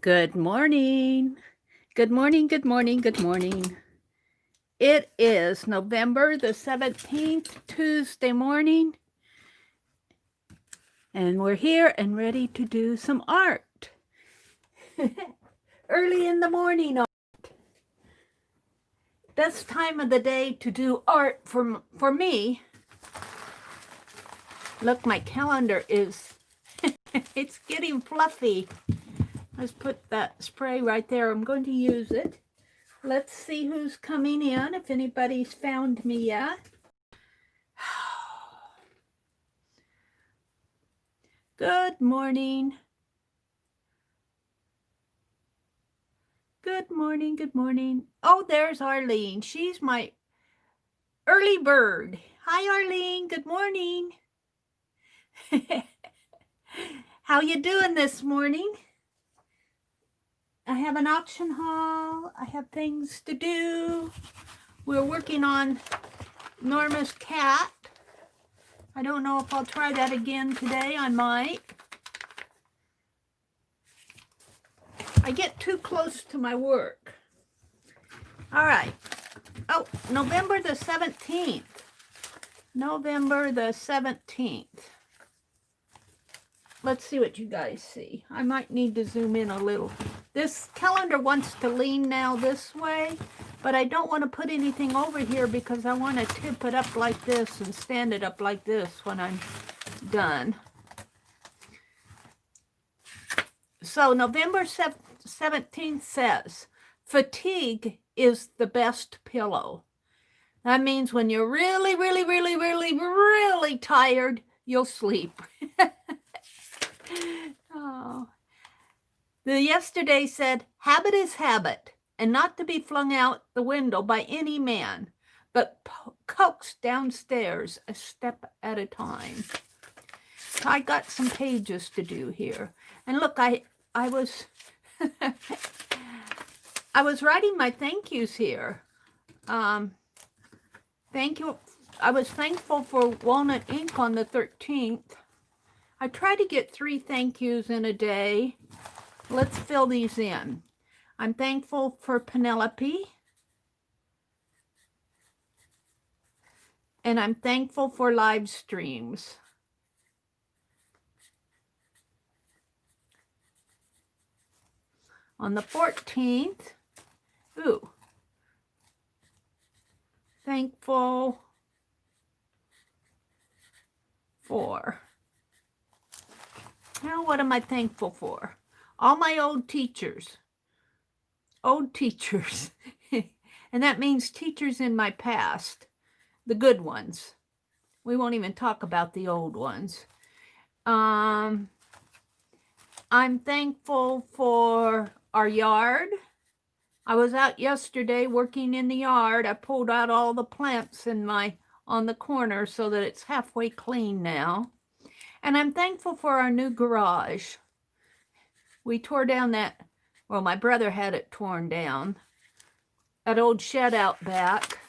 Good morning. Good morning, good morning, good morning. It is November the 17th, Tuesday morning, and we're here and ready to do some art. Early in the morning art. Best time of the day to do art for me. Look, my calendar is, it's getting fluffy. Let's put that spray right there. I'm going to use it. Let's see who's coming in, if anybody's found me yet. Good morning. Good morning, good morning. Oh, there's Arlene. She's my early bird. Hi, Arlene. Good morning. How you doing this morning? I have an auction haul. I have things to do. We're working on Norma's cat. I don't know if I'll try that again today. I might. I get too close to my work. All right. Oh, November the 17th. November the 17th. Let's see what you guys see. I might need to zoom in a little. This calendar wants to lean now this way, but I don't want to put anything over here because I want to tip it up like this and stand it up like this when I'm done. So November 17th says, fatigue is the best pillow. That means when you're really, really, really, really, really tired, you'll sleep. Oh. The yesterday said, habit is habit, and not to be flung out the window by any man, but coaxed downstairs a step at a time. So I got some pages to do here. And look, I was I was writing my thank yous here. Thank you. I was thankful for walnut ink on the 13th. I try to get 3 thank yous in a day. Let's fill these in. I'm thankful for Penelope. And I'm thankful for live streams. On the 14th, thankful for. Now, what am I thankful for? All my old teachers. Old teachers. And that means teachers in my past. The good ones. We won't even talk about the old ones. I'm thankful for our yard. I was out yesterday working in the yard. I pulled out all the plants on the corner so that it's halfway clean now. And I'm thankful for our new garage. We tore down my brother had it torn down. That old shed out back.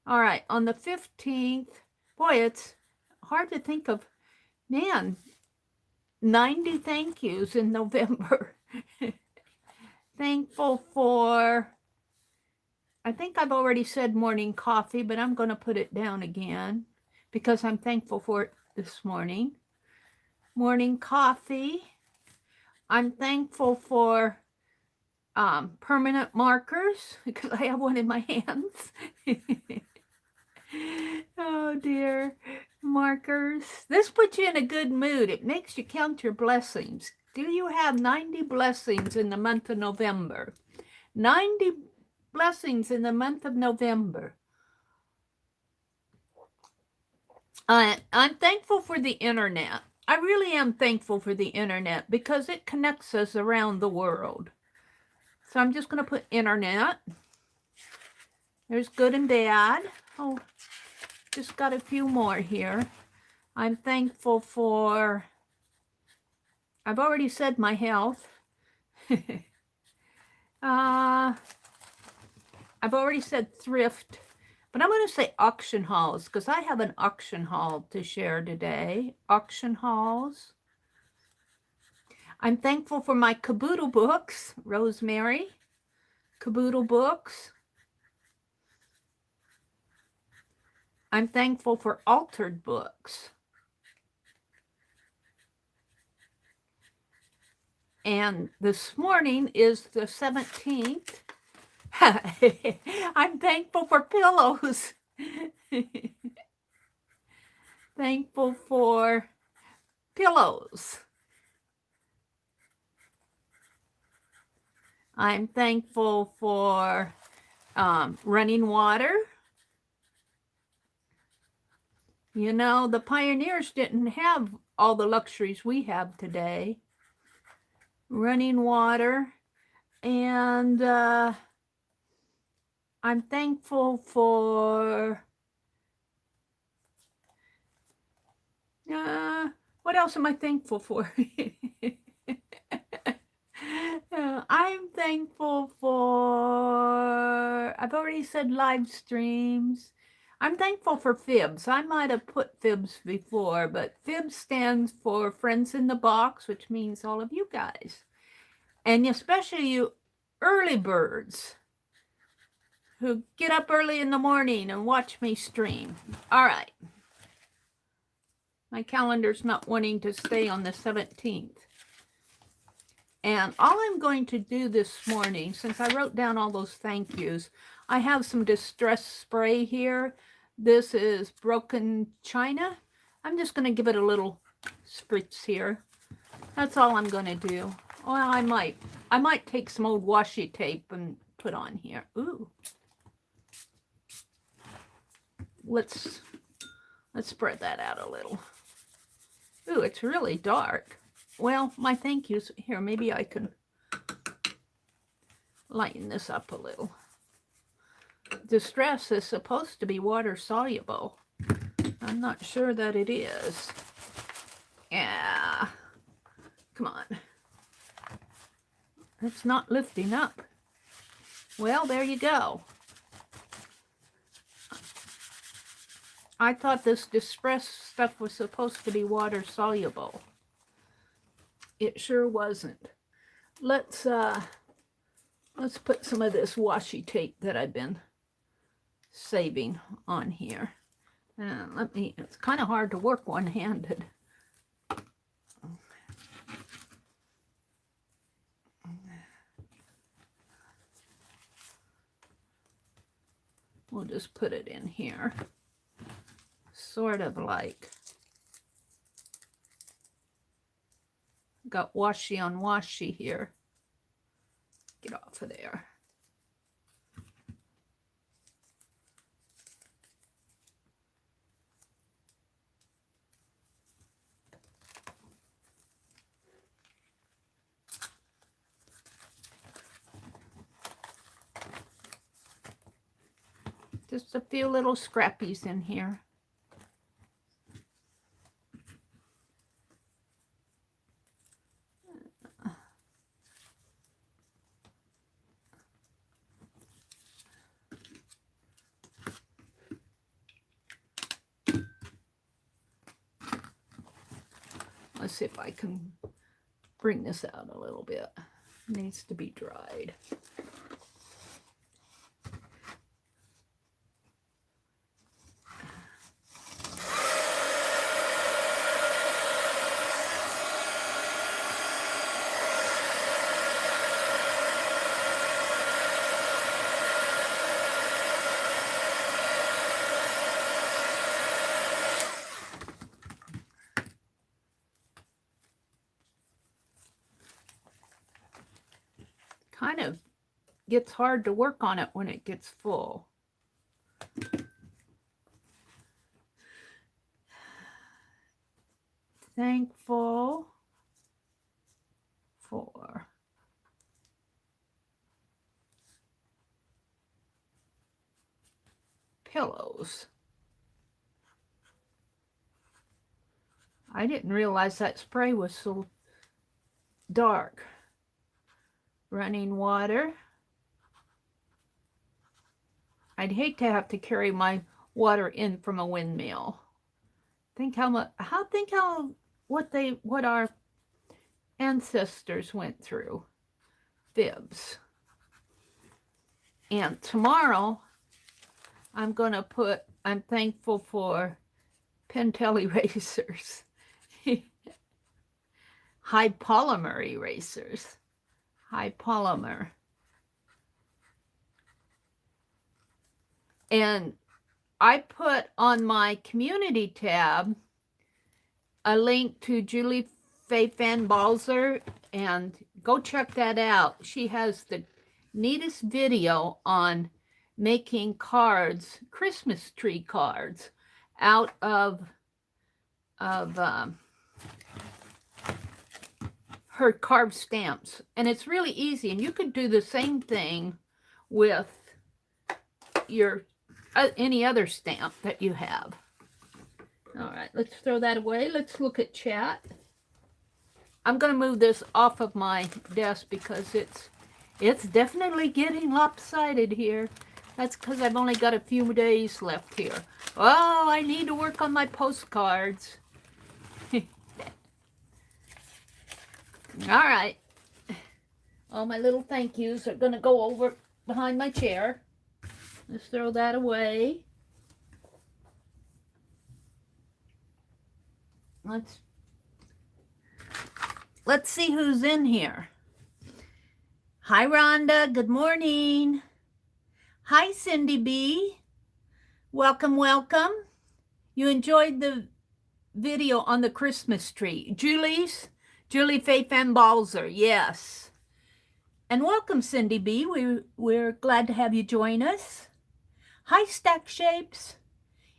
All right, on the 15th, boy, it's hard to think of, 90 thank yous in November. Thankful for, I think I've already said morning coffee, but I'm going to put it down again because I'm thankful for it this morning. Morning coffee. I'm thankful for permanent markers because I have one in my hands. Oh dear. Markers. This puts you in a good mood. It makes you count your blessings. Do you have 90 blessings in the month of November? 90 blessings in the month of November. I'm thankful for the internet. I really am thankful for the internet because it connects us around the world. So I'm just going to put internet. There's good and bad. Oh, just got a few more here. I'm thankful for, I've already said my health. I've already said thrift, but I'm going to say auction hauls because I have an auction haul to share today. Auction hauls. I'm thankful for my caboodle books, Rosemary. Caboodle books. I'm thankful for altered books. And this morning is the 17th. I'm thankful for pillows. Thankful for pillows. I'm thankful for running water. You know, the pioneers didn't have all the luxuries we have today. Running water. And I'm thankful for... what else am I thankful for? I'm thankful for... I've already said live streams. I'm thankful for FIBS. I might have put FIBS before, but FIBS stands for Friends in the Box, which means all of you guys. And especially you early birds who get up early in the morning and watch me stream. All right. My calendar's not wanting to stay on the 17th. And all I'm going to do this morning, since I wrote down all those thank yous, I have some distress spray here. This is broken china. I'm just going to give it a little spritz here. That's all I'm going to do. Well, I might take some old washi tape and put on here. Ooh. Let's spread that out a little. Ooh, it's really dark. Well, my thank yous here. Maybe I can lighten this up a little. Distress is supposed to be water soluble. I'm not sure that it is. Yeah. Come on. It's not lifting up. Well, there you go. I thought this distress stuff was supposed to be water soluble. It sure wasn't. Let's put some of this washi tape that I've been saving on here. And it's kind of hard to work one-handed. We'll just put it in here. Sort of like got washi on washi here. Get off of there. Just a few little scrappies in here. Let's see if I can bring this out a little bit. It needs to be dried. Kind of gets hard to work on it when it gets full. Thankful for pillows. I didn't realize that spray was so dark. Running water. I'd hate to have to carry my water in from a windmill. Think how much, what our ancestors went through. Fibs. And tomorrow, I'm going to put, I'm thankful for Pentel erasers. High polymer erasers. High polymer. And I put on my community tab a link to Julie Faye Fan Balzer, and go check that out. She has the neatest video on making cards, Christmas tree cards, out of her carved stamps. And it's really easy, and you could do the same thing with your any other stamp that you have. All right, let's throw that away. Let's look at chat. I'm going to move this off of my desk because it's definitely getting lopsided here. That's because I've only got a few days left here. Oh, I need to work on my postcards. All right. All my little thank yous are going to go over behind my chair. Let's throw that away. Let's see who's in here. Hi, Rhonda. Good morning. Hi, Cindy B. Welcome, welcome. You enjoyed the video on the Christmas tree. Julie Faye Fan Balzer, yes. And welcome, Cindy B. We're glad to have you join us. Hi, Stack Shapes.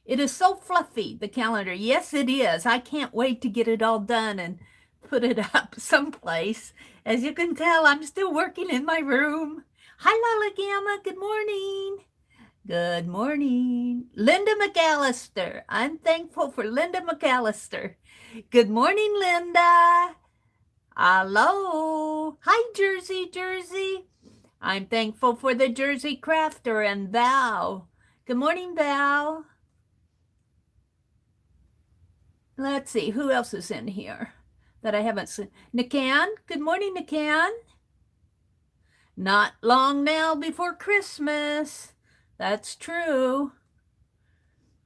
It is so fluffy, the calendar. Yes, it is. I can't wait to get it all done and put it up someplace. As you can tell, I'm still working in my room. Hi, Lala Gamma. Good morning. Good morning. Linda McAllister. I'm thankful for Linda McAllister. Good morning, Linda. Hello. Hi, Jersey. I'm thankful for the Jersey Crafter and Val. Good morning, Val. Let's see, who else is in here that I haven't seen? Nikan, good morning, Nikan. Not long now before Christmas. That's true.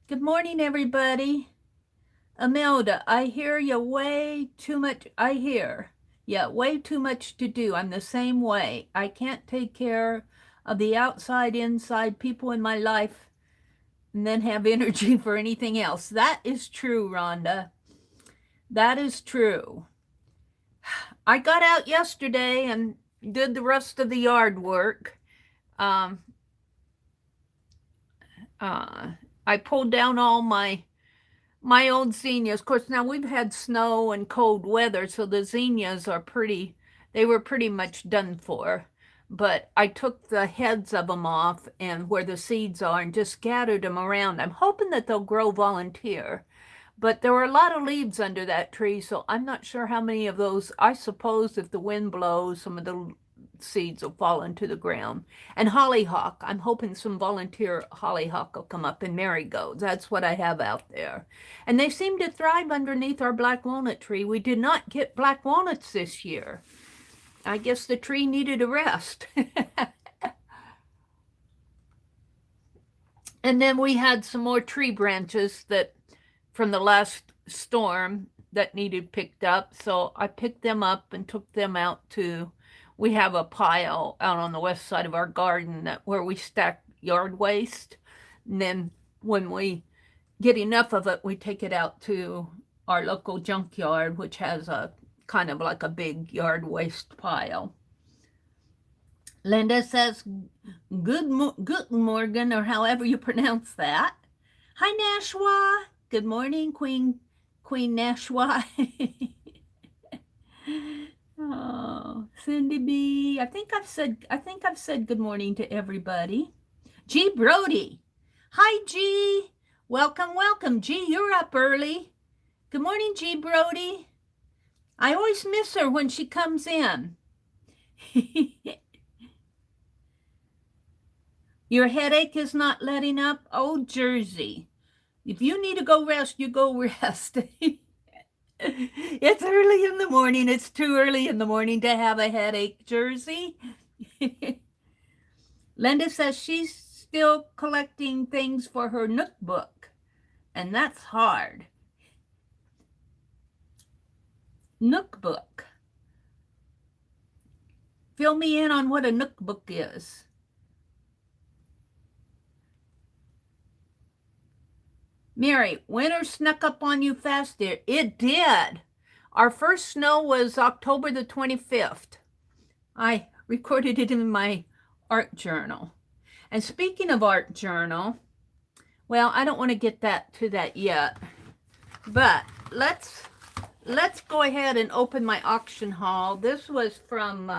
Good morning, everybody. Imelda, I hear you way too much. Way too much to do. I'm the same way. I can't take care of the outside, inside people in my life and then have energy for anything else. That is true, Rhonda. That is true. I got out yesterday and did the rest of the yard work. I pulled down all my old zinnias. Of course, now we've had snow and cold weather, so the zinnias are they were pretty much done for. But I took the heads of them off and where the seeds are and just scattered them around. I'm hoping that they'll grow volunteer. But there were a lot of leaves under that tree, so I'm not sure how many of those. I suppose if the wind blows, some of the seeds will fall into the ground. And hollyhock, I'm hoping some volunteer hollyhock will come up and marigolds. That's what I have out there. And they seem to thrive underneath our black walnut tree. We did not get black walnuts this year. I guess the tree needed a rest. And then we had some more tree branches that from the last storm that needed picked up. So I picked them up and took them out to, we have a pile out on the west side of our garden where we stack yard waste. And then when we get enough of it, we take it out to our local junkyard, which has a kind of like a big yard waste pile. Linda says, good morning, or however you pronounce that. Hi, Nashwa. Good morning, Queen Nashwa. Oh, Cindy B. I think I've said good morning to everybody. G Brody. Hi, G. Welcome. G, you're up early. Good morning, G Brody. I always miss her when she comes in. Your headache is not letting up? Oh, Jersey. If you need to go rest, you go rest. It's early in the morning. It's too early in the morning to have a headache, Jersey. Linda says she's still collecting things for her Nook book, and that's hard. Nook book. Fill me in on what a Nook book is. Mary, winter snuck up on you fast, dear. It did. Our first snow was October the 25th. I recorded it in my art journal. And speaking of art journal, well, I don't want to get to that yet, but let's go ahead and open my auction haul. This was from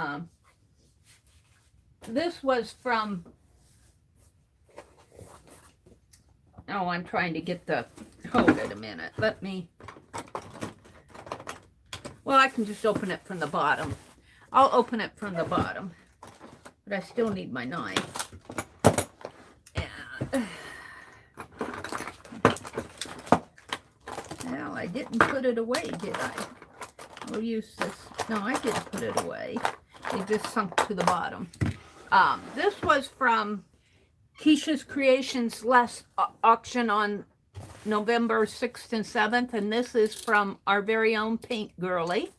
oh, I'm trying to get the, hold it a minute. Well, I can just open it from the bottom. I'll open it from the bottom, but I still need my knife. And, well, I didn't put it away, did I? We'll use this. No, I didn't put it away. It just sunk to the bottom. This was from Keisha's Creations last auction on November 6th and 7th, and this is from our very own paintgirlee.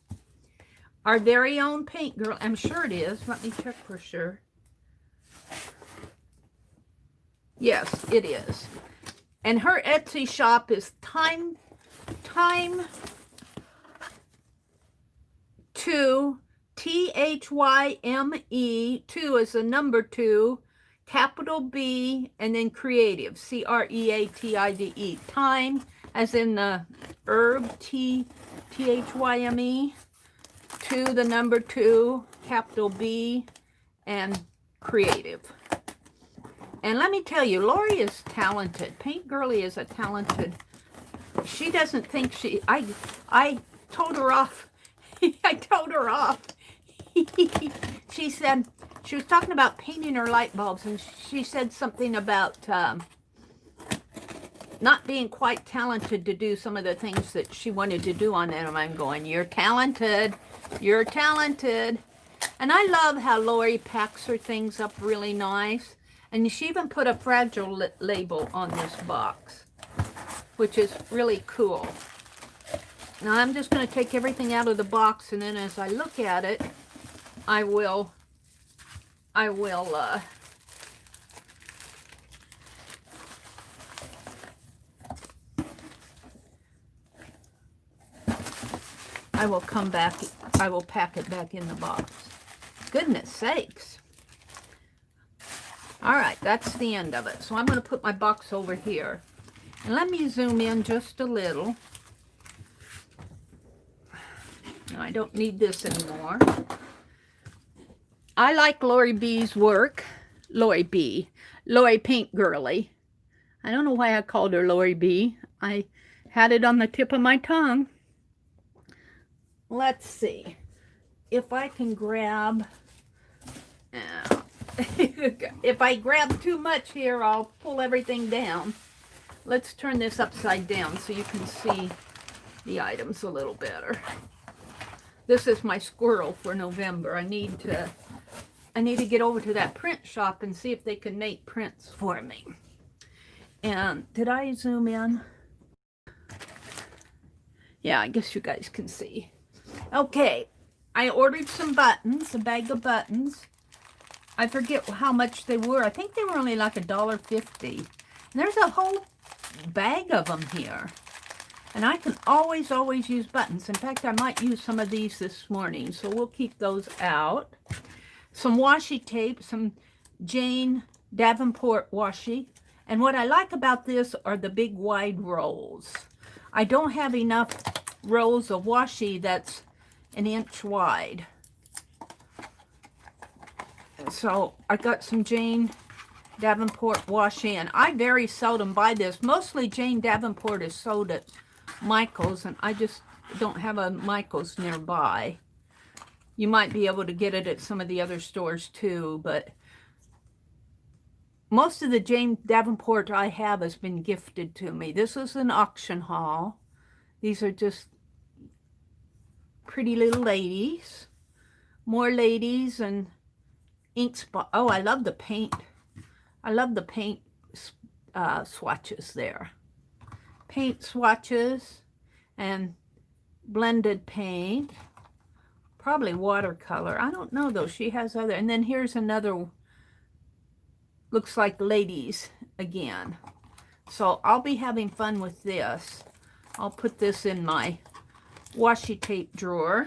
Our very own paintgirl. I'm sure it is. Let me check for sure. Yes, it is. And her Etsy shop is time 2, THYME, 2 is the number 2, capital B, and then creative, CREATIVE, time, as in the herb, THYME, 2, the number 2, capital B, and creative. And let me tell you, Lori is talented. paintgirlee is a talented, she doesn't think I told her off. I told her off. She said, she was talking about painting her light bulbs, and she said something about not being quite talented to do some of the things that she wanted to do on them. And I'm going, you're talented. You're talented. And I love how Lori packs her things up really nice. And she even put a fragile label on this box, which is really cool. Now I'm just going to take everything out of the box, and then as I look at it, I will come back, I will pack it back in the box. Goodness sakes. All right, that's the end of it. So I'm going to put my box over here. And let me zoom in just a little. No, I don't need this anymore. I like Lori B's work. Lori paintgirlee. I don't know why I called her Lori B. I had it on the tip of my tongue. Let's see if I can grab. If I grab too much here, I'll pull everything down. Let's turn this upside down so you can see the items a little better. This is my squirrel for November. I need to get over to that print shop and see if they can make prints for me. And did I zoom in? Yeah, I guess you guys can see. Okay, I ordered some buttons, a bag of buttons. I forget how much they were. I think they were only like $1.50. And there's a whole bag of them here. And I can always use buttons. In fact, I might use some of these this morning, so we'll keep those out. Some washi tape, some Jane Davenport washi. And what I like about this are the big wide rolls. I don't have enough rolls of washi that's an inch wide. So I got some Jane Davenport washi, and I very seldom buy this. Mostly Jane Davenport is sold at Michael's, and I just don't have a Michael's nearby. You might be able to get it at some of the other stores too, but most of the Jane Davenport I have has been gifted to me. This is an auction haul. These are just pretty little ladies. More ladies and ink spot. Oh, I love the paint. I love the paint swatches there. Paint swatches and blended paint. Probably watercolor. I don't know though. She has other. And then here's another. Looks like ladies again. So I'll be having fun with this. I'll put this in my washi tape drawer,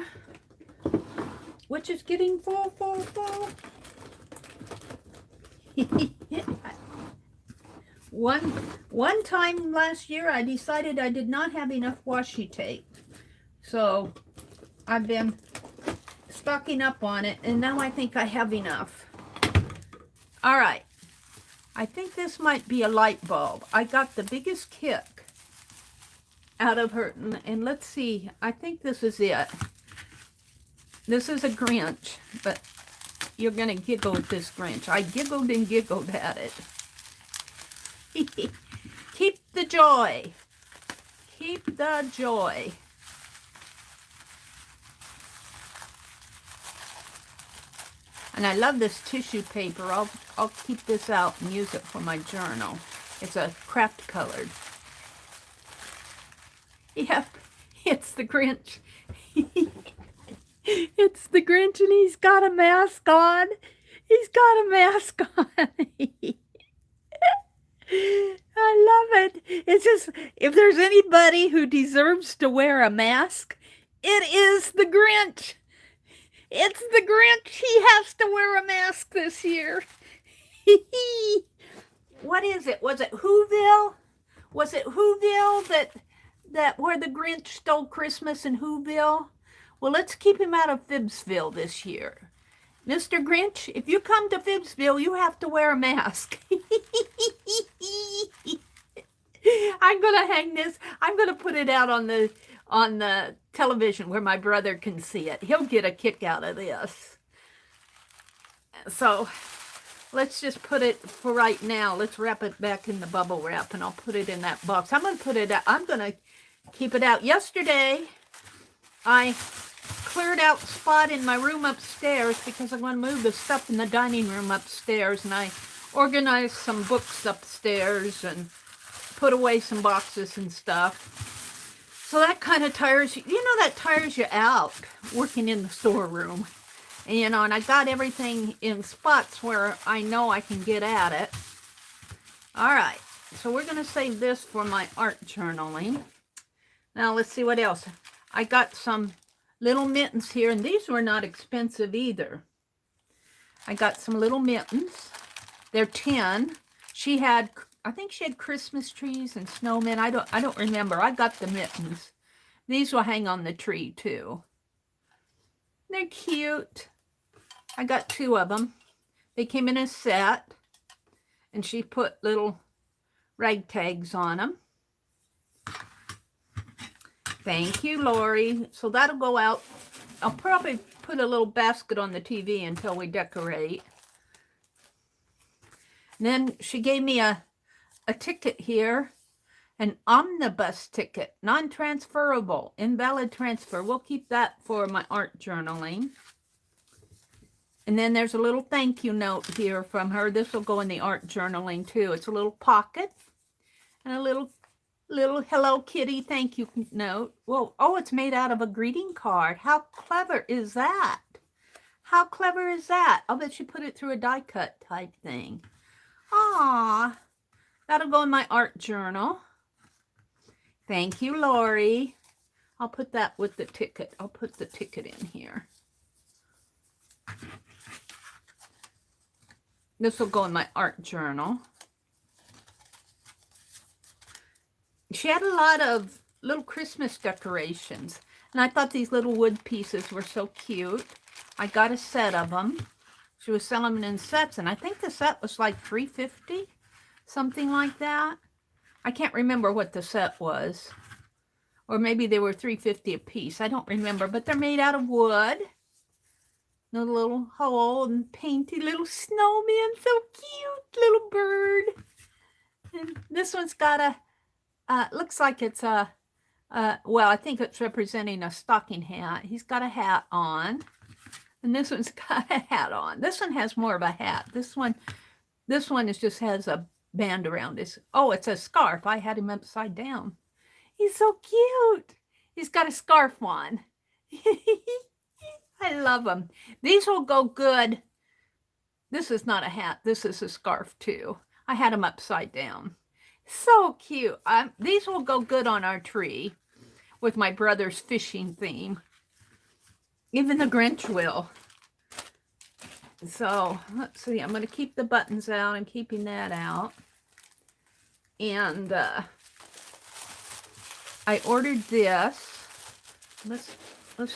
which is getting full. One time last year, I decided I did not have enough washi tape. So I've been stocking up on it, and now I think I have enough. All right. I think this might be a light bulb. I got the biggest kick out of her, and let's see. I think this is it. This is a Grinch, but you're going to giggle at this Grinch. I giggled and giggled at it. Keep the joy. Keep the joy. And I love this tissue paper. I'll keep this out and use it for my journal. It's a craft colored. Yep, it's the Grinch. It's the Grinch, and he's got a mask on. He's got a mask on. I love it. It's just, if there's anybody who deserves to wear a mask, it is the Grinch. It's the Grinch. He has to wear a mask this year. What is it? Was it Whoville? Was it Whoville that where the Grinch stole Christmas in Whoville? Well, let's keep him out of Phibbsville this year. Mr. Grinch, if you come to Phibbsville, you have to wear a mask. I'm going to hang this. I'm going to put it out on the television where my brother can see it. He'll get a kick out of this. So let's just put it for right now. Let's wrap it back in the bubble wrap, and I'll put it in that box. I'm going to keep it out. Yesterday, I cleared out spot in my room upstairs because I'm going to move the stuff in the dining room upstairs, and I organized some books upstairs and put away some boxes and stuff. So that kind of tires you, that tires you out working in the storeroom. And, and I got everything in spots where I know I can get at it. All right, so we're going to save this for my art journaling. Now let's see what else. I got some little mittens here, and these were not expensive either. I got some little mittens. They're 10. I think she had Christmas trees and snowmen. I don't remember. I got the mittens. These will hang on the tree too. They're cute. I got 2 of them. They came in a set, and she put little rag tags on them. Thank you, Lori. So that'll go out. I'll probably put a little basket on the TV until we decorate. And then she gave me a ticket here, an omnibus ticket, non-transferable, invalid transfer. We'll keep that for my art journaling. And then there's a little thank you note here from her. This will go in the art journaling too. It's a little pocket and a little Hello Kitty thank you note. Whoa, oh, it's made out of a greeting card. How clever is that? How clever is that? I'll bet she put it through a die cut type thing. Ah, that'll go in my art journal. Thank you, Lori. I'll put that with the ticket. I'll put the ticket in here. This will go in my art journal. She had a lot of little Christmas decorations, and I thought these little wood pieces were so cute. I got a set of them. She was selling them in sets, and I think the set was like $3.50, something like that. I can't remember what the set was, or maybe they were $3.50 a piece. I don't remember, but they're made out of wood. The little hole and painted little snowman, so cute, little bird. And this one's got a looks like it's a Well, I think it's representing a stocking hat. He's got a hat on. And this one's got a hat on. This one has more of a hat. This one is just has a band around his. Oh, it's a scarf. I had him upside down. He's so cute. He's got a scarf on. I love them. These will go good. This is not a hat. This is a scarf too. I had him upside down. So cute. These will go good on our tree with my brother's fishing theme. Even the Grinch will. So let's see. I'm going to keep the buttons out. I'm keeping that out. And I ordered this. Let's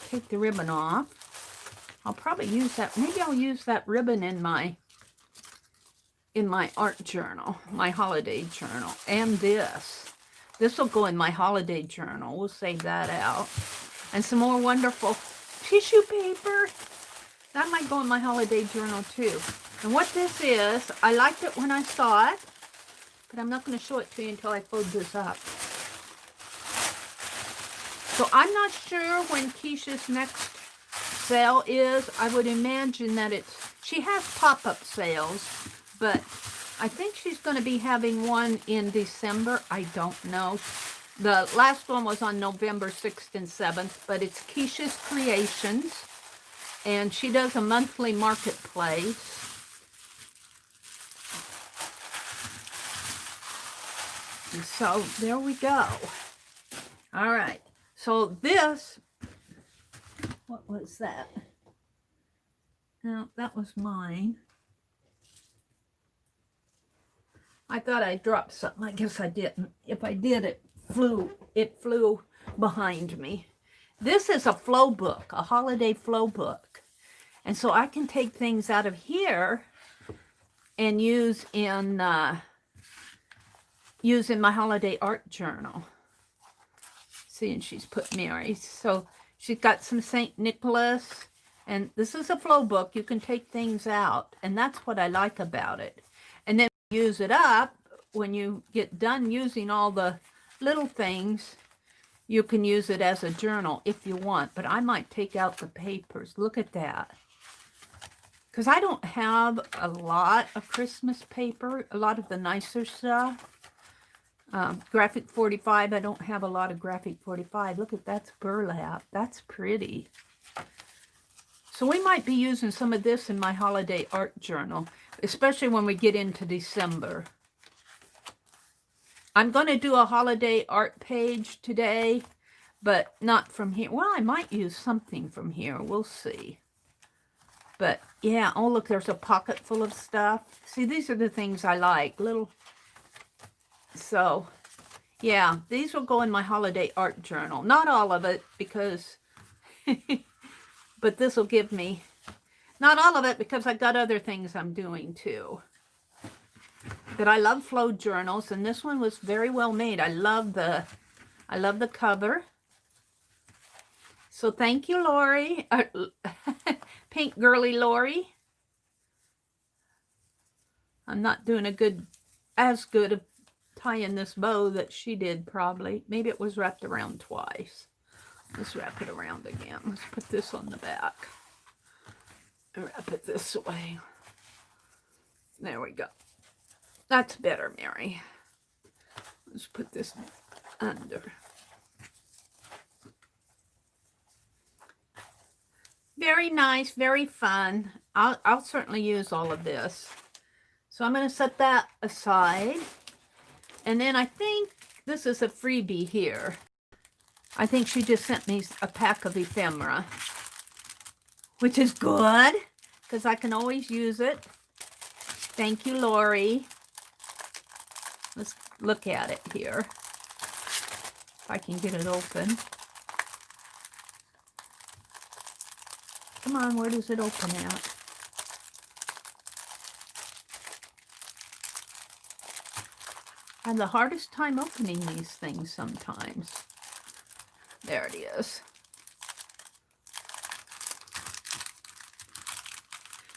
take the ribbon off. I'll probably use that. Maybe I'll use that ribbon in my art journal, my holiday journal. And this will go in my holiday journal. We'll save that out. And some more wonderful tissue paper. That might go in my holiday journal too. And what this is, I liked it when I saw it, but I'm not going to show it to you until I fold this up. So I'm not sure when Keisha's next sale is. I would imagine that she has pop-up sales, but I think she's going to be having one in December. I don't know. The last one was on November 6th and 7th, but it's Keisha's Creations, and she does a monthly marketplace. And so there we go. All right. So this, what was that? No, that was mine. I thought I dropped something. I guess I didn't. If I did, it flew behind me. This is a flow book, a holiday flow book. And so I can take things out of here and use in my holiday art journal. See, and she's put Meri. So she's got some St. Nicholas. And this is a flow book. You can take things out. And that's what I like about it. And then use it up. When you get done using all the little things, you can use it as a journal if you want. But I might take out the papers. Look at that. Because I don't have a lot of Christmas paper. A lot of the nicer stuff. Graphic 45. I don't have a lot of graphic 45. Look at that's burlap. That's pretty. So we might be using some of this in my holiday art journal, especially when we get into December. I'm going to do a holiday art page today, but not from here. Well, I might use something from here. We'll see. But yeah, oh look, there's a pocket full of stuff. See, these are the things I like. Little. So yeah, these will go in my holiday art journal. Not all of it because, but this will give me, not all of it because I got other things I'm doing too. But I love flow journals, and this one was very well made. I love the cover. So thank you, Lori. Pink Girly Lori. I'm not doing as good of tying this bow that she did probably. Maybe it was wrapped around twice. Let's wrap it around again. Let's put this on the back. Wrap it this way. There we go. That's better, Meri. Let's put this under. Very nice, very fun. I'll certainly use all of this. So I'm going to set that aside. And then I think this is a freebie here. I think she just sent me a pack of ephemera, which is good because I can always use it. Thank you, Lori. Let's look at it here. If I can get it open. Come on, where does it open at? I have the hardest time opening these things sometimes. There it is.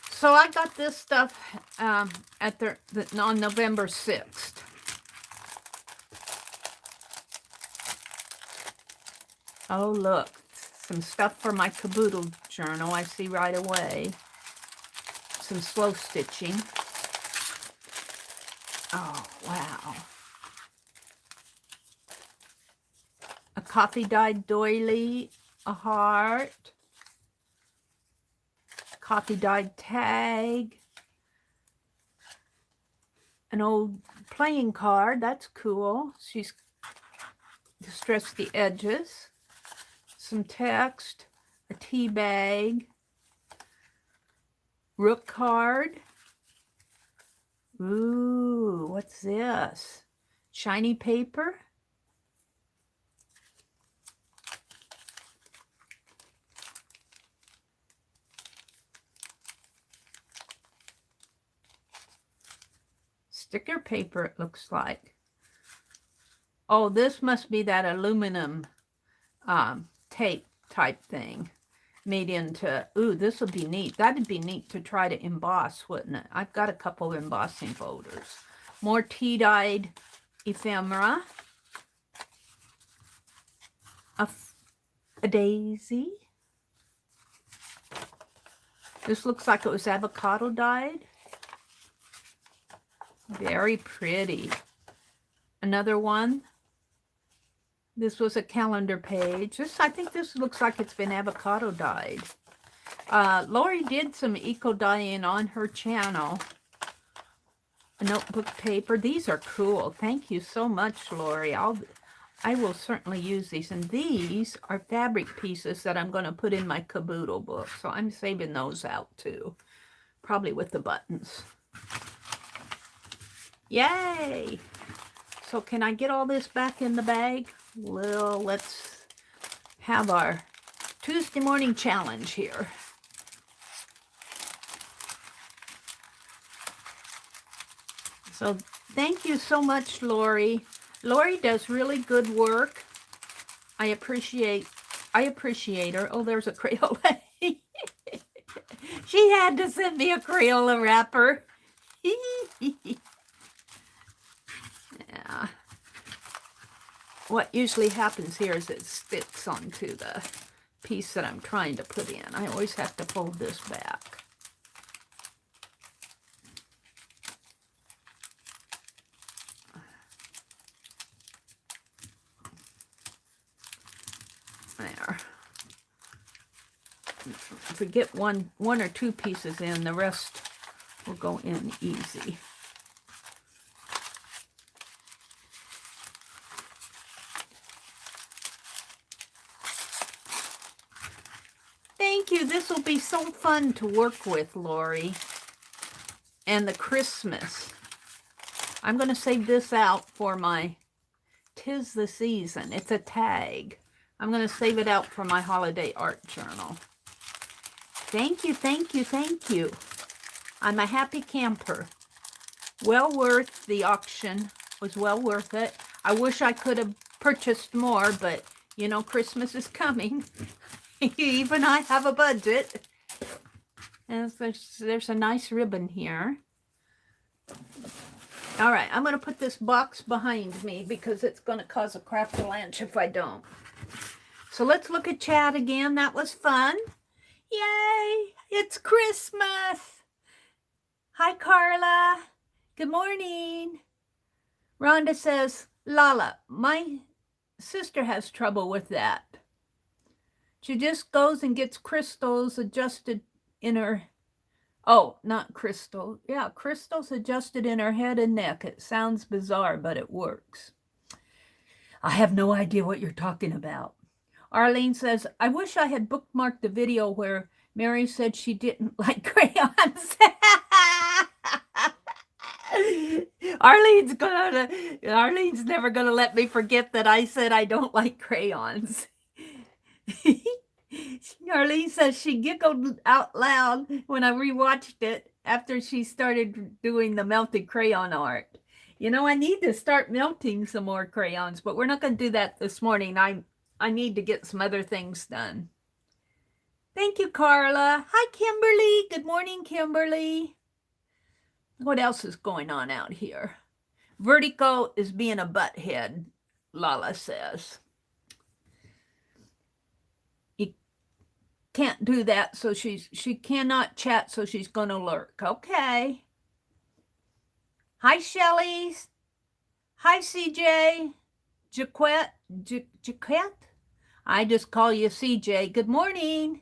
So I got this stuff on November 6th. Oh, look, some stuff for my caboodle journal. I see right away. Some slow stitching. Oh, wow. A coffee dyed doily, a heart, coffee dyed tag, an old playing card. That's cool. She's distressed the edges. Some text, a tea bag, rook card. Ooh, what's this? Shiny paper. Sticker paper, it looks like. Oh, this must be that aluminum tape type thing made into, ooh, this would be neat. That'd be neat to try to emboss, wouldn't it? I've got a couple of embossing folders. More tea-dyed ephemera. A daisy. This looks like it was avocado dyed. Very pretty. Another one. This was a calendar page. I think this looks like it's been avocado dyed. Lori did some eco dyeing on her channel. A notebook paper. These are cool. Thank you so much, Lori. I will certainly use these. And these are fabric pieces that I'm going to put in my caboodle book. So I'm saving those out too. Probably with the buttons. Yay! So can I get all this back in the bag? Well, let's have our Tuesday morning challenge here. So thank you so much, Lori. Lori does really good work. I appreciate her. Oh, there's a Crayola. She had to send me a Crayola wrapper. Yeah. What usually happens here is it sticks onto the piece that I'm trying to put in. I always have to fold this back. There. If we get one or two pieces in, the rest will go in easy. Thank you. This will be so fun to work with, Lori. And the Christmas. I'm going to save this out for my 'Tis the Season. It's a tag. I'm going to save it out for my holiday art journal. Thank you, thank you, thank you. I'm a happy camper. Well worth the auction. Was well worth it. I wish I could have purchased more, but you know, Christmas is coming. Even I have a budget. And there's a nice ribbon here. All right, I'm going to put this box behind me because it's going to cause a crap-a-lanch if I don't. So let's look at chat again. That was fun. Yay! It's Christmas. Hi, Carla. Good morning. Rhonda says, Lala, my sister has trouble with that. She just goes and gets crystals adjusted in her... Oh, not crystal. Yeah, crystals adjusted in her head and neck. It sounds bizarre, but it works. I have no idea what you're talking about. Arlene says, I wish I had bookmarked the video where Meri said she didn't like crayons. Arlene's never gonna let me forget that I said I don't like crayons. Arlene says she giggled out loud when I rewatched it after she started doing the melted crayon art. You know, I need to start melting some more crayons, but we're not going to do that this morning. I need to get some other things done. Thank you, Carla. Hi, Kimberly. Good morning, Kimberly. What else is going on out here? Vertigo is being a butthead, Lala says. can't do that, so she cannot chat, so she's going to lurk. Okay. Hi, Shelly. Hi, CJ. Jaquette? I just call you CJ. Good morning.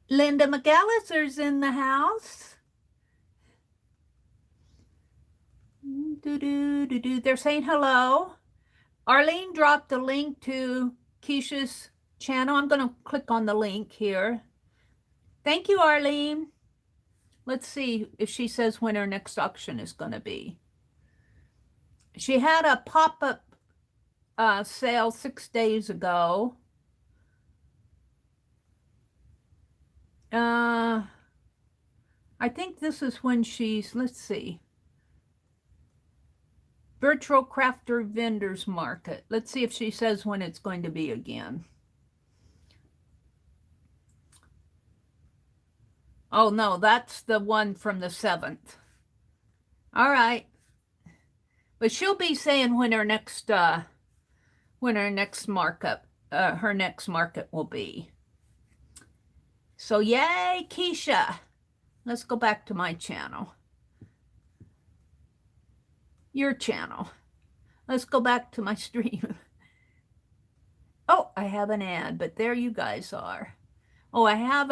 Linda McAllister's in the house. They're saying hello. Arlene dropped a link to Keisha's channel. I'm going to click on the link here. Thank you, Arlene. Let's see if she says when her next auction is going to be. She had a pop-up sale 6 days ago. I think this is when she's, let's see. Virtual Crafter Vendors Market. Let's see if she says when it's going to be again. Oh, no, that's the one from the 7th. All right. But she'll be saying when her next markup, her next market will be. So yay, Keisha. Let's go back to my channel. Your channel. Let's go back to my stream. Oh, I have an ad, but there you guys are. Oh, I have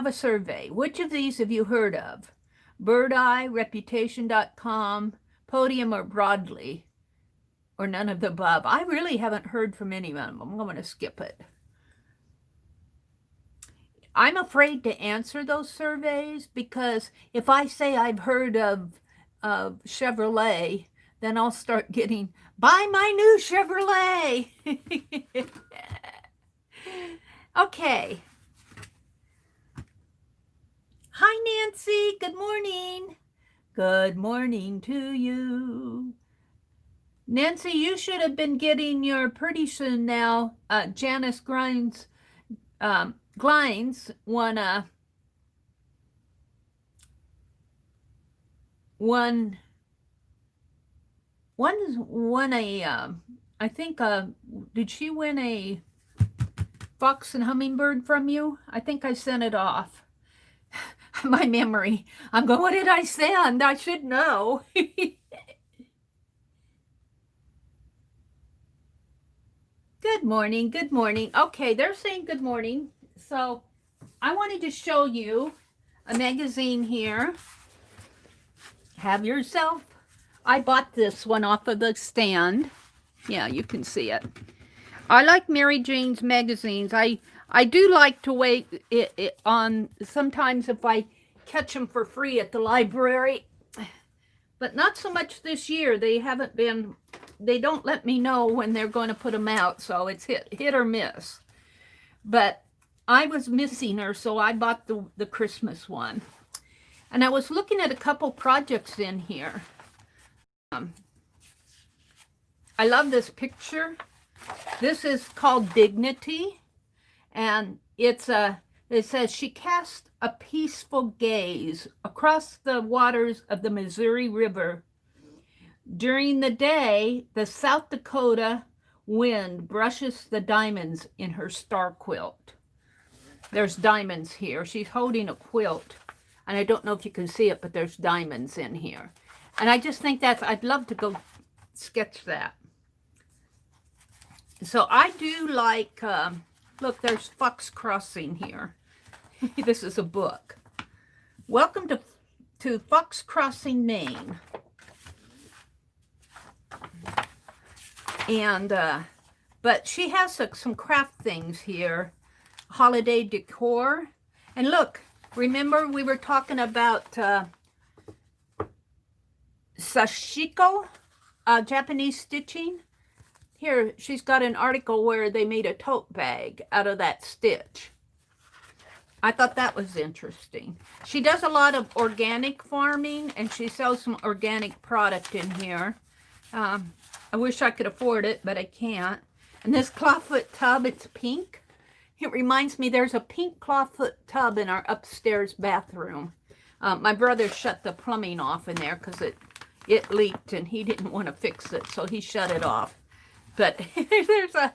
a survey. Which of these have you heard of? Bird Eye, Reputation.com, Podium, or Broadly? Or none of the above? I really haven't heard from any of them. I'm going to skip it. I'm afraid to answer those surveys because if I say I've heard of Chevrolet, then I'll start getting, buy my new Chevrolet. Okay. Hi, Nancy. Good morning. Good morning to you. Nancy, you should have been getting your pretty soon now. Janice Glines won a I think did she win a fox and hummingbird from you? I think I sent it off. My memory. I'm going, what did I send? I should know. Good morning. Good morning. Okay, they're saying good morning. So I wanted to show you a magazine here. Have yourself. I bought this one off of the stand. Yeah, you can see it. I like Mary Jane's magazines. I do like to wait on sometimes if I catch them for free at the library, but not so much this year. They don't let me know when they're going to put them out, so it's hit or miss. But I was missing her, so I bought the Christmas one. And I was looking at a couple projects in here. I love this picture. This is called Dignity, and it says she cast a peaceful gaze across the waters of the Missouri River. During the day, the South Dakota wind brushes the diamonds in her star quilt. There's diamonds here. She's holding a quilt, and I don't know if you can see it, but there's diamonds in here. And I just think I'd love to go sketch that. So I do like, look, there's Fox Crossing here. This is a book. Welcome to Fox Crossing, Maine. And, but she has some craft things here. Holiday decor. And look, remember we were talking about sashiko, Japanese stitching? Here, she's got an article where they made a tote bag out of that stitch. I thought that was interesting. She does a lot of organic farming, and she sells some organic product in here. I wish I could afford it, but I can't. And this clawfoot tub, it's pink. It reminds me there's a pink clawfoot tub in our upstairs bathroom. My brother shut the plumbing off in there because it leaked, and he didn't want to fix it, so he shut it off. But there's a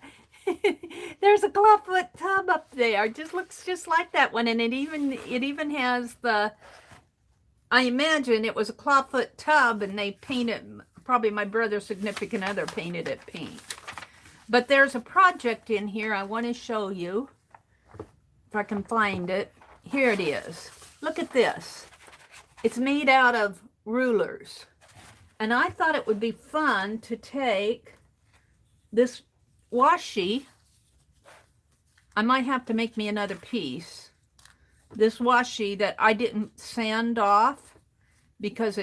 there's a clawfoot tub up there. It just looks just like that one, and it even has the. I imagine it was a clawfoot tub, and they painted. Probably my brother's significant other painted it pink. But there's a project in here I want to show you. If I can find it. Here it is. Look at this. It's made out of rulers. And I thought it would be fun to take this washi. I might have to make me another piece. This washi that I didn't sand off because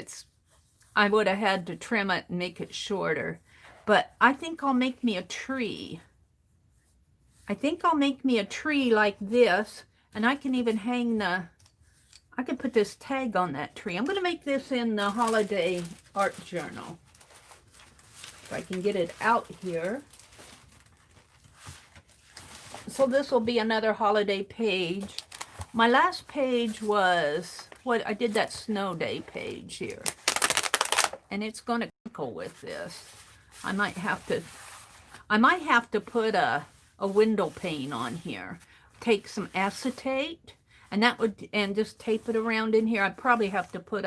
I would have had to trim it and make it shorter. But I think I'll make me a tree. I think I'll make me a tree like this, and I can even hang I could put this tag on that tree. I'm going to make this in the holiday art journal. If I can get it out here. So this will be another holiday page. My last page was, I did that snow day page here. And it's going to go with this. I might have to put a window pane on here. Take some acetate and just tape it around in here. I'd probably have to put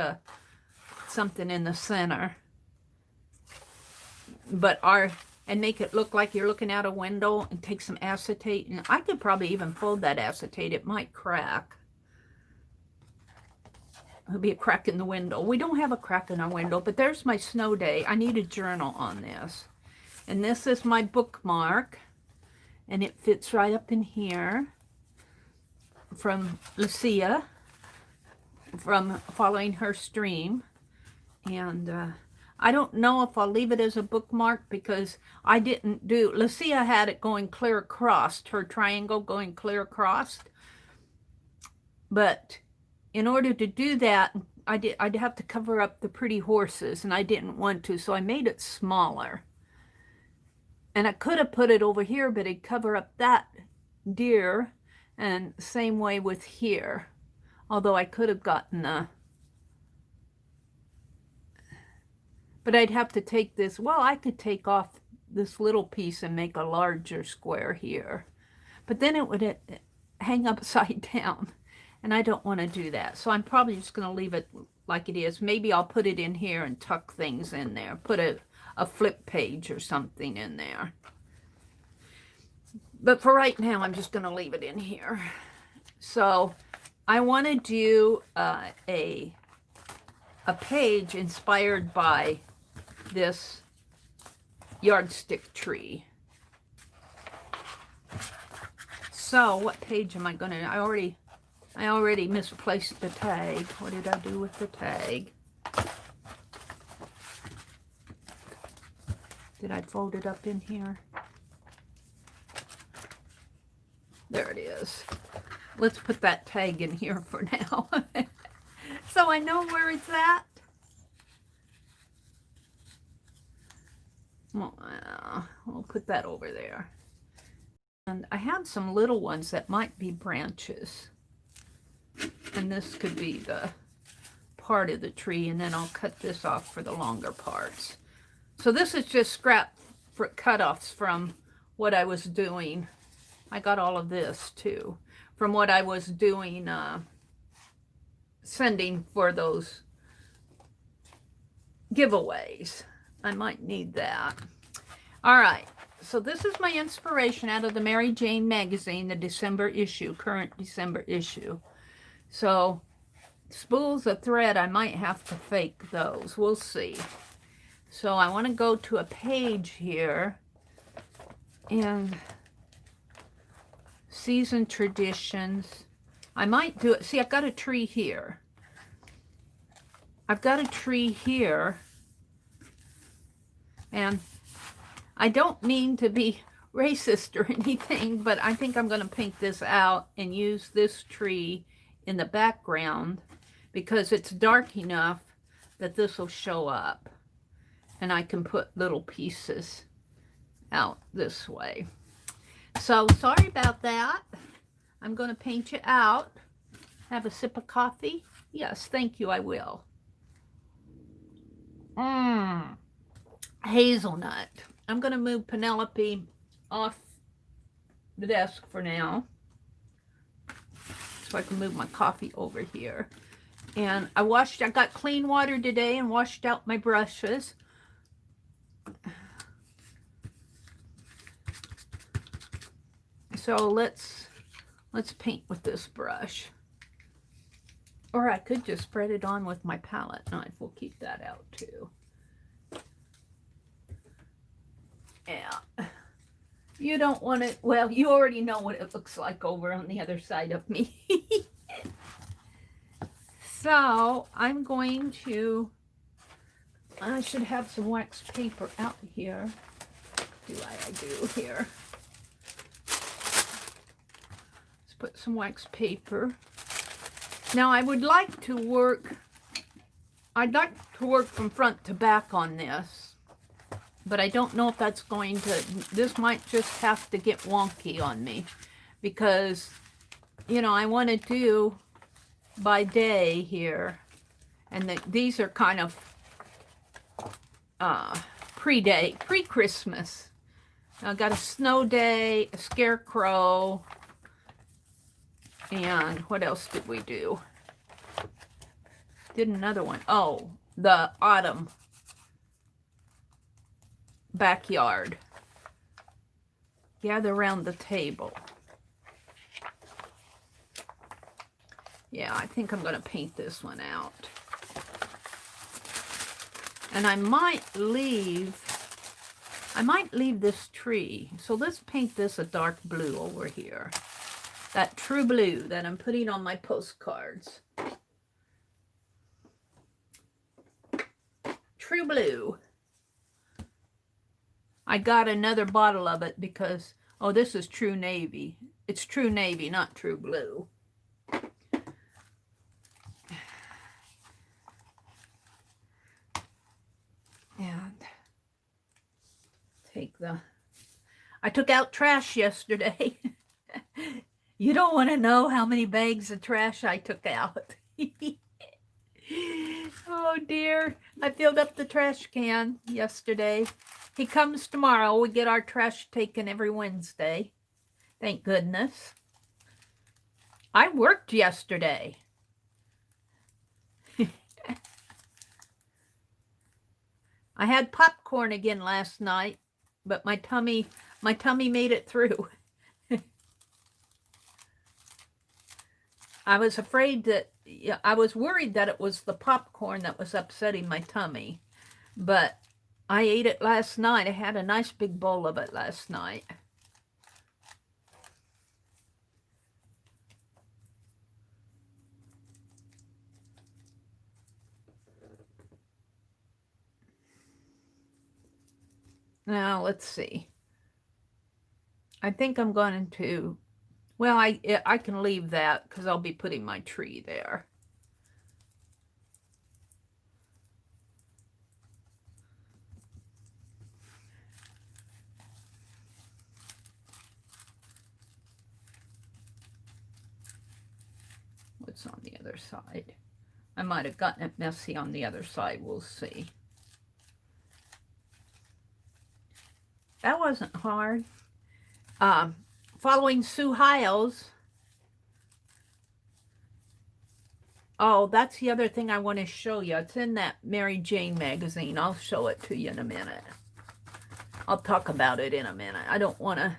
something in the center. And make it look like you're looking out a window, and take some acetate. And I could probably even fold that acetate. It might crack. There'll be a crack in the window. We don't have a crack in our window, but there's my snow day. I need a journal on this. And this is my bookmark. And it fits right up in here. From Lucia. From following her stream. And I don't know if I'll leave it as a bookmark because I didn't do... Lucia had it going clear across. Her triangle going clear across. But... in order to do that, I'd have to cover up the pretty horses, and I didn't want to, so I made it smaller. And I could have put it over here, but it'd cover up that deer, and same way with here. Although I could have gotten but I'd have to take this, I could take off this little piece and make a larger square here. But then it would hang upside down. And I don't want to do that. So I'm probably just going to leave it like it is. Maybe I'll put it in here and tuck things in there. Put a flip page or something in there. But for right now, I'm just going to leave it in here. So I want to do a page inspired by this yardstick tree. So what page am I going to... I already misplaced the tag. What did I do with the tag? Did I fold it up in here? There it is. Let's put that tag in here for now. So I know where it's at. Well, we'll put that over there. And I have some little ones that might be branches. And this could be the part of the tree, and then I'll cut this off for the longer parts. So this is just scrap cut-offs from what I was doing. I got all of this too from what I was doing, sending for those giveaways. I might need that. All right. So this is my inspiration out of the Mary Jane magazine, the December issue, current December issue. So spools of thread, I might have to fake those. We'll see. So I want to go to a page here. And season traditions. I might do it. See, I've got a tree here. I've got a tree here. And I don't mean to be racist or anything, but I think I'm going to paint this out and use this tree in the background because it's dark enough that this will show up. And I can put little pieces out this way. So sorry about that. I'm going to paint you out. Have a sip of coffee? Yes, thank you, I will. Hazelnut. I'm going to move Penelope off the desk for now, so I can move my coffee over here. And I got clean water today and washed out my brushes. So let's paint with this brush. Or I could just spread it on with my palette knife. We'll keep that out too. Yeah. You don't want it, well, you already know what it looks like over on the other side of me. So I'm going to, I should have some wax paper out here. I do here. Let's put some wax paper. Now I would like to work, I'd like to work from front to back on this, but I don't know if that's going to, this might just have to get wonky on me, because, you know, I want to do by day here, and these are kind of pre-day, pre-Christmas. I got a snow day, a scarecrow, and what else did we do? Did another one. Oh, the autumn backyard. Gather around the table. Yeah, I think I'm going to paint this one out. And I might leave this tree. So let's paint this a dark blue over here. That true blue that I'm putting on my postcards. True blue. I got another bottle of it because, oh, this is true navy. It's true navy, not true blue. And take I took out trash yesterday. You don't want to know how many bags of trash I took out. Oh dear. I filled up the trash can yesterday. He comes tomorrow. We get our trash taken every Wednesday. Thank goodness. I worked yesterday. I had popcorn again last night, but my tummy made it through. I was afraid that, I was worried that it was the popcorn that was upsetting my tummy, but I ate it last night. I had a nice big bowl of it last night. Now, let's see. I think I'm going to, well, I can leave that because I'll be putting my tree there. What's on the other side? I might have gotten it messy on the other side. We'll see. That wasn't hard. Following Sue Hiles. Oh, that's the other thing I want to show you. It's in that Mary Jane magazine. I'll show it to you in a minute. I'll talk about it in a minute. I don't want to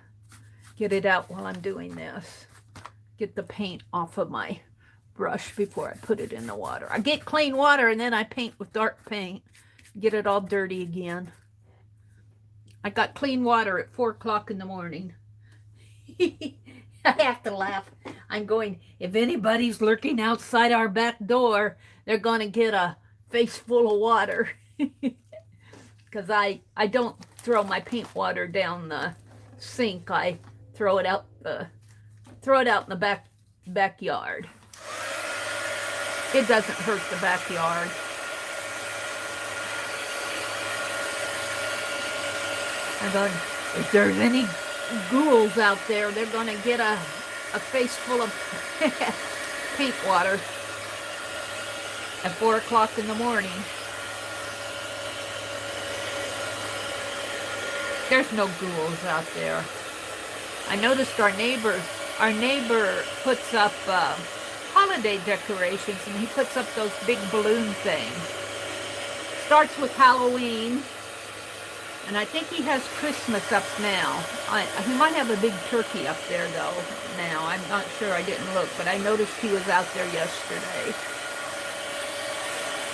get it out while I'm doing this. Get the paint off of my brush before I put it in the water. I get clean water and then I paint with dark paint. Get it all dirty again. I got clean water at 4 o'clock in the morning. I have to laugh. I'm going, if anybody's lurking outside our back door, they're going to get a face full of water. Because I don't throw my paint water down the sink. I throw it out in the backyard. It doesn't hurt the backyard. I'm going, if there's any ghouls out there, they're going to get a face full of paint water at 4 o'clock in the morning. There's no ghouls out there. I noticed our neighbor puts up holiday decorations, and he puts up those big balloon things. Starts with Halloween, and I think he has Christmas up now. He might have a big turkey up there though now. I'm not sure, I didn't look, but I noticed he was out there yesterday.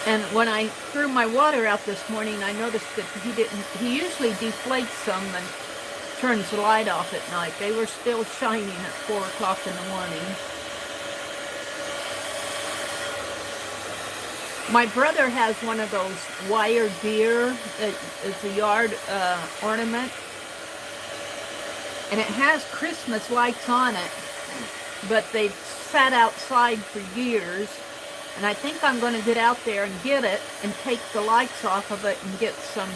And when I threw my water out this morning, I noticed that he usually deflates them and turns the light off at night. They were still shining at 4 o'clock in the morning. My brother has one of those wire deer that is a yard ornament. And it has Christmas lights on it, but they've sat outside for years. And I think I'm going to get out there and get it and take the lights off of it and get some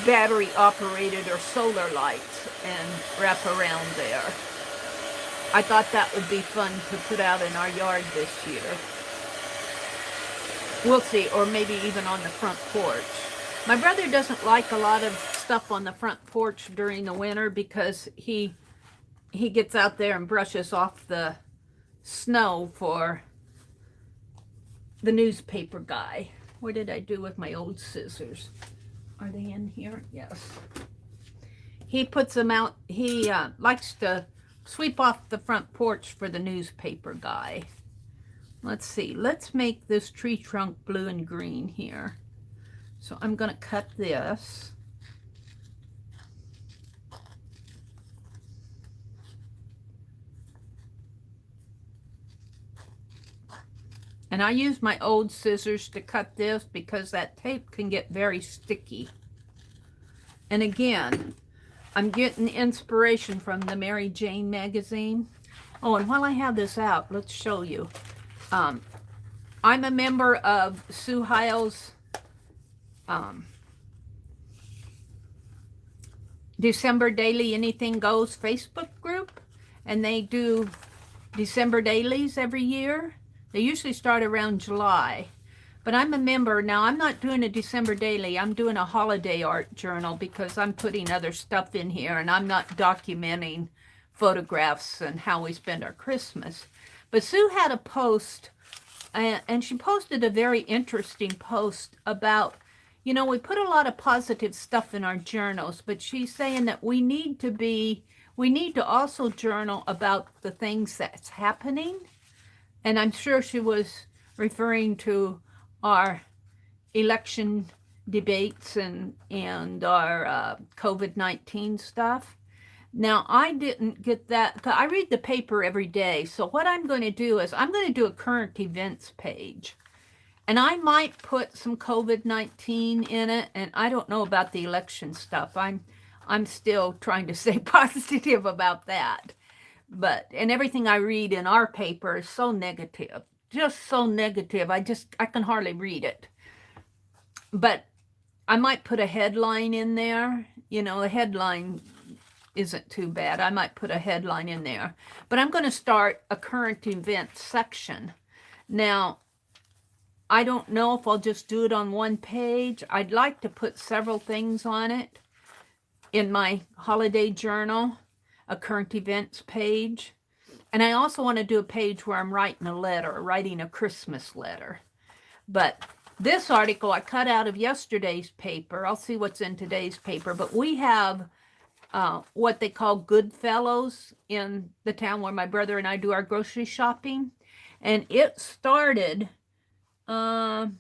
battery operated or solar lights and wrap around there. I thought that would be fun to put out in our yard this year. We'll see, or maybe even on the front porch. My brother doesn't like a lot of stuff on the front porch during the winter because he gets out there and brushes off the snow for the newspaper guy. What did I do with my old scissors? Are they in here? Yes. He puts them out. He likes to sweep off the front porch for the newspaper guy. Let's see. Let's make this tree trunk blue and green here. So I'm going to cut this. And I use my old scissors to cut this because that tape can get very sticky. And again, I'm getting inspiration from the Mary Jane magazine. Oh, and while I have this out, let's show you. I'm a member of Sue Heil's December Daily Anything Goes Facebook group. And they do December dailies every year. They usually start around July, but I'm a member. Now, I'm not doing a December daily. I'm doing a holiday art journal because I'm putting other stuff in here and I'm not documenting photographs and how we spend our Christmas. But Sue had a post, and she posted a very interesting post about, you know, we put a lot of positive stuff in our journals, but she's saying that we need to also journal about the things that's happening. And I'm sure she was referring to our election debates and our COVID-19 stuff. Now, I didn't get that. I read the paper every day. So what I'm going to do is I'm going to do a current events page. And I might put some COVID-19 in it. And I don't know about the election stuff. I'm still trying to stay positive about that. And everything I read in our paper is so negative, just so negative. I can hardly read it. But I might put a headline in there. You know, a headline isn't too bad. I might put a headline in there. But I'm going to start a current event section. Now, I don't know if I'll just do it on one page. I'd like to put several things on it in my holiday journal. A current events page. And I also want to do a page where I'm writing a Christmas letter. But this article I cut out of yesterday's paper. I'll see what's in today's paper. But we have what they call Goodfellows in the town where my brother and I do our grocery shopping. And it started, the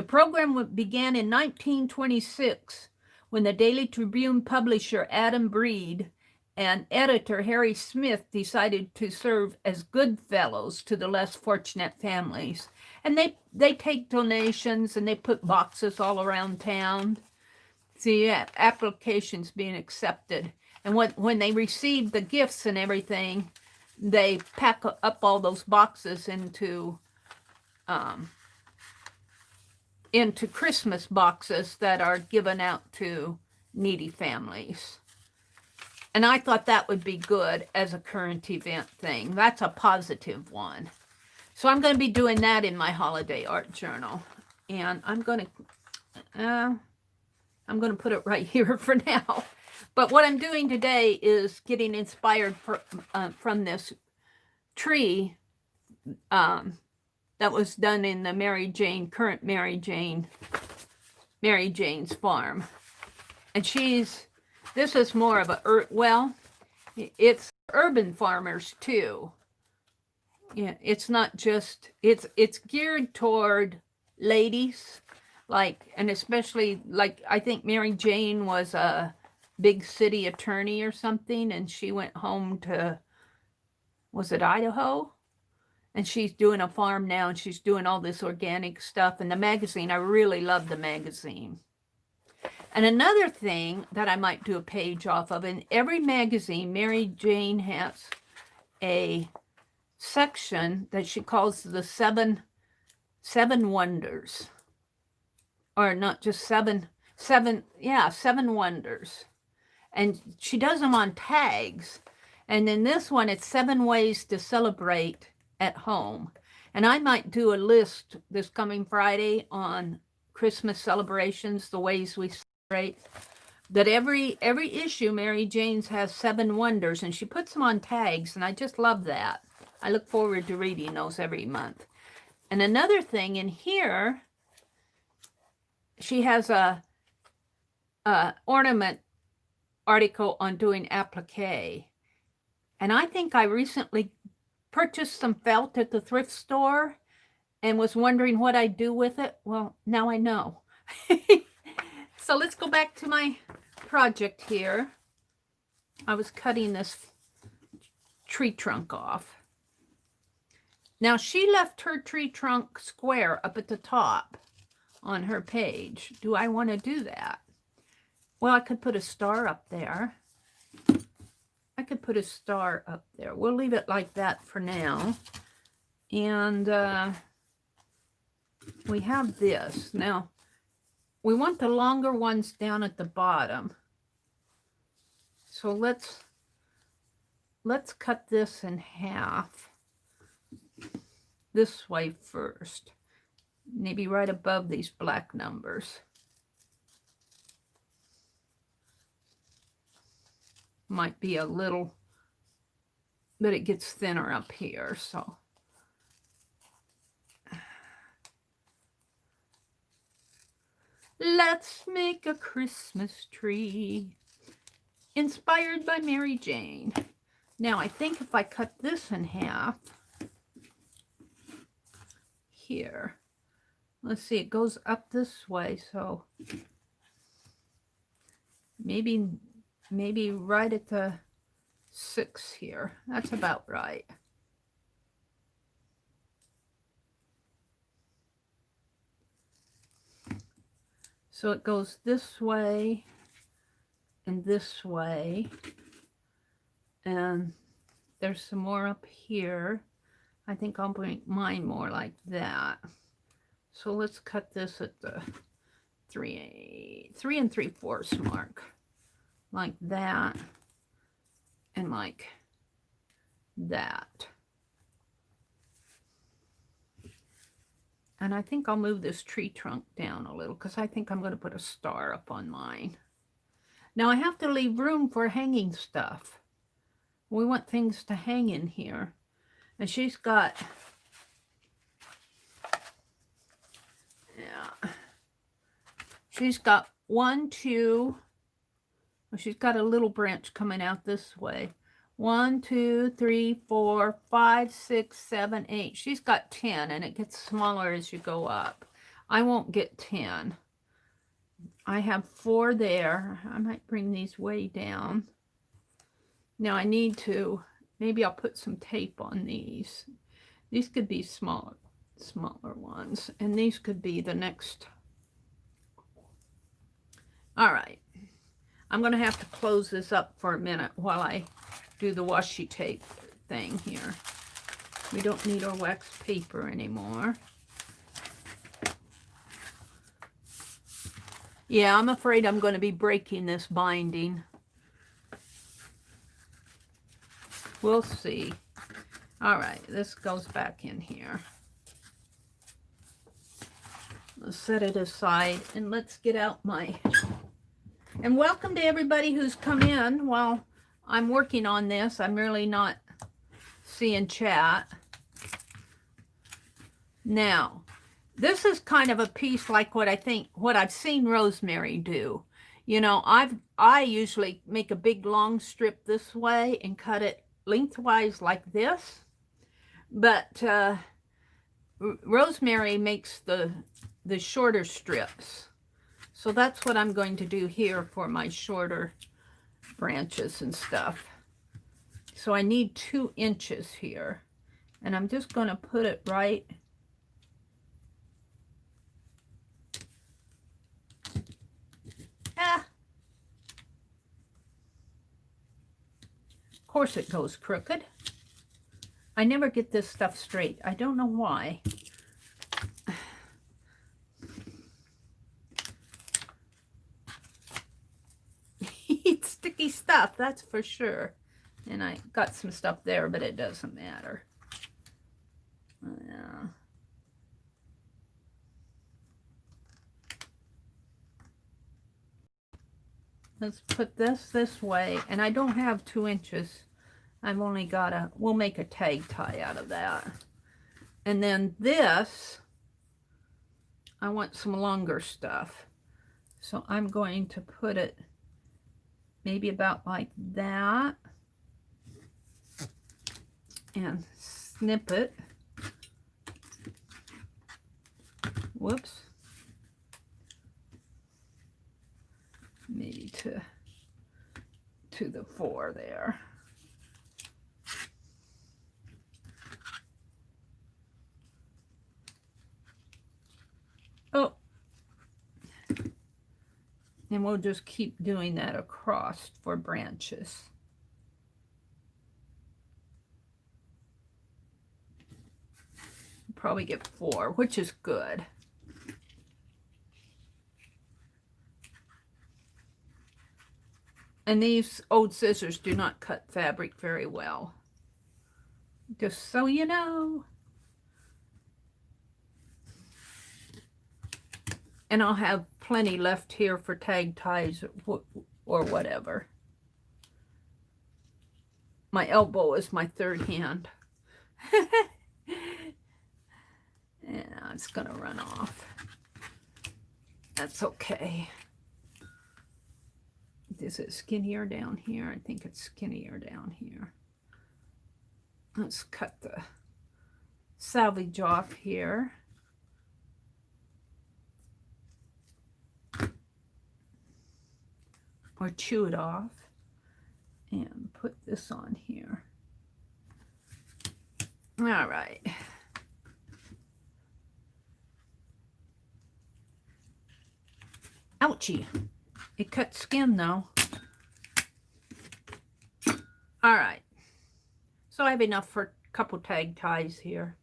program began in 1926 when the Daily Tribune publisher Adam Breed and editor Harry Smith decided to serve as good fellows to the less fortunate families. And they take donations and they put boxes all around town. See, applications being accepted. And when they receive the gifts and everything, they pack up all those boxes into Christmas boxes that are given out to needy families. And I thought that would be good as a current event thing. That's a positive one. So I'm going to be doing that in my holiday art journal. And I'm going to, I'm going to put it right here for now. But what I'm doing today is getting inspired from this tree that was done in the current Meri Jane's farm. And this is more of it's urban farmers too. Yeah, it's not just, it's geared toward ladies, and especially, I think Meri Jane was a big city attorney or something, and she went home to, was it Idaho? And she's doing a farm now, and she's doing all this organic stuff. And the magazine, I really love the magazine. And another thing that I might do a page off of, in every magazine, Meri Jane has a section that she calls the seven wonders. Or not just seven wonders. And she does them on tags. And in this one, it's 7 ways to celebrate at home. And I might do a list this coming Friday on Christmas celebrations, the ways we celebrate. That every issue, Meri Jane's has 7 wonders, and she puts them on tags, and I just love that. I look forward to reading those every month. And another thing in here, she has a ornament article on doing applique. And I think I recently purchased some felt at the thrift store and was wondering what I'd do with it. Well, now I know. So let's go back to my project here. I was cutting this tree trunk off. Now, she left her tree trunk square up at the top on her page. Do I want to do that? Well, I could put a star up there. We'll leave it like that for now. And we have this. Now, we want the longer ones down at the bottom. So let's cut this in half. This way first. Maybe right above these black numbers. Might be a little, but it gets thinner up here, so. Let's make a Christmas tree inspired by Meri Jane. Now, I think if I cut this in half here, let's see, it goes up this way, so maybe right at the 6 here. That's about right. So it goes this way and this way. And there's some more up here. I think I'll bring mine more like that. So let's cut this at the 3 3/4 mark. Like that. And like that. And I think I'll move this tree trunk down a little because I think I'm going to put a star up on mine. Now I have to leave room for hanging stuff. We want things to hang in here. And she's got, she's got 1, 2, well, she's got a little branch coming out this way. 1, 2, 3, 4, 5, 6, 7, 8. She's got 10, and it gets smaller as you go up. I won't get 10. I have 4 there. I might bring these way down. Now I need to, maybe I'll put some tape on these. These could be smaller ones, and these could be the next. All right. I'm going to have to close this up for a minute while I do the washi tape thing here. We don't need our wax paper anymore. Yeah, I'm afraid I'm going to be breaking this binding. We'll see. All right, this goes back in here. Let's set it aside and let's get out my And welcome to everybody who's come in while I'm working on this. I'm really not seeing chat. Now, this is kind of a piece like what I've seen Rosemary do. You know, I usually make a big long strip this way and cut it lengthwise like this. But Rosemary makes the shorter strips. So that's what I'm going to do here for my shorter branches and stuff. So I need 2 inches here. And I'm just going to put it right Of course it goes crooked. I never get this stuff straight. I don't know why. It's sticky stuff, that's for sure. And I got some stuff there, but it doesn't matter. Yeah. Let's put this way, and I don't have 2 inches. I've only got we'll make a tag tie out of that. And then this, I want some longer stuff. So I'm going to put it maybe about like that. And snip it. Whoops. Maybe to the 4 there. Oh. And we'll just keep doing that across for branches. Probably get 4, which is good. And these old scissors do not cut fabric very well. Just so you know. And I'll have plenty left here for tag ties or whatever. My elbow is my 3rd hand. Yeah, it's going to run off. That's okay. Is it skinnier down here? I think it's skinnier down here. Let's cut the salvage off here. Or chew it off. And put this on here. All right. Ouchie. It cuts skin though. All right. So I have enough for a couple tag ties here.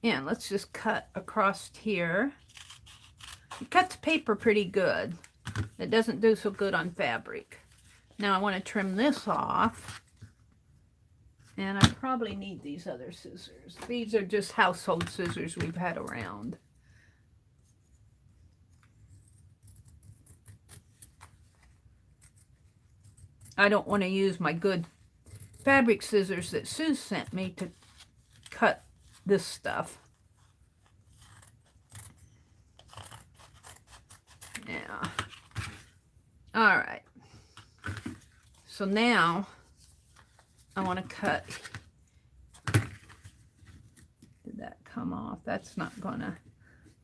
And let's just cut across here. It cuts paper pretty good. It doesn't do so good on fabric. Now I want to trim this off. And I probably need these other scissors. These are just household scissors we've had around. I don't want to use my good fabric scissors that Sue sent me to cut this stuff. Yeah. All right. So now I want to cut. Did that come off? That's not gonna.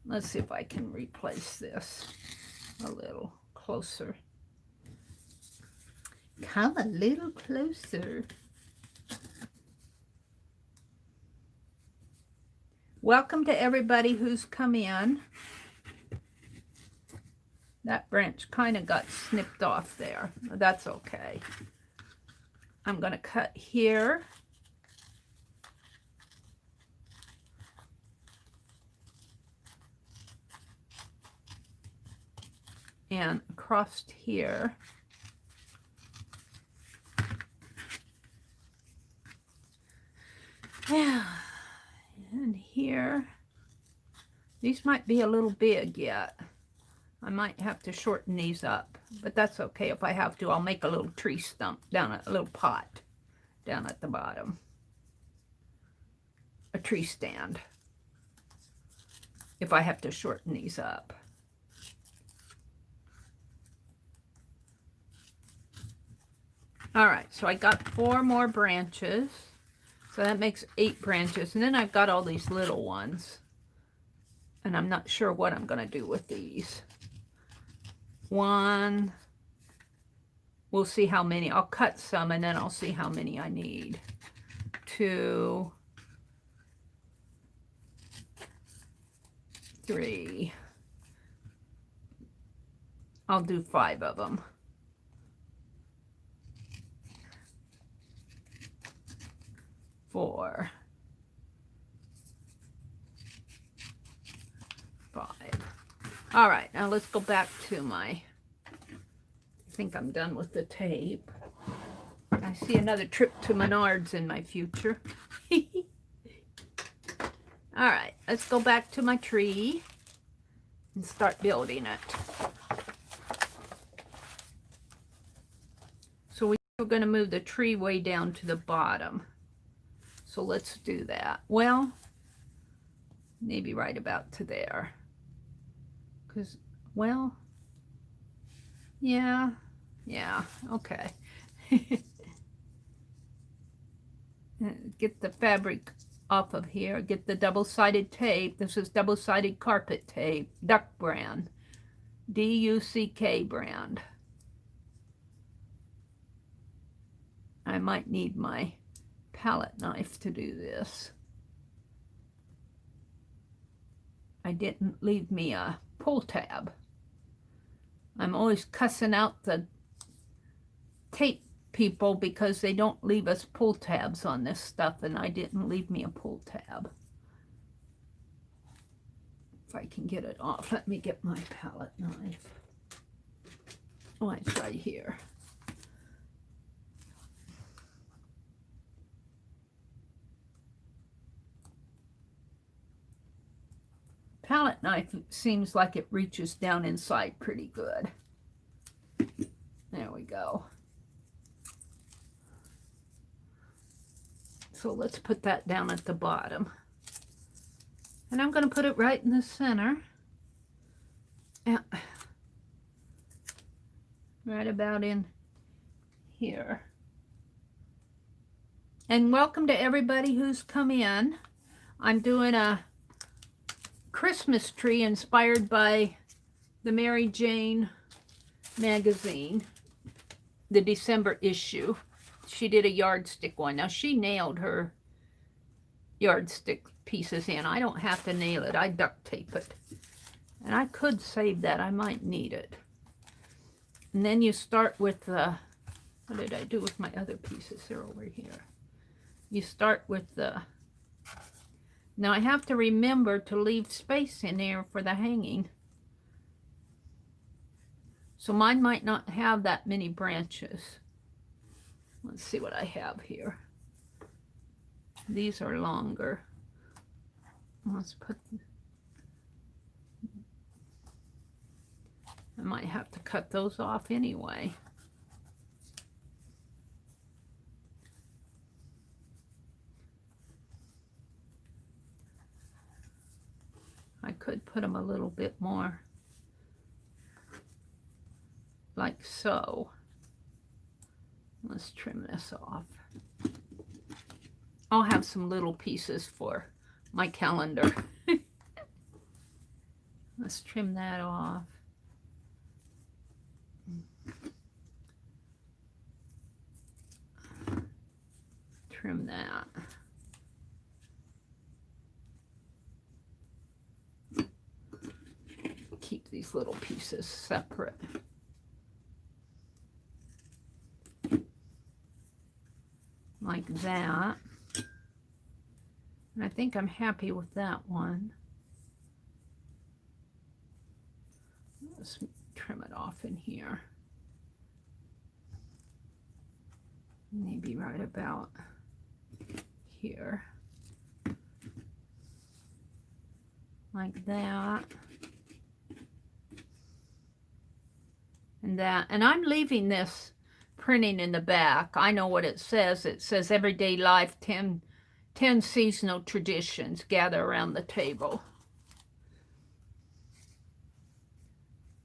Let's see if I can replace this a little closer. Come a little closer. Welcome to everybody who's come in. That branch kind of got snipped off there. That's okay. I'm going to cut here. And across here. Yeah, and here, these might be a little big yet. I might have to shorten these up, but that's okay. If I have to, I'll make a little tree stump down at a little pot down at the bottom. A tree stand. If I have to shorten these up. All right, so I got 4 more branches. So that makes 8 branches. And then I've got all these little ones. And I'm not sure what I'm going to do with these. 1. We'll see how many. I'll cut some and then I'll see how many I need. 2. 3. I'll do 5 of them. 4. 5. All right, now let's go back to my, I think I'm done with the tape. I see another trip to Menards in my future. All right, let's go back to my tree and start building it. So we're going to move the tree way down to the bottom. So let's do that. Well, maybe right about to there. Because, well, yeah, okay. Get the fabric off of here. Get the double-sided tape. This is double-sided carpet tape. Duck brand. D-U-C-K brand. I might need my palette knife to do this. I didn't leave me a pull tab. I'm always cussing out the tape people because they don't leave us pull tabs on this stuff, and I didn't leave me a pull tab. If I can get it off, let me get my palette knife. Oh, it's right here. Palette knife seems like it reaches down inside pretty good. There we go. So let's put that down at the bottom. And I'm going to put it right in the center. Yeah. Right about in here. And welcome to everybody who's come in. I'm doing a Christmas tree inspired by the Mary Jane magazine, the December issue. She did a yardstick one. Now she nailed her yardstick pieces in. I don't have to nail it. I duct tape it. And I could save that. I might need it. And then you start with the, what did I do with my other pieces? They're over here. You start with the, now I have to remember to leave space in there for the hanging. So mine might not have that many branches. Let's see what I have here. These are longer. Let's put, I might have to cut those off anyway. I could put them a little bit more like so. Let's trim this off. I'll have some little pieces for my calendar. Let's trim that off. Trim that. Keep these little pieces separate. Like that. And I think I'm happy with that one. Let's trim it off in here. Maybe right about here. Like that. and that. And I'm leaving this printing in the back. I know what it says. It says everyday life, 10 seasonal traditions gather around the table.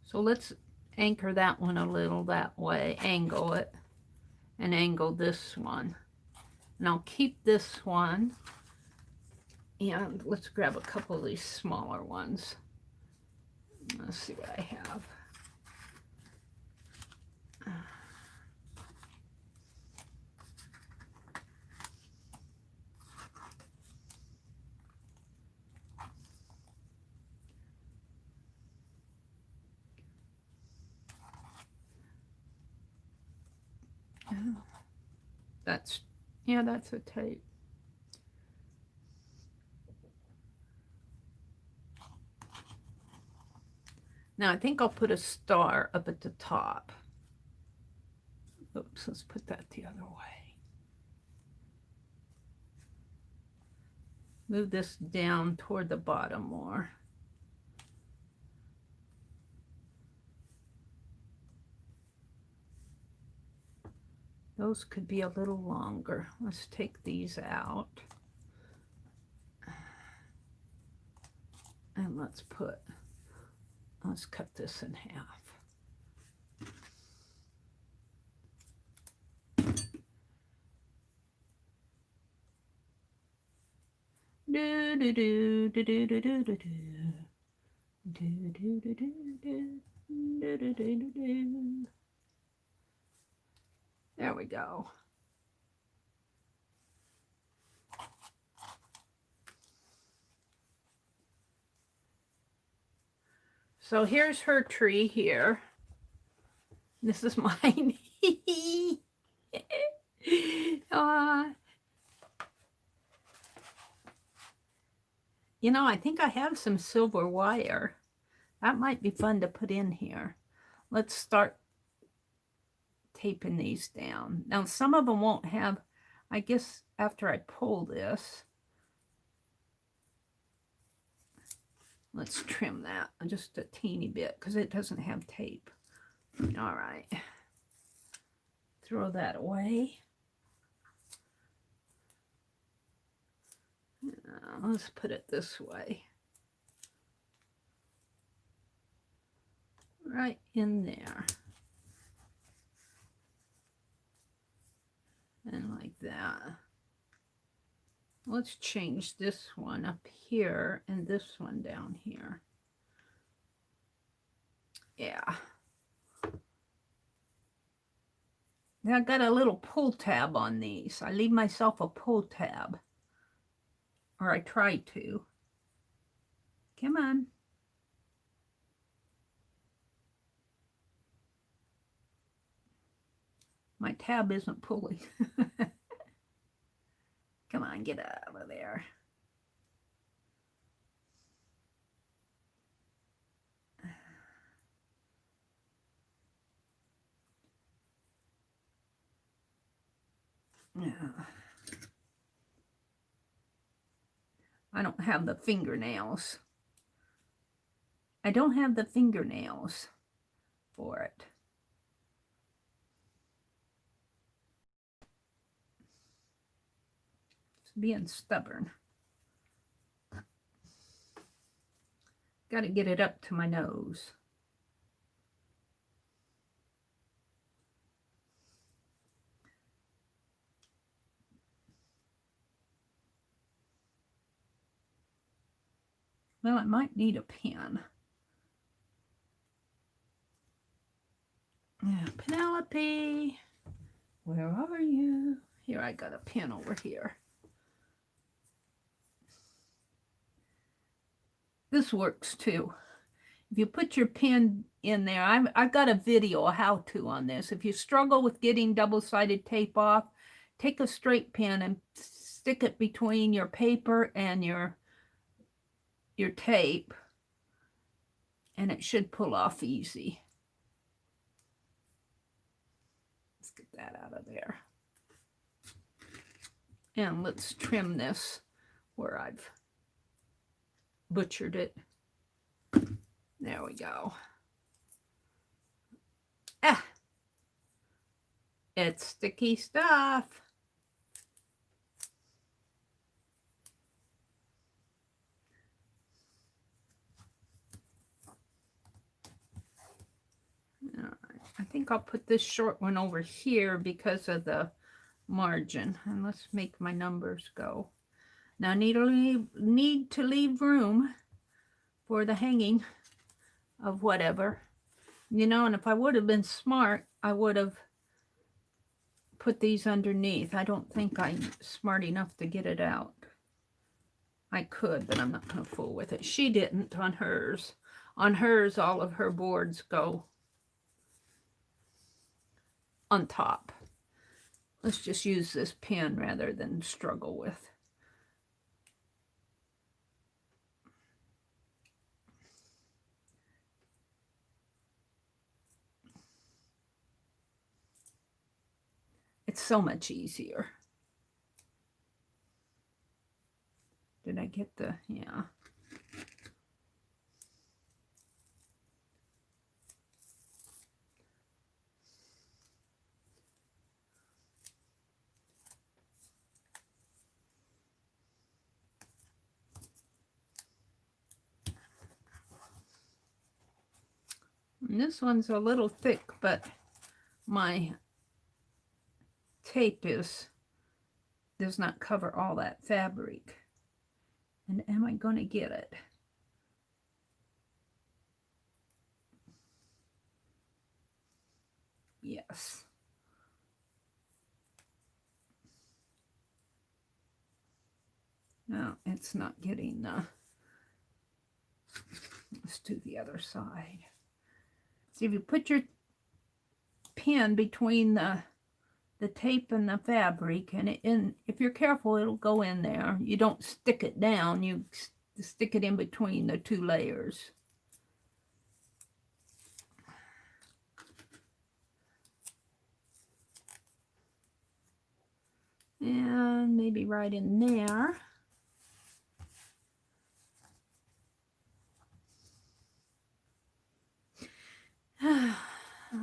So let's anchor that one a little that way, angle it, and angle this one. And I'll keep this one, and let's grab a couple of these smaller ones. Let's see what I have. That's a tape. Now I think I'll put a star up at the top. Oops, let's put that the other way. Move this down toward the bottom more. Those could be a little longer. Let's take these out. And let's cut this in half. Do do do do do do do do do do do do do do do. There we go. So here's her tree here. This is mine. You know, I think I have some silver wire. That might be fun to put in here. Let's start taping these down. Now, some of them won't have, I guess after I pull this, let's trim that just a teeny bit because it doesn't have tape. All right. Throw that away. Let's put it this way. Right in there. And like that. Let's change this one up here and this one down here. Yeah. Now I got a little pull tab on these. I leave myself a pull tab. Or I try to. Come on. My tab isn't pulling. Come on, get out of there. I don't have the fingernails. I don't have the fingernails for it. It's being stubborn. Got to get it up to my nose. Well, I might need a pen. Yeah, Penelope, where are you? Here, I got a pen over here. This works too. If you put your pen in there, I've got a video, a how-to on this. If you struggle with getting double-sided tape off, take a straight pen and stick it between your paper and your tape, and it should pull off easy. Let's get that out of there. And let's trim this where I've butchered it. There we go. Ah, it's sticky stuff. I think I'll put this short one over here because of the margin. And let's make my numbers go. Now I need to leave room for the hanging of whatever. You know, and if I would have been smart, I would have put these underneath. I don't think I'm smart enough to get it out. I could, but I'm not going to fool with it. She didn't on hers. On hers, all of her boards go on top. Let's just use this pen rather than struggle with. It's so much easier. Did I get the, yeah. And this one's a little thick, but my tape does not cover all that fabric. And am I going to get it? Yes. No, it's not getting let's do the other side. See, if you put your pen between the tape and the fabric, and if you're careful, it'll go in there. You don't stick it down, you stick it in between the two layers. And maybe right in there.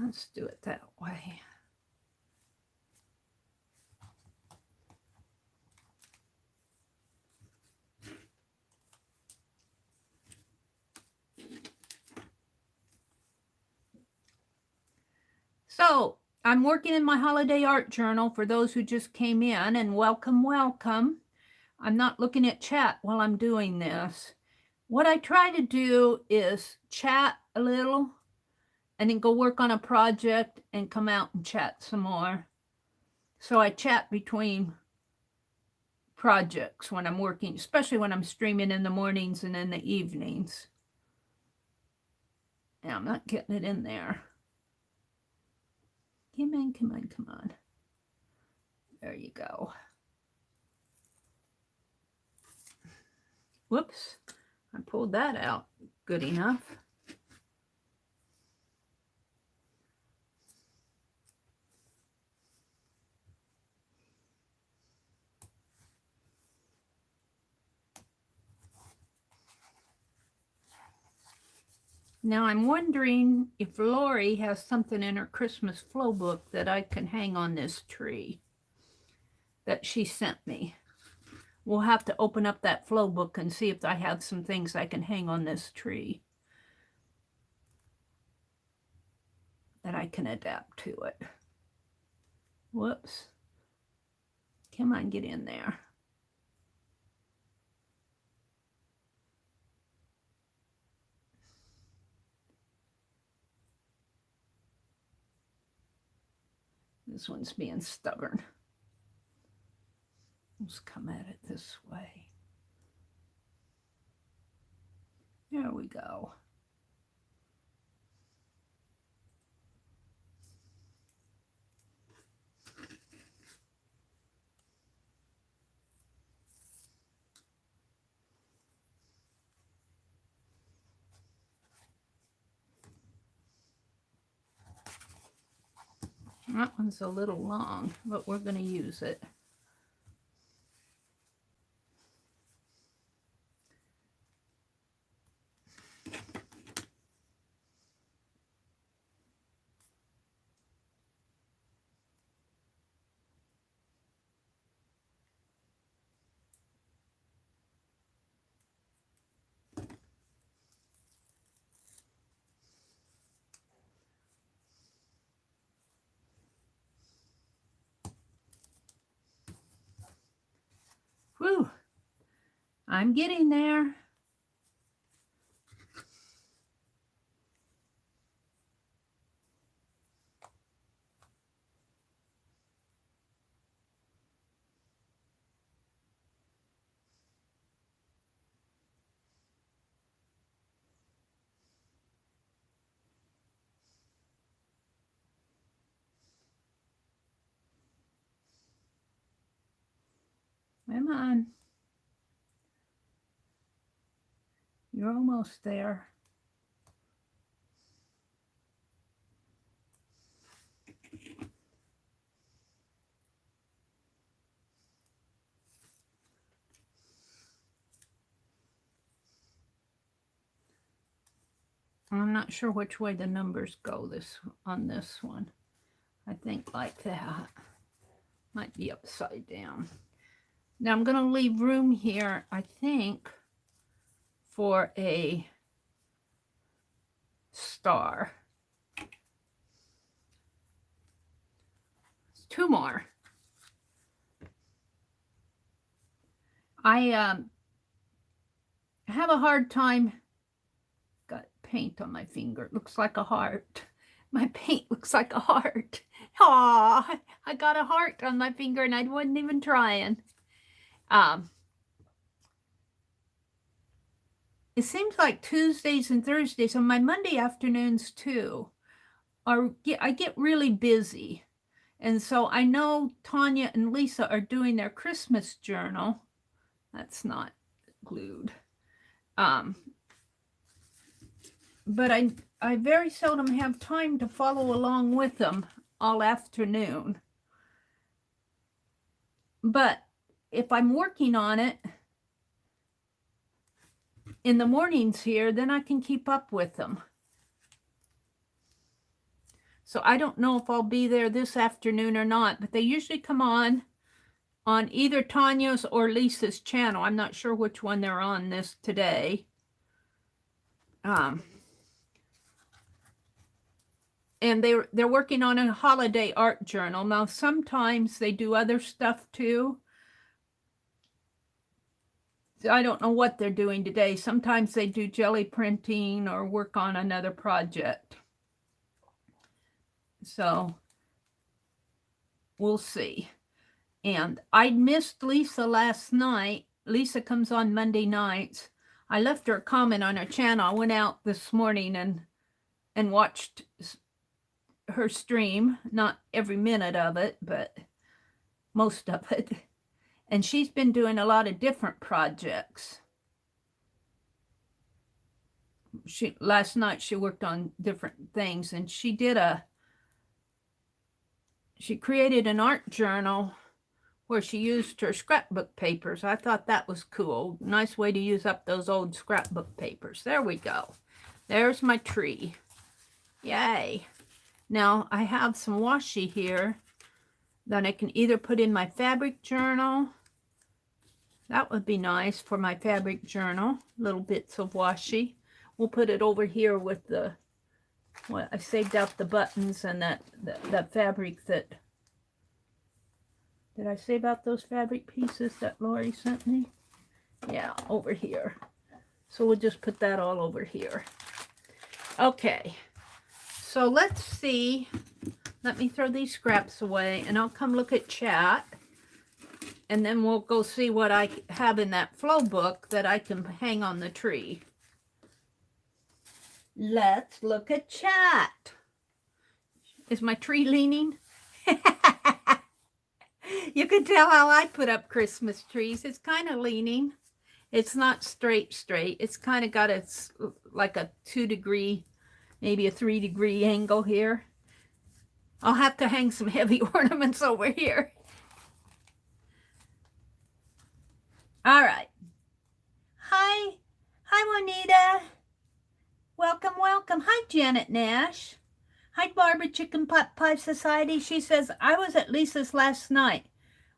Let's do it that way. So I'm working in my holiday art journal for those who just came in, and welcome, welcome. I'm not looking at chat while I'm doing this. What I try to do is chat a little and then go work on a project and come out and chat some more. So I chat between projects when I'm working, especially when I'm streaming in the mornings and in the evenings. And I'm not getting it in there. Come on, come on, come on. There you go. Whoops, I pulled that out good enough. Now I'm wondering if Lori has something in her Christmas flow book that I can hang on this tree that she sent me. We'll have to open up that flow book and see if I have some things I can hang on this tree that I can adapt to it. Whoops. Come on, get in there. This one's being stubborn. Let's come at it this way. There we go. That one's a little long, but we're going to use it. I'm getting there. Come on. You're almost there. I'm not sure which way the numbers go on this one. I think like that. Might be upside down. Now I'm going to leave room here, I think, for a star. 2 more. I have a hard time. Got paint on my finger. It looks like a heart. My paint looks like a heart. Aw, I got a heart on my finger and I wasn't even trying. It seems like Tuesdays and Thursdays, and my Monday afternoons too, I get really busy. And so I know Tanya and Lisa are doing their Christmas journal. That's not glued. But I very seldom have time to follow along with them all afternoon. But if I'm working on it in the mornings here, then I can keep up with them. So I don't know if I'll be there this afternoon or not, but they usually come on either Tanya's or Lisa's channel. I'm not sure which one they're on this today. And they're working on a holiday art journal. Now, sometimes they do other stuff too. I don't know what they're doing today. Sometimes they do jelly printing or work on another project. So we'll see. And I missed Lisa last night. Lisa comes on Monday nights. I left her a comment on her channel. I went out this morning and watched her stream. Not every minute of it, but most of it. And she's been doing a lot of different projects. Last night she worked on different things, and she created an art journal where she used her scrapbook papers. I thought that was cool. Nice way to use up those old scrapbook papers. There we go. There's my tree. Yay. Now I have some washi here that I can either put in my fabric journal. That would be nice for my fabric journal. Little bits of washi. We'll put it over here with the, well, I saved out the buttons and that fabric that, did I save out those fabric pieces that Lori sent me? Yeah, over here. So we'll just put that all over here. Okay, so let's see. Let me throw these scraps away and I'll come look at chat. And then we'll go see what I have in that flow book that I can hang on the tree. Let's look at chat. Is my tree leaning? You can tell how I put up Christmas trees. It's kind of leaning. It's not straight. It's kind of got like a 2 degree, maybe a 3 degree angle here. I'll have to hang some heavy ornaments over here. All right. Hi, Juanita. Welcome. Hi, Janet Nash. Hi, Barbara Chicken Pot Pie Society. She says, I was at Lisa's last night.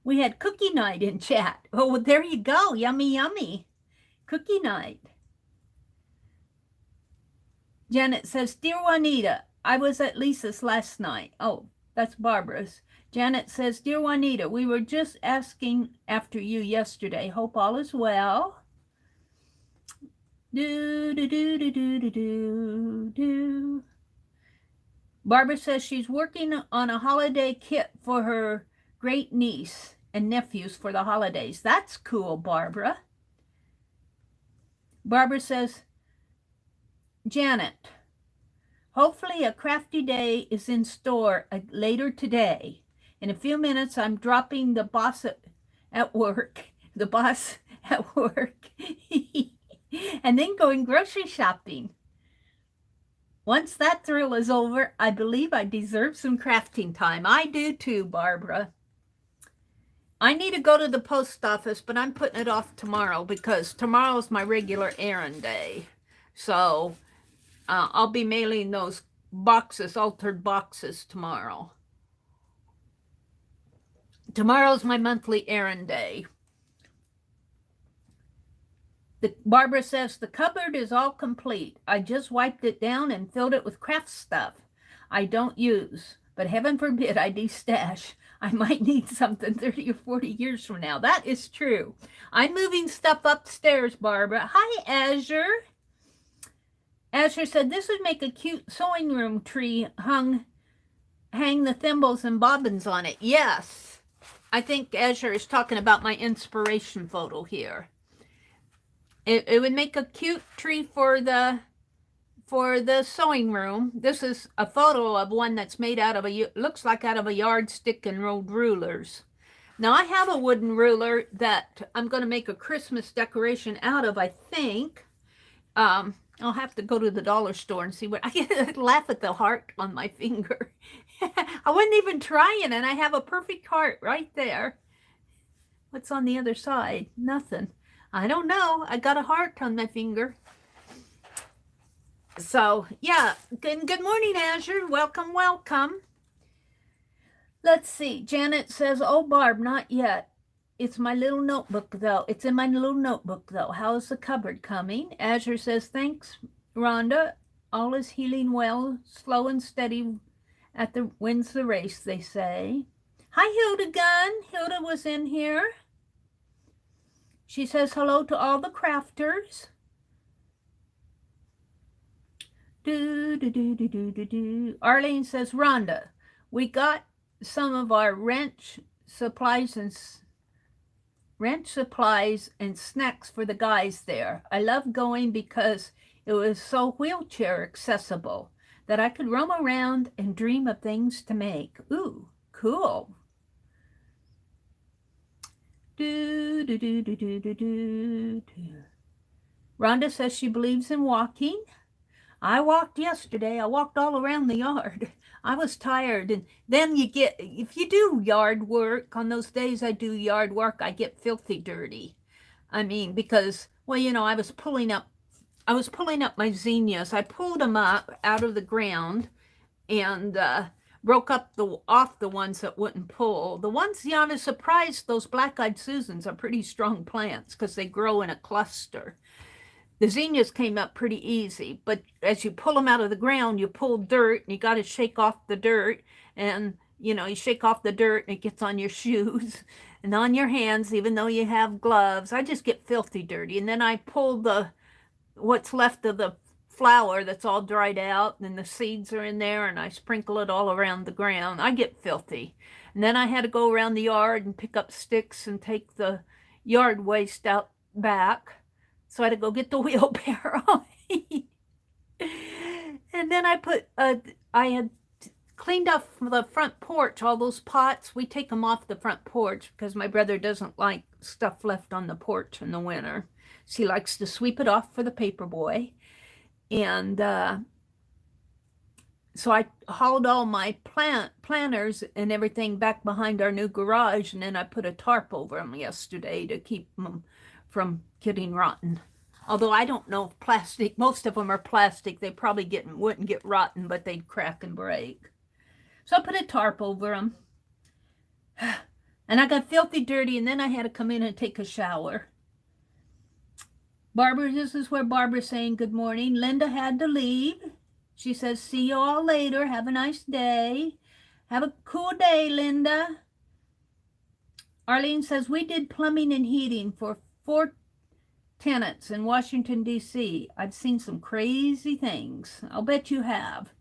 We had cookie night in chat. Oh, well, there you go. Yummy. Cookie night. Janet says, Dear Juanita, I was at Lisa's last night. Oh, that's Barbara's. Janet says, Dear Juanita, we were just asking after you yesterday. Hope all is well. Do, do, do, do, do, do, do, do. Barbara says she's working on a holiday kit for her great niece and nephews for the holidays. That's cool, Barbara. Barbara says, Janet, hopefully a crafty day is in store later today. In a few minutes, I'm dropping the boss at work, and then going grocery shopping. Once that thrill is over, I believe I deserve some crafting time. I do too, Barbara. I need to go to the post office, but I'm putting it off tomorrow because tomorrow's my regular errand day. So I'll be mailing those boxes, altered boxes tomorrow. Tomorrow's my monthly errand day. Barbara says, the cupboard is all complete. I just wiped it down and filled it with craft stuff I don't use, but heaven forbid I destash. I might need something 30 or 40 years from now. That is true. I'm moving stuff upstairs, Barbara. Hi, Azure. Azure said, this would make a cute sewing room tree hang the thimbles and bobbins on it. Yes. I think Azure is talking about my inspiration photo here. It would make a cute tree for the sewing room. This is a photo of one that's made out of looks like out of a yardstick and rolled rulers. Now I have a wooden ruler that I'm going to make a Christmas decoration out of, I think. I'll have to go to the dollar store and see what I laugh at the heart on my finger. I wasn't even trying, and I have a perfect heart right there. What's on the other side? Nothing. I don't know. I got a heart on my finger. So, yeah. Good morning, Azure. Welcome, welcome. Let's see. Janet says, oh, Barb, not yet. It's my little notebook, though. It's in my little notebook, though. How is the cupboard coming? Azure says, thanks, Rhonda. All is healing well, slow and steady wins the race, they say. Hi, Hildegunn. Hilda was in here. She says hello to all the crafters. Arlene says, Rhonda, we got some of our wrench supplies and snacks for the guys there. I love going because it was so wheelchair accessible that I could roam around and dream of things to make. Ooh, cool. Rhonda says she believes in walking. I walked yesterday. I walked all around the yard. I was tired. And then if you do yard work, on those days I do yard work, I get filthy dirty. I mean, because, well, you know, I was pulling up my zinnias. I pulled them up out of the ground and broke up off the ones that wouldn't pull. The ones, I was surprised those black-eyed Susans are pretty strong plants because they grow in a cluster. The zinnias came up pretty easy, but as you pull them out of the ground, you pull dirt, and you got to shake off the dirt, and, you know, you shake off the dirt, and it gets on your shoes and on your hands, even though you have gloves. I just get filthy dirty, and then I pull what's left of the flour that's all dried out, and the seeds are in there, and I sprinkle it all around the ground. I get filthy. And then I had to go around the yard and pick up sticks and take the yard waste out back. So I had to go get the wheelbarrow. And then I had cleaned up the front porch, all those pots. We take them off the front porch because my brother doesn't like stuff left on the porch in the winter. So he likes to sweep it off for the paper boy. And so I hauled all my planters and everything back behind our new garage, and then I put a tarp over them yesterday to keep them from getting rotten. Although I don't know if plastic, most of them are plastic, they probably wouldn't get rotten, but they'd crack and break. So I put a tarp over them. And I got filthy dirty, and then I had to come in and take a shower. Barbara, this is where Barbara's saying good morning. Linda had to leave. She says, see you all later. Have a nice day. Have a cool day, Linda. Arlene says, we did plumbing and heating for 4 tenants in Washington, D.C. I've seen some crazy things. I'll bet you have.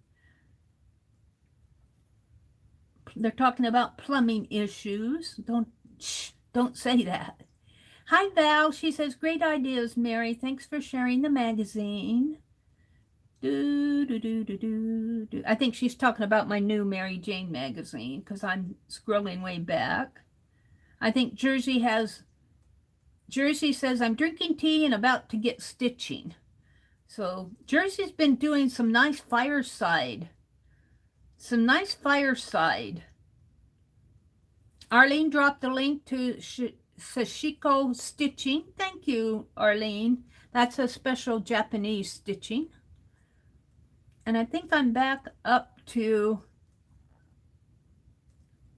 They're talking about plumbing issues. Don't say that. Hi, Val. She says, great ideas, Mary. Thanks for sharing the magazine. I think she's talking about my new Mary Jane magazine because I'm scrolling way back. I think Jersey says, I'm drinking tea and about to get stitching. So Jersey's been doing some nice fireside. Arlene dropped a link to Sashiko stitching. Thank you, Arlene. That's a special Japanese stitching. And I think I'm back up to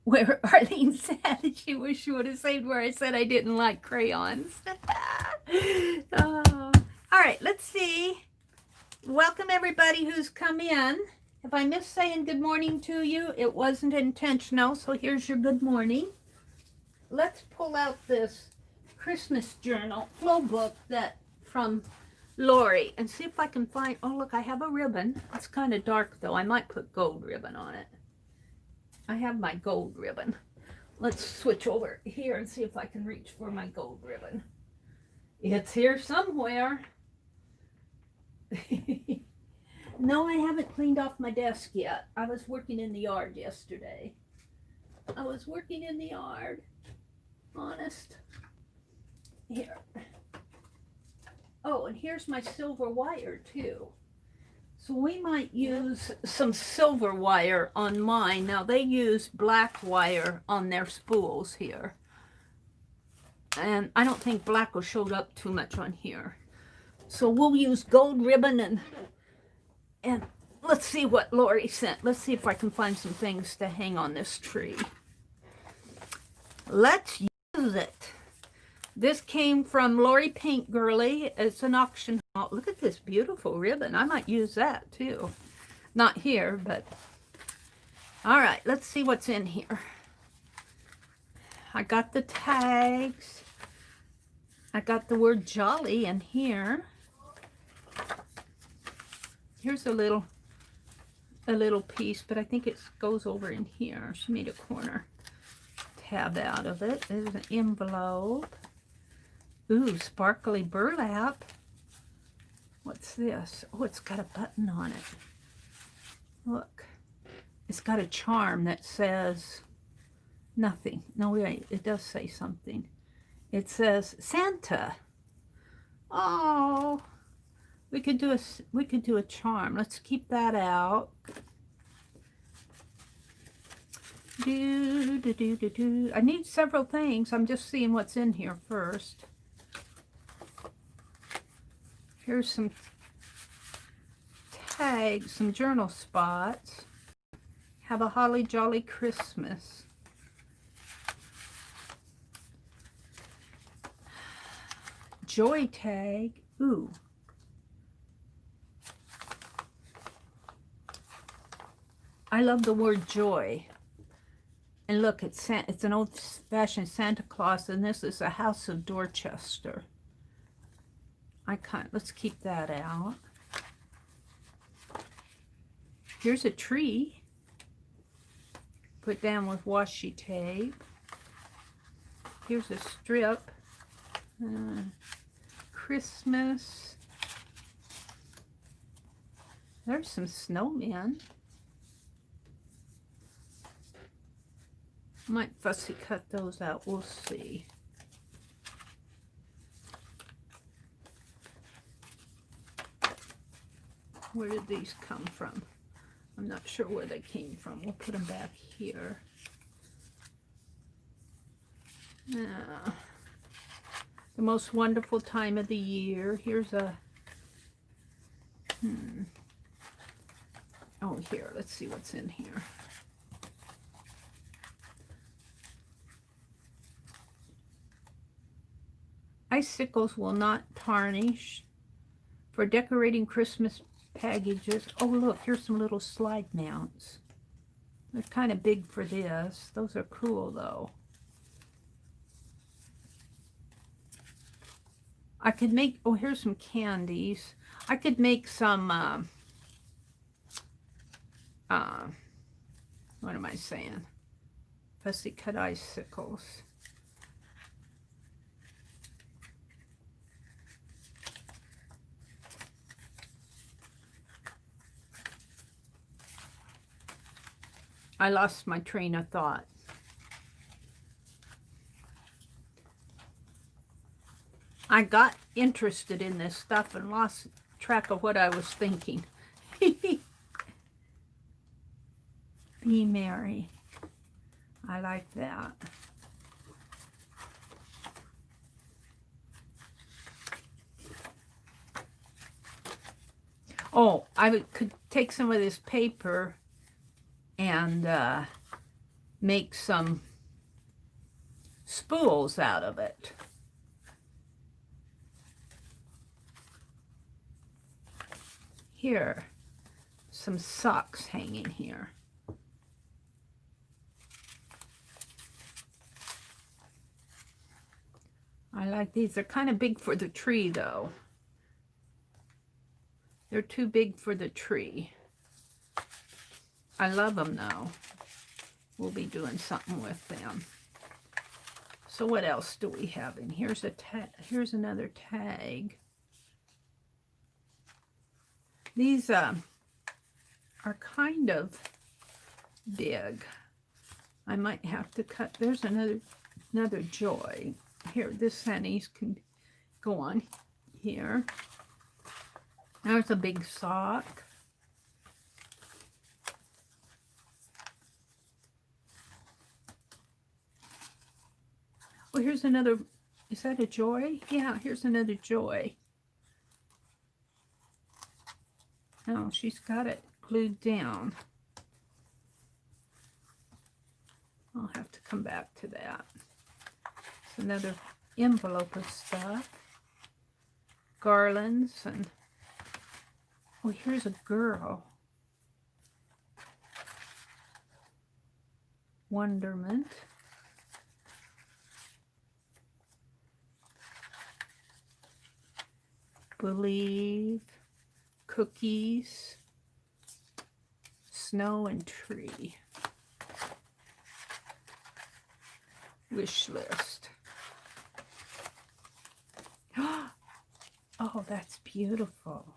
where Arlene said she wished she would have saved where I said I didn't like crayons. Oh. All right, let's see. Welcome everybody who's come in. If I missed saying good morning to you, it wasn't intentional, so here's your good morning. Let's pull out this Christmas journal flow book that from Lori and see if I can find, oh look, I have a ribbon. It's kind of dark though. I might put gold ribbon on it. I have my gold ribbon. Let's switch over here and see if I can reach for my gold ribbon. It's here somewhere. No, I haven't cleaned off my desk yet. I was working in the yard yesterday. Honest. Here. Oh, and here's my silver wire too. So we might use some silver wire on mine. Now they use black wire on their spools here. And I don't think black will show up too much on here. So we'll use gold ribbon and let's see what Lori sent. Let's see if I can find some things to hang on this tree. Let's use it. This came from Lori Paintgirlee. It's an auction. Oh, look at this beautiful ribbon. I might use that too. Not here, but all right, let's see what's in here. I got the tags. I got the word jolly in here. Here's a little piece, but I think it goes over in here. She made a corner tab out of it. There's an envelope. Ooh, sparkly burlap. What's this? Oh, it's got a button on it. Look. It's got a charm that says nothing. No, wait, it does say something. It says Santa. Oh, we could do a charm. Let's keep that out. I need several things. I'm just seeing what's in here first. Here's some tags, some journal spots. Have a holly jolly Christmas. Joy tag. Ooh. I love the word joy. And look, it's an old-fashioned Santa Claus, and this is a House of Dorchester. Let's keep that out. Here's a tree. Put down with washi tape. Here's a strip. Christmas. There's some snowmen. Might fussy cut those out. We'll see. Where did these come from? I'm not sure where they came from. We'll put them back here. The most wonderful time of the year. Here's a... Oh, here. Let's see what's in here. Icicles will not tarnish. For decorating Christmas packages. Oh, look, here's some little slide mounts. They're kind of big for this. Those are cool, though. I could make, oh, here's some candies. I could make some, what am I saying? Fussy cut icicles. I lost my train of thought. I got interested in this stuff and lost track of what I was thinking. Be Meri. I like that. Oh, could take some of this paper and make some spools out of it. Here, some socks hanging here. I like these. They're kind of big for the tree, though. They're too big for the tree. I love them, though. We'll be doing something with them. So what else do we have in here? Here's another tag. These are kind of big. I might have to cut. There's another joy. Here, this Sannies can go on here. There's a big sock. Oh, here's another. Is that a joy? Yeah, here's another joy. Oh, she's got it glued down. I'll have to come back to that. It's another envelope of stuff. Garlands and... Oh, here's a girl. Wonderment. Believe. Cookies. Snow and tree. Wish list. Oh, that's beautiful.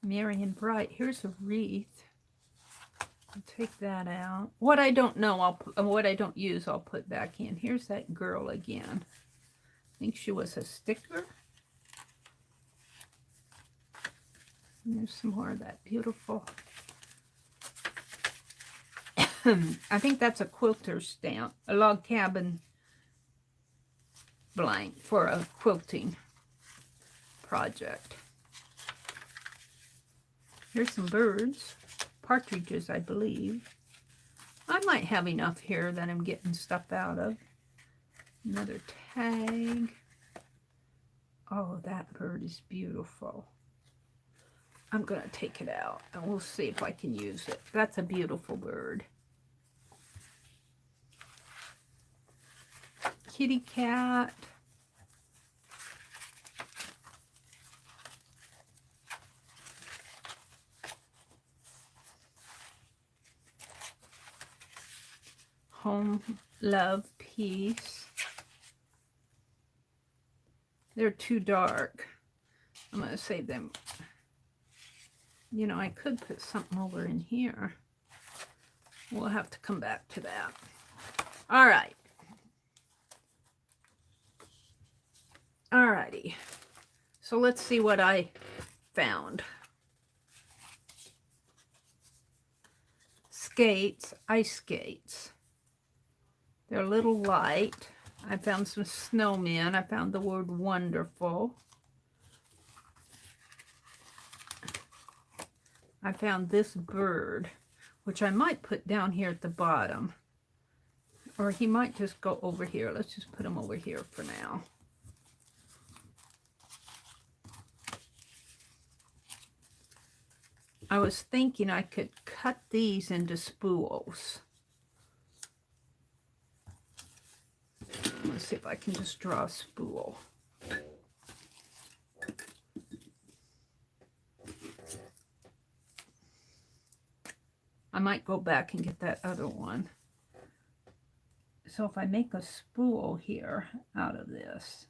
Merry and bright. Here's a wreath. I'll take that out. What I don't know, what I don't use, I'll put back in. Here's that girl again. I think she was a sticker. And there's some more of that beautiful. I think that's a quilter stamp, a log cabin blank for a quilting project. Here's some birds, partridges, I believe. I might have enough here that I'm getting stuff out of. Another tag. Oh, that bird is beautiful. I'm going to take it out and we'll see if I can use it. That's a beautiful bird. Kitty cat. Home, love, peace. They're too dark. I'm going to save them. You know, I could put something over in here. We'll have to come back to that. All right. Alrighty. So let's see what I found. Skates, ice skates. They're a little light. I found some snowmen. I found the word wonderful. I found this bird, which I might put down here at the bottom. Or he might just go over here. Let's just put him over here for now. I was thinking I could cut these into spools. Let's see if I can just draw a spool. I might go back and get that other one. So if I make a spool here out of this,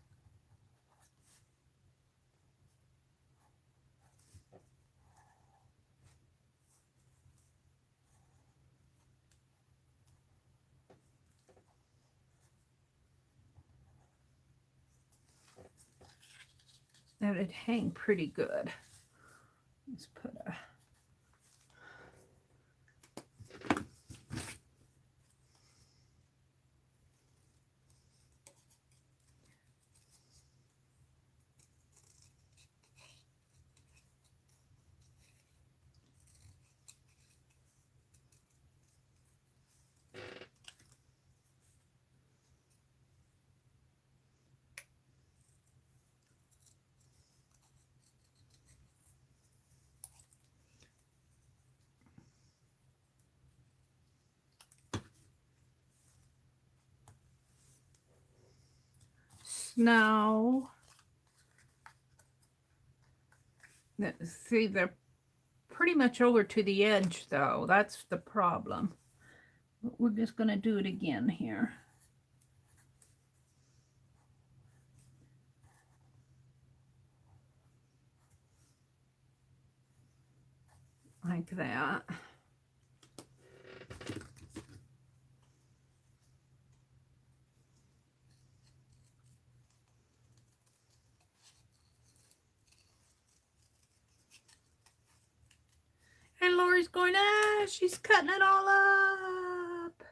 that would hang pretty good. Let's put a snow. See, they're pretty much over to the edge though. That's the problem. But we're just going to do it again here. Like that. And Lori's going, ah, she's cutting it all up.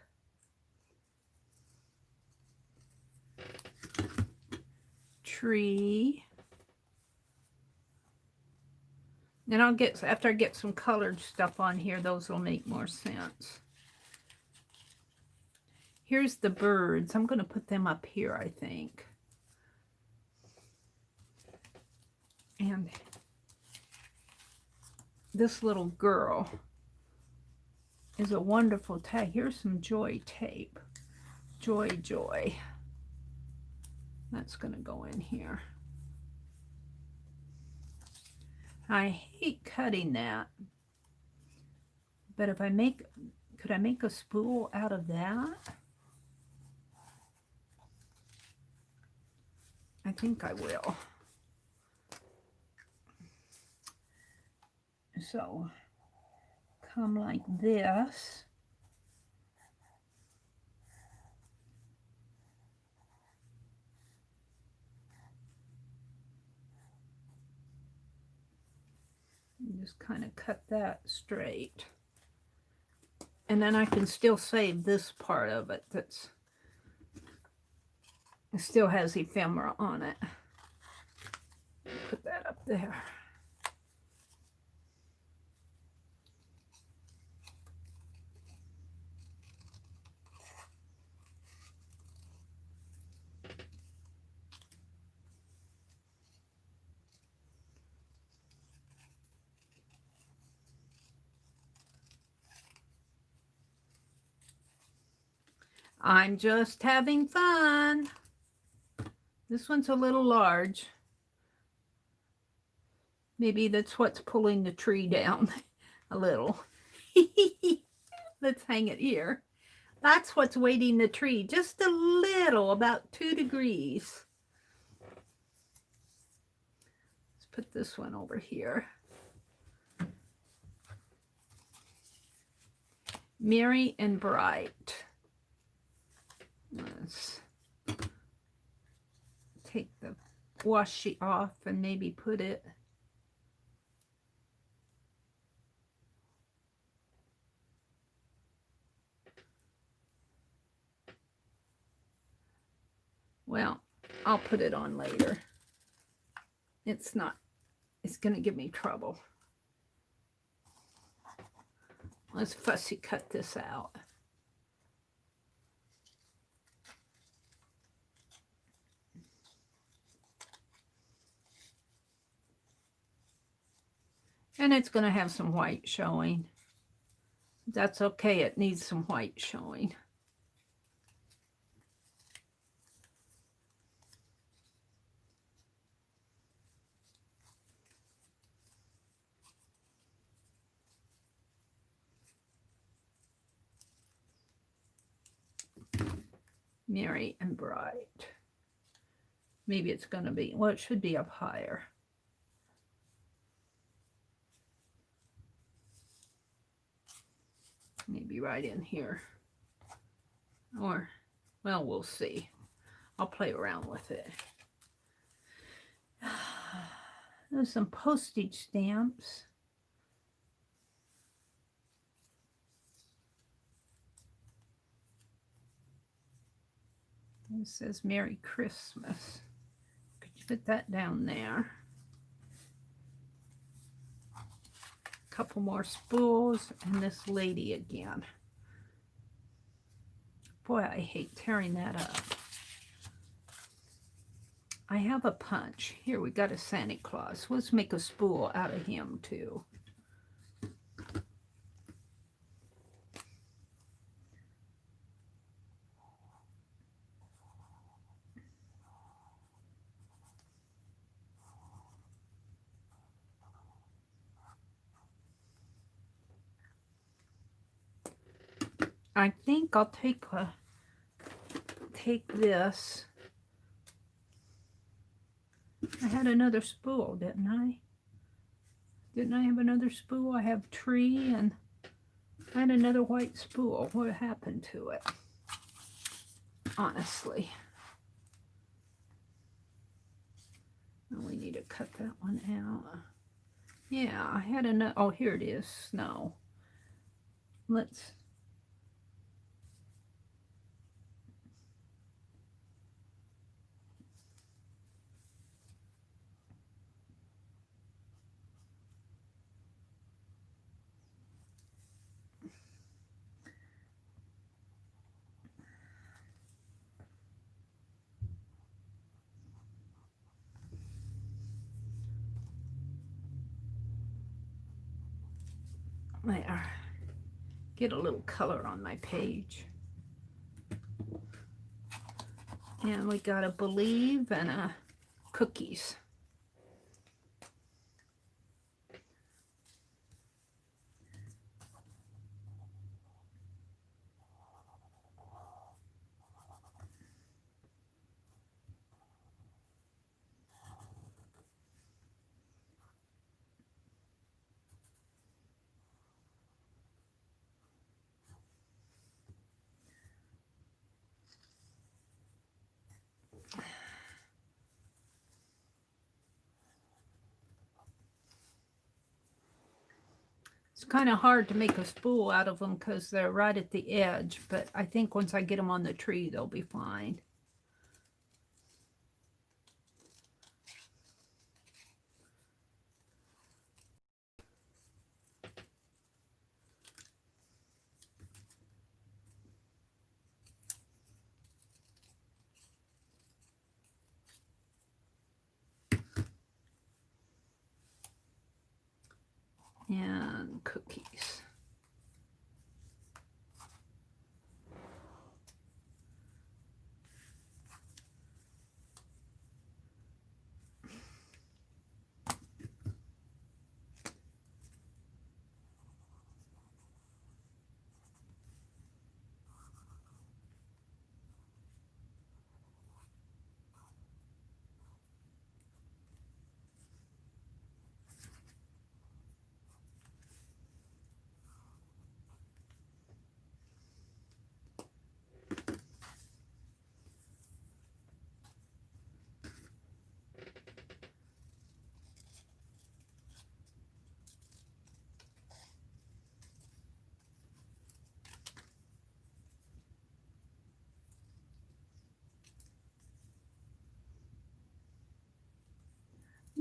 Tree. Then I'll get, after I get some colored stuff on here, those will make more sense. Here's the birds. I'm going to put them up here, I think. And this little girl is a wonderful tag. Here's some joy tape. Joy, joy. That's going to go in here. I hate cutting that. But if I make, could I make a spool out of that? I think I will. So, come like this. And just kind of cut that straight. And then I can still save this part of it that's it still has ephemera on it. Put that up there. I'm just having fun. This one's a little large. Maybe that's what's pulling the tree down a little. Let's hang it here. That's what's weighting the tree just a little, about 2 degrees. Let's put this one over here. Meri and Bright. Let's take the washi off and maybe put it well, I'll put it on later. It's going to give me trouble. Let's fussy cut this out. And it's going to have some white showing. That's okay. It needs some white showing. Meri and Bright. Maybe it's going to be, well, it should be up higher. Maybe right in here. Or, well, we'll see. I'll play around with it. There's some postage stamps. It says Merry Christmas. Could you put that down there? A couple more spools and this lady again. Boy, I hate tearing that up. I have a punch. Here, we got a Santa Claus. Let's make a spool out of him, too. I think I'll take this. I had another spool, didn't I? Didn't I have another spool? I have tree and I had another white spool. What happened to it? Honestly. Oh, we need to cut that one out. Yeah, I had another. Oh, here it is. Snow. Let's. There. Get a little color on my page. And we got a believe and a cookies. It's kind of hard to make a spool out of them because they're right at the edge, but I think once I get them on the tree, they'll be fine. And cookies.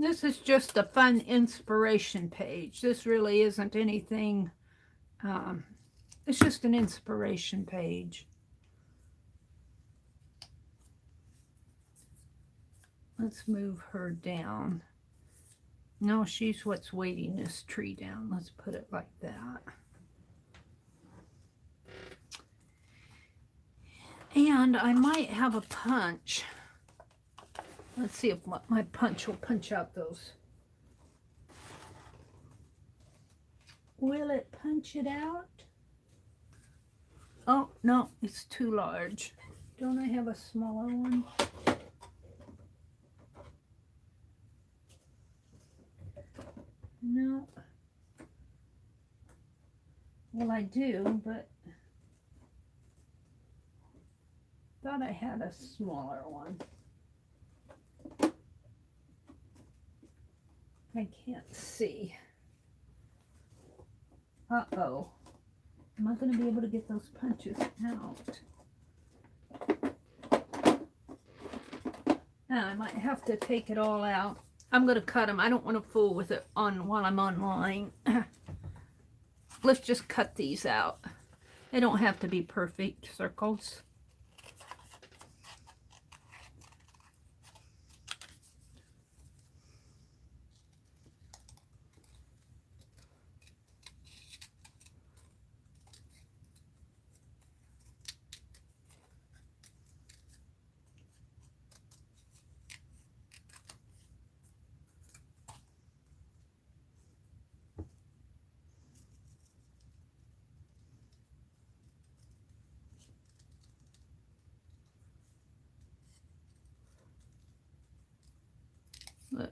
This is just a fun inspiration page. This really isn't anything. It's just an inspiration page. Let's move her down. No, she's what's weighting this tree down. Let's put it like that. And I might have a punch. Let's see if my punch will punch out those. Will it punch it out? Oh, no, it's too large. Don't I have a smaller one? No. Well, I do, but thought I had a smaller one. I can't see. Uh-oh. Am I going to be able to get those punches out? I might have to take it all out. I'm going to cut them. I don't want to fool with it while I'm online. Let's just cut these out. They don't have to be perfect circles.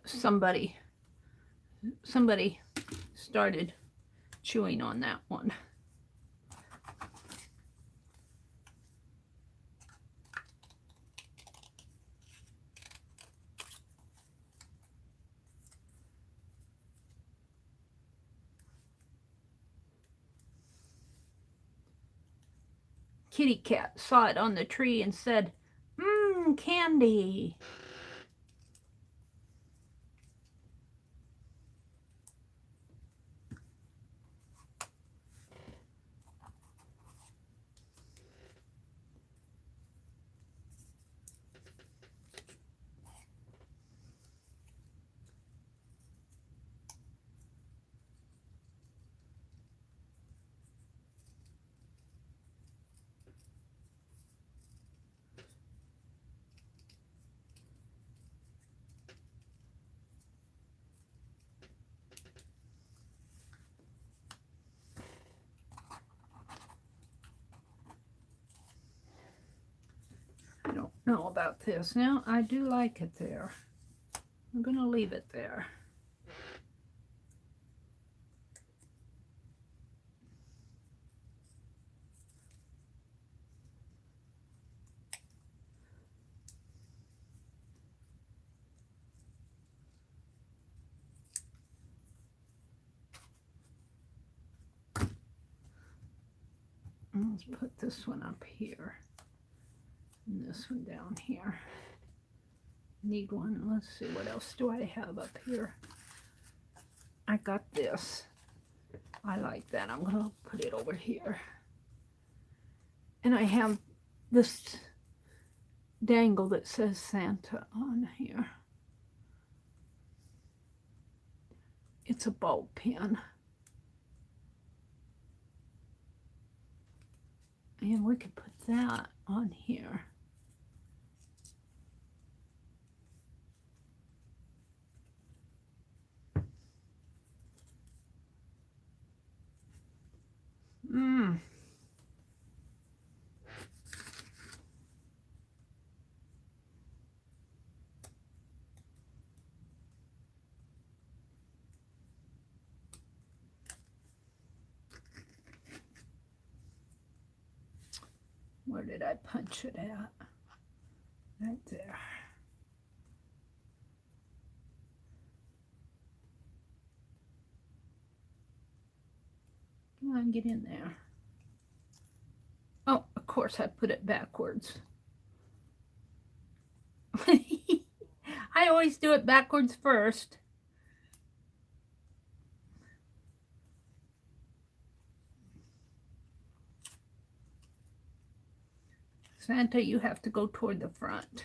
Somebody started chewing on that one. Kitty cat saw it on the tree and said, "Mmm, candy." I don't know about this. Now, I do like it there. I'm going to leave it there. Let's put this one up here. And this one down here. Need one. Let's see, what else do I have up here? I got this. I like that. I'm going to put it over here. And I have this dangle that says Santa on here. It's a ball pen. And we could put that on here. Where did I punch it at? Right there. Come on, get in there. Oh, of course I put it backwards. I always do it backwards first. Santa, you have to go toward the front.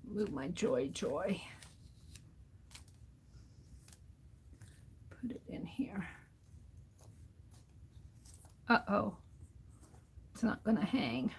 Move my joy. Put it in here. Uh-oh. It's not going to hang.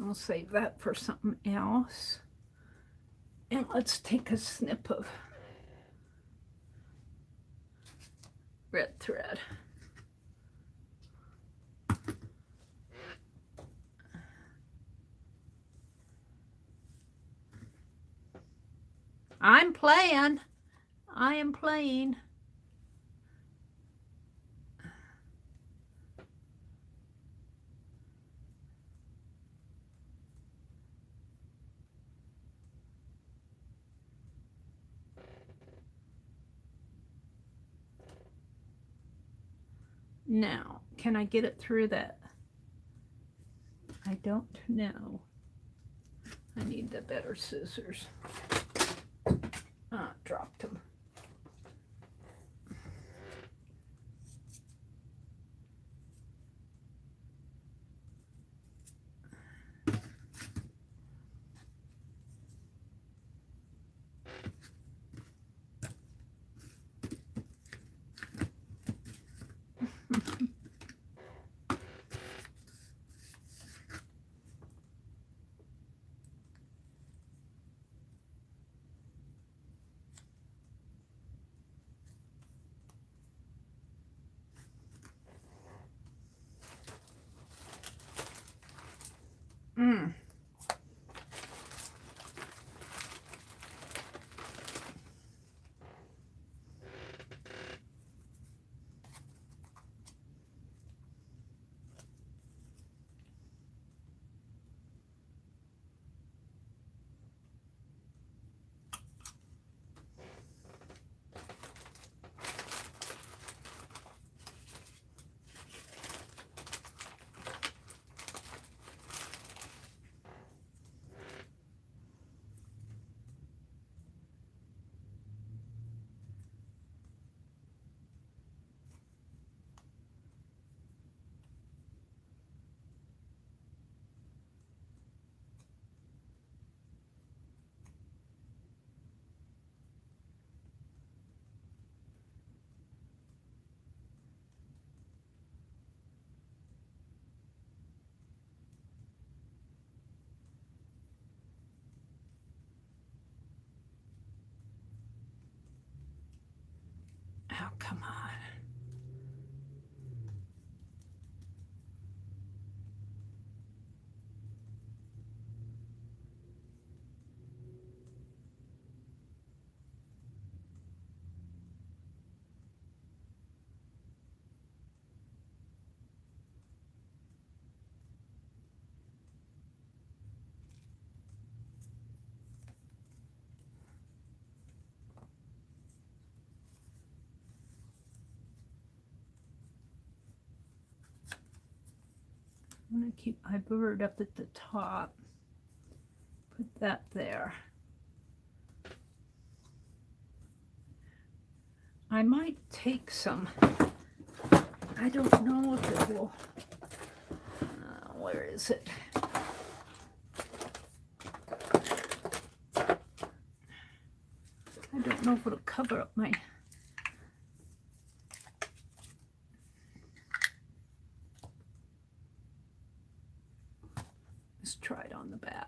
I'll save that for something else. And let's take a snip of red thread. I'm playing. I am playing. Now, can I get it through that? I don't know. I need the better scissors. Ah, dropped them. Mm. Oh, come on. I'm going to keep my bird up at the top. Put that there. I might take some. I don't know if it will. Where is it? I don't know if it'll cover up my... Let's try it on the back.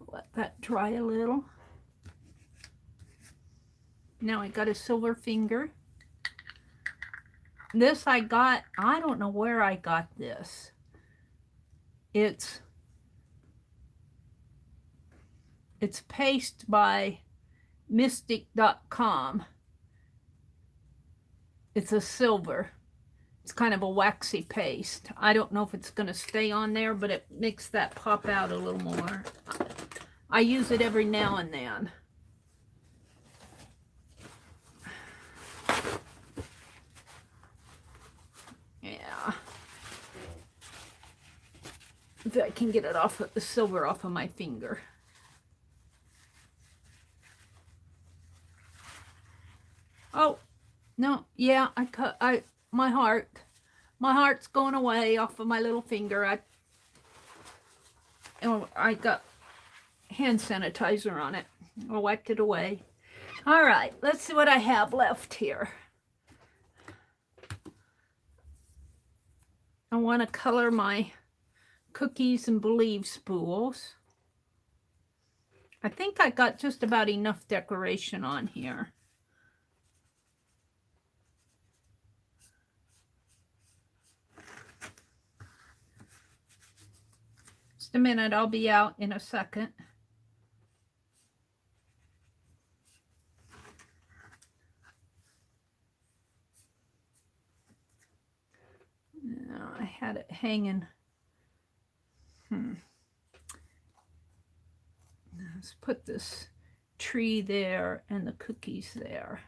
Let that dry a little. Now I got a silver finger. This I got, I don't know where I got this. It's paste by mystic.com. It's a silver. It's kind of a waxy paste. I don't know if it's going to stay on there, but it makes that pop out a little more. I use it every now and then. Yeah. If I can get it off of the silver off of my finger. Oh, no, yeah, my heart's going away off of my little finger. I got hand sanitizer on it. I wiped it away. All right, let's see what I have left here. I want to color my cookies and believe spools. I think I got just about enough decoration on here. Just a minute, I'll be out in a second. I had it hanging. Let's put this tree there and the cookies there.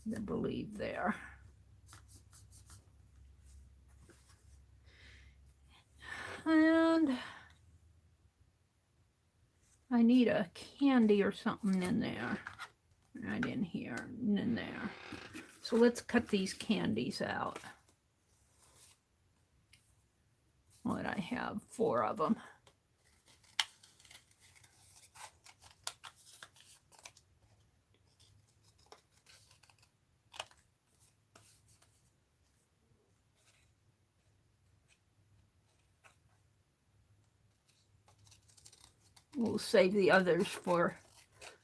The believe there. And I need a candy or something in there. Right in here and in there. So let's cut these candies out. What I have, 4 of them. We'll save the others for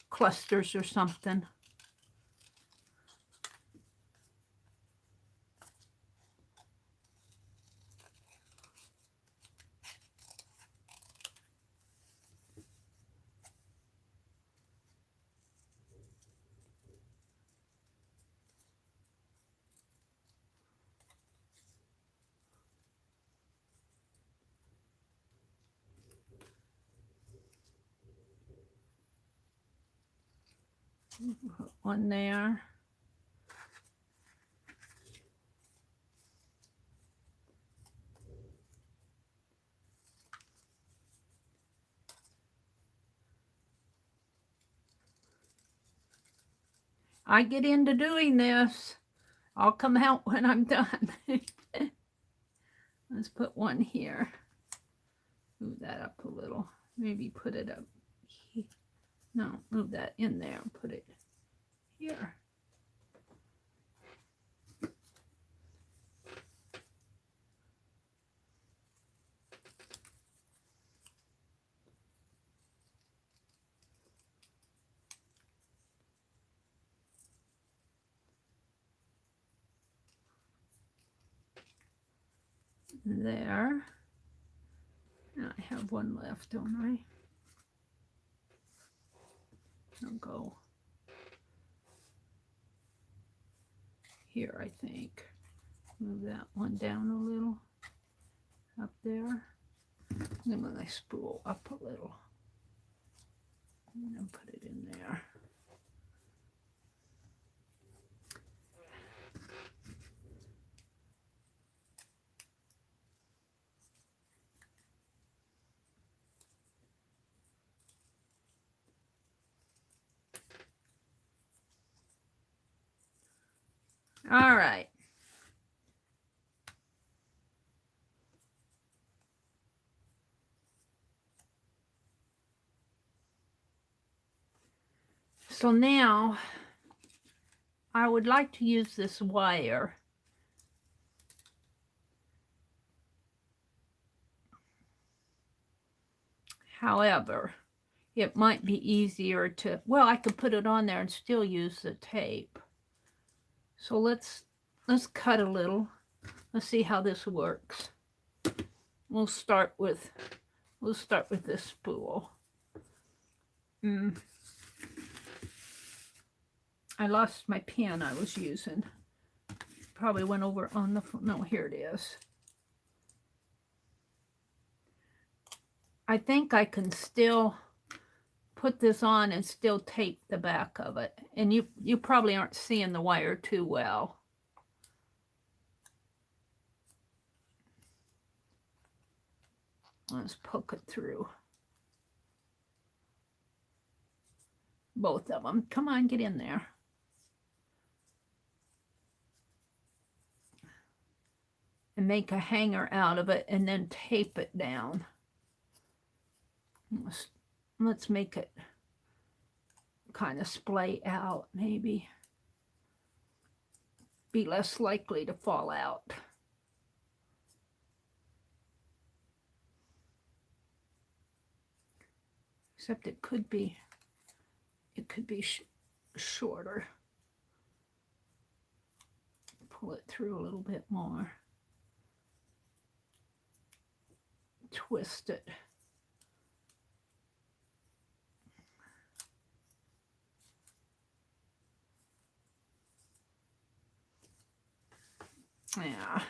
clusters or something. Put one there. I get into doing this. I'll come out when I'm done. Let's put one here. Move that up a little. Maybe put it up here. No, move that in there and put it here. There. And I have one left, don't I? I'll go here, I think. Move that one down a little. Up there. Then when I spool up a little. And then put it in there. All right. So now I would like to use this wire However, it might be easier to, well, I could put it on there and still use the tape. So let's cut a little. Let's see how this works. We'll start with this spool. I lost my pen I was using. Probably went over on the, no, here it is. I think I can still put this on and still tape the back of it. And you probably aren't seeing the wire too well. Let's poke it through. Both of them. Come on, get in there. And make a hanger out of it and then tape it down. Let's make it kind of splay out, maybe. Be less likely to fall out. Except it could be shorter. Pull it through a little bit more. Twist it. Yeah.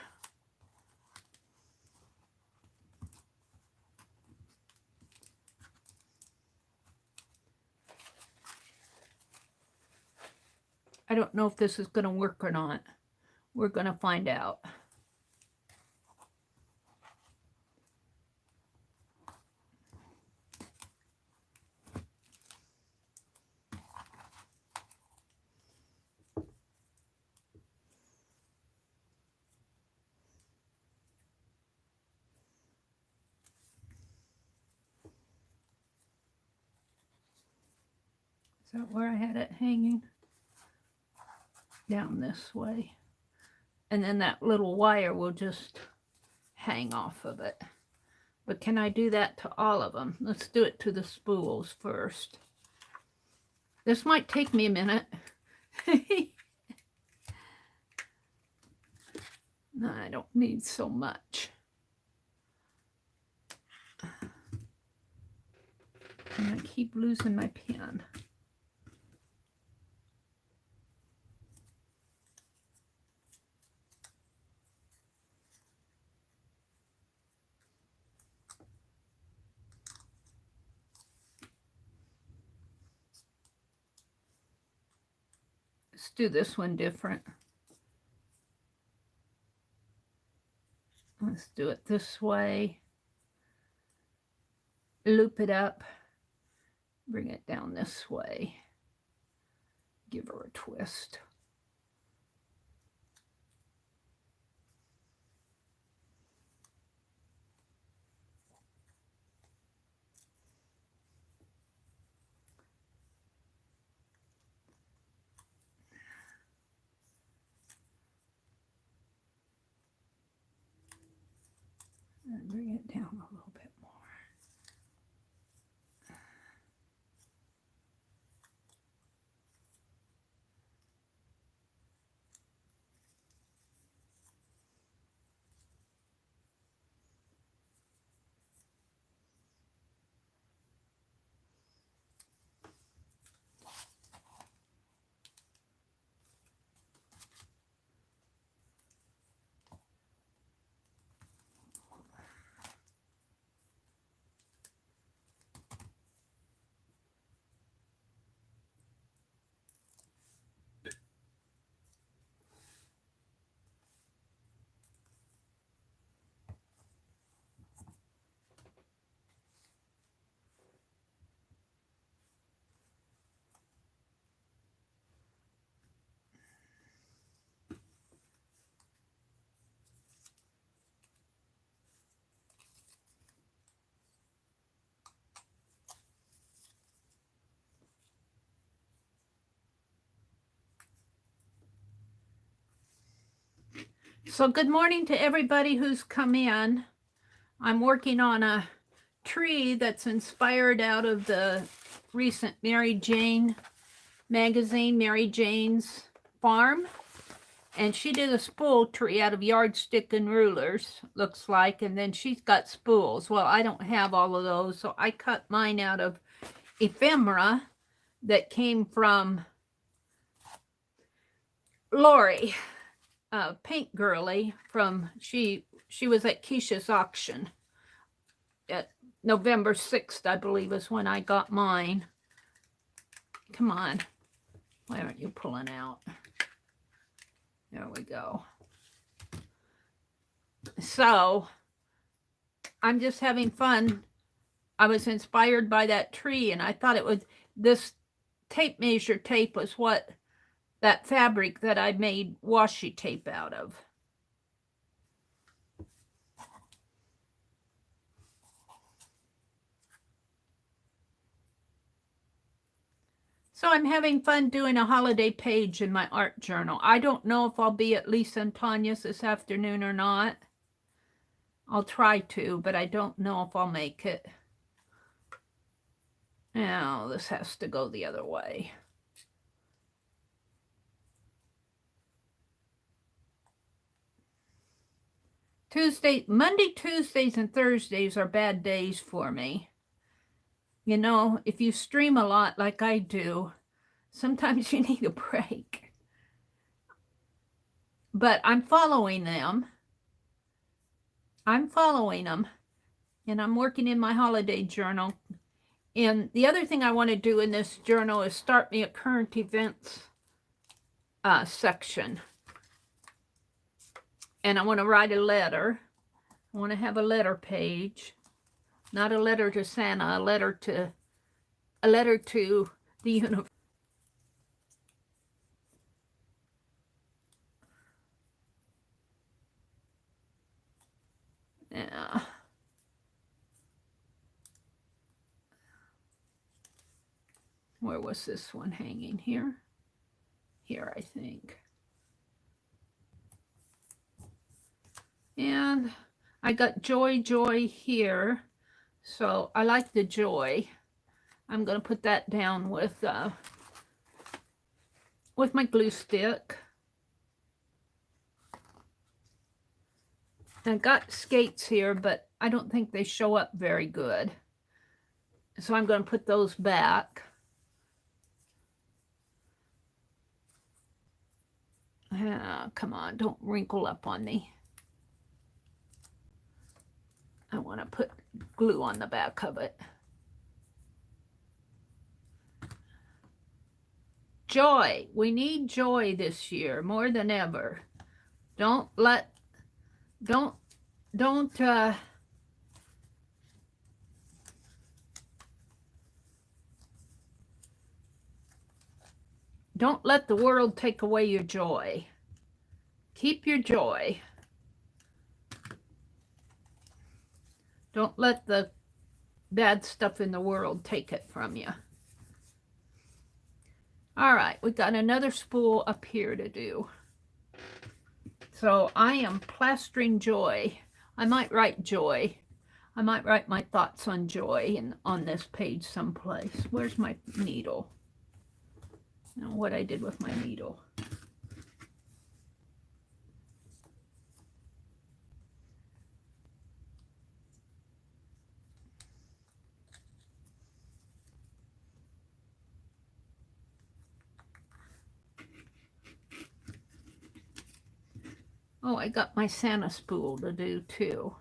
I don't know if this is going to work or not. We're going to find out. Is that where I had it hanging? Down this way. And then that little wire will just hang off of it. But can I do that to all of them? Let's do it to the spools first. This might take me a minute. No, I don't need so much. And I keep losing my pen. Let's do this one different. Let's do it this way. Loop it up. Bring it down this way. Give her a twist. And bring it down a little bit more. So good morning to everybody who's come in. I'm working on a tree that's inspired out of the recent Mary Jane magazine, Meri Jane's Farm. And she did a spool tree out of yardstick and rulers, looks like, and then she's got spools. Well, I don't have all of those, so I cut mine out of ephemera that came from Lori, paintgirlee, from she was at Keisha's auction at November 6th, I believe, is when I got mine. Come on, why aren't you pulling out? There we go. So I'm just having fun. I was inspired by that tree, and I thought it was, this tape measure tape was what that fabric that I made washi tape out of. So I'm having fun doing a holiday page in my art journal. I don't know if I'll be at Lisa and Tanya's this afternoon or not. I'll try to, but I don't know if I'll make it. Now, this has to go the other way. Monday, Tuesdays, and Thursdays are bad days for me. You know, if you stream a lot like I do, sometimes you need a break. But I'm following them. And I'm working in my holiday journal. And the other thing I want to do in this journal is start me a current events section. And I want to write a letter. I want to have a letter page. Not a letter to Santa, a letter to the universe. Yeah. Where was this one hanging? Here? Here, I think. And I got joy here. So I like the joy. I'm going to put that down with my glue stick. I got skates here, but I don't think they show up very good. So I'm going to put those back. Come on, don't wrinkle up on me. I want to put glue on the back of it. Joy. We need joy this year more than ever. Don't let the world take away your joy. Keep your joy. Don't let the bad stuff in the world take it from you. All right, we got another spool up here to do. So I am plastering joy. I might write joy. I might write my thoughts on joy on this page someplace. Where's my needle? Now, what I did with my needle. Oh, I got my Santa spool to do too.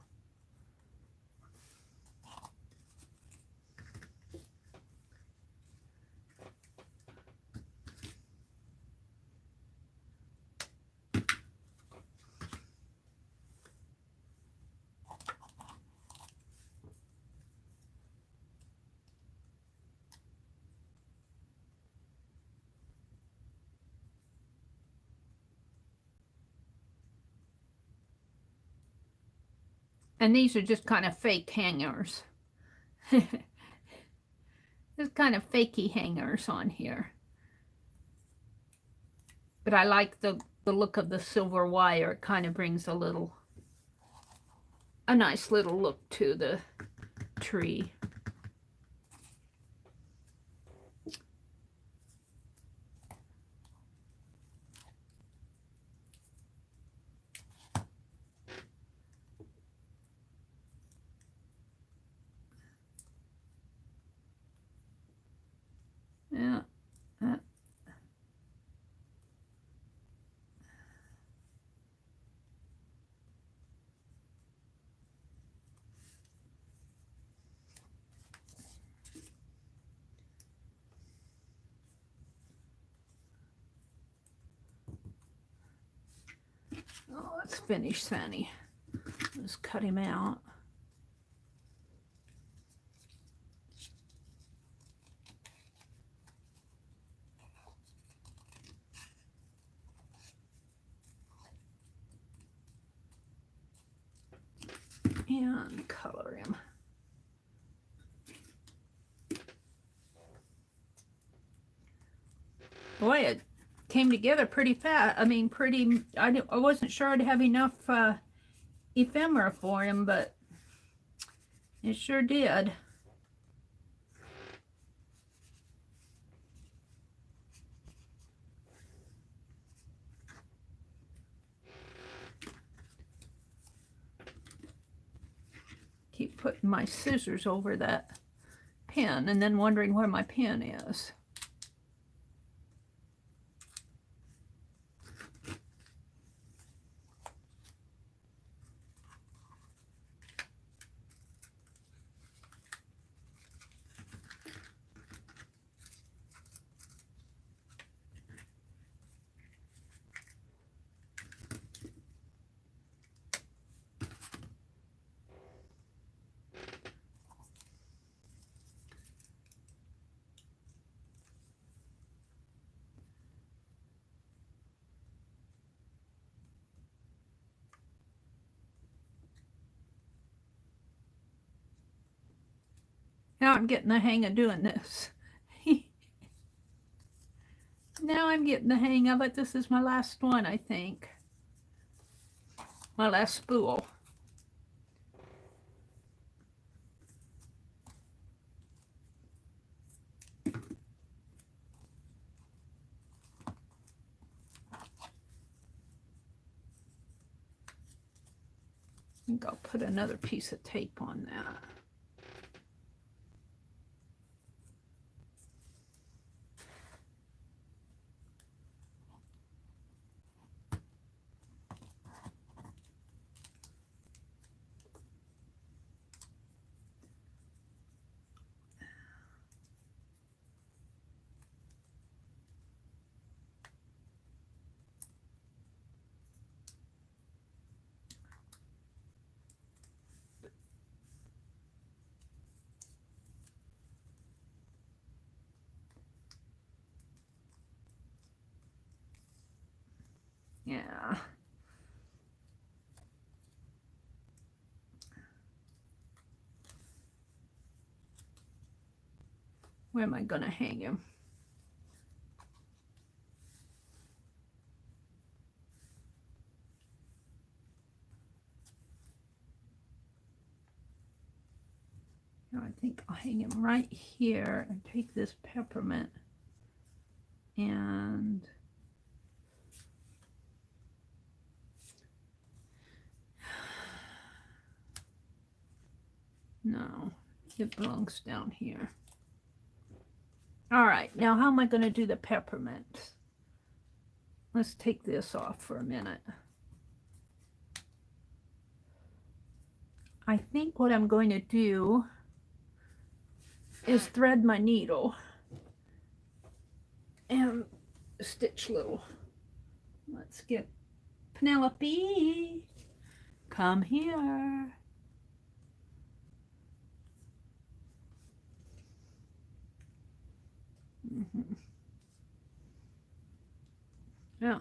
And these are just kind of fake hangers. Just kind of fakey hangers on here. But I like the look of the silver wire. It kind of brings a nice little look to tree. Yeah. Oh, let's finish Sunny. Let's cut him out. And color him. Boy, it came together pretty fast. I mean, I wasn't sure I'd have enough ephemera for him, but it sure did. Keep putting my scissors over that pen and then wondering where my pen is. Now I'm getting the hang of doing this. Now I'm getting the hang of it. This is my last one, I think. My last spool. I think I'll put another piece of tape on that. Yeah. Where am I going to hang him? I think I'll hang him right here and take this peppermint and no, it belongs down here. All right, now how am I going to do the peppermint? Let's take this off for a minute. I think what I'm going to do is thread my needle and stitch little. Let's get Penelope. Come here. Yeah.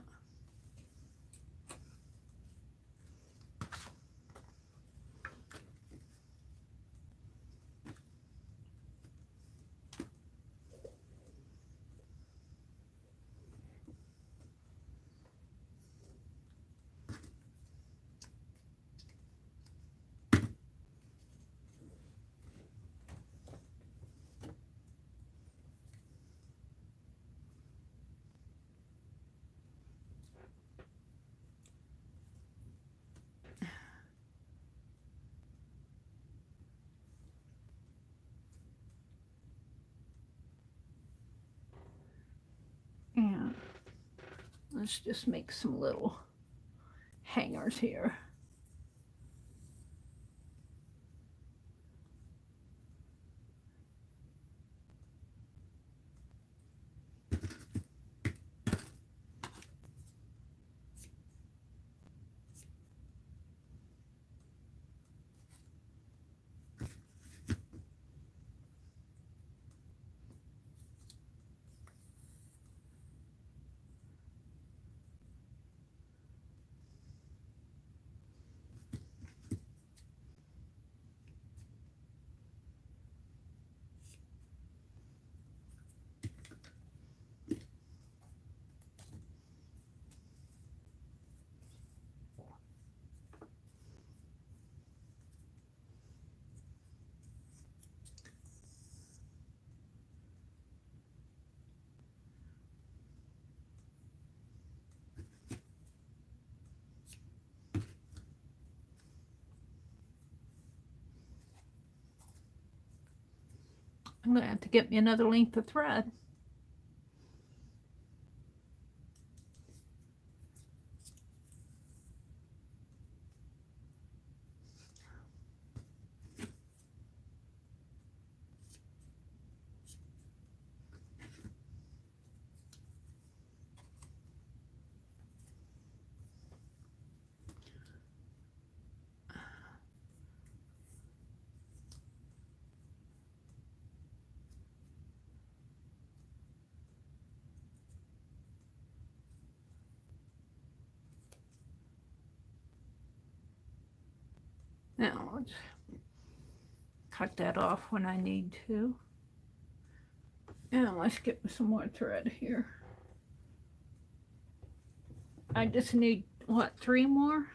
Let's just make some little hangers here. I'm going to have to get me another length of thread. Now, let's cut that off when I need to. And let's get some more thread here. I just need, what, 3 more?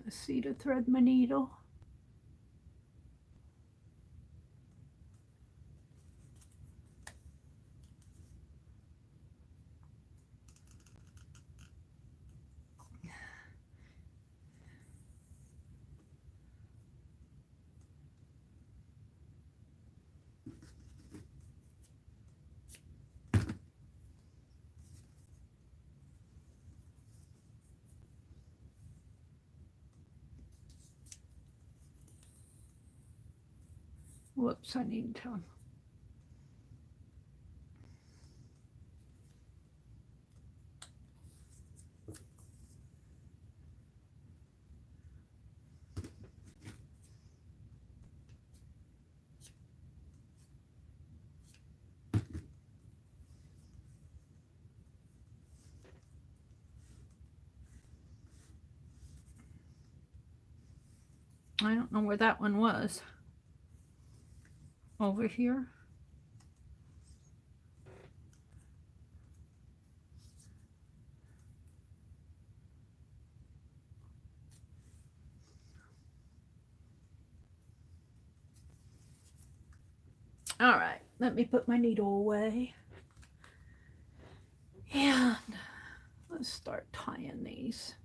Let's see to thread my needle. Whoops, I need to. I don't know where that one was. Over here. All right, let me put my needle away. And let's start tying these.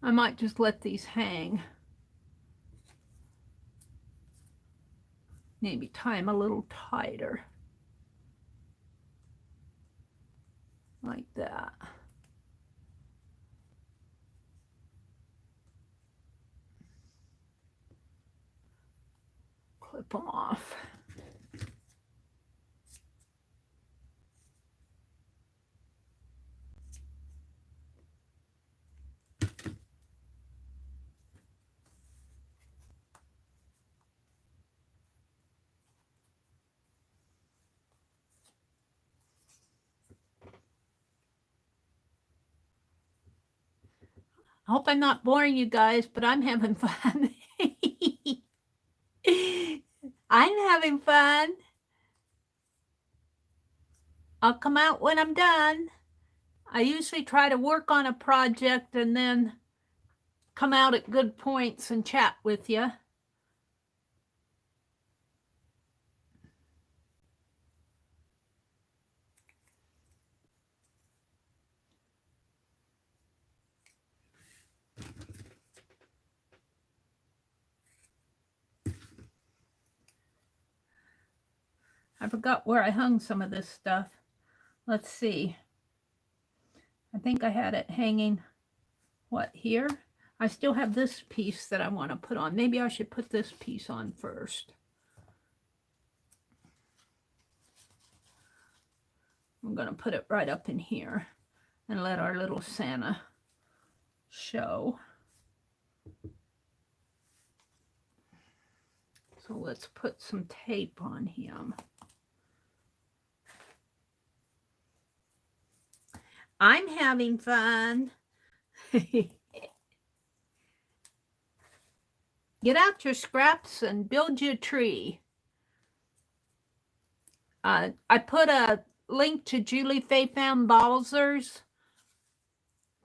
I might just let these hang. Maybe tie them a little tighter. Like that. Clip snip them off. I hope I'm not boring you guys, but I'm having fun. I'm having fun. I'll come out when I'm done. I usually try to work on a project and then come out at good points and chat with you. I forgot where I hung some of this stuff. Let's see. I think I had it hanging, what, here? I still have this piece that I want to put on. Maybe I should put this piece on first. I'm going to put it right up in here and let our little Santa show. So let's put some tape on him. I'm having fun. Get out your scraps and build you a tree. I put a link to Julie Faye Van Balzer's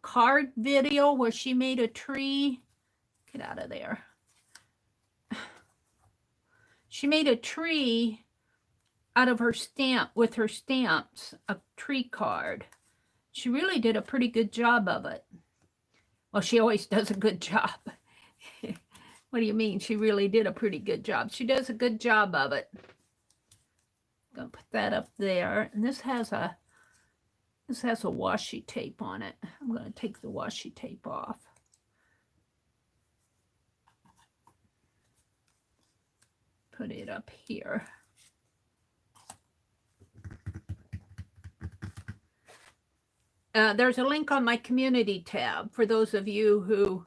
card video where she made a tree. Get out of there. She made a tree out of her stamp with her stamps, a tree card. She really did a pretty good job of it. Well, she always does a good job. What do you mean? She really did a pretty good job. She does a good job of it. Gonna put that up there. And this has a washi tape on it. I'm gonna take the washi tape off. Put it up here. There's a link on my community tab for those of you who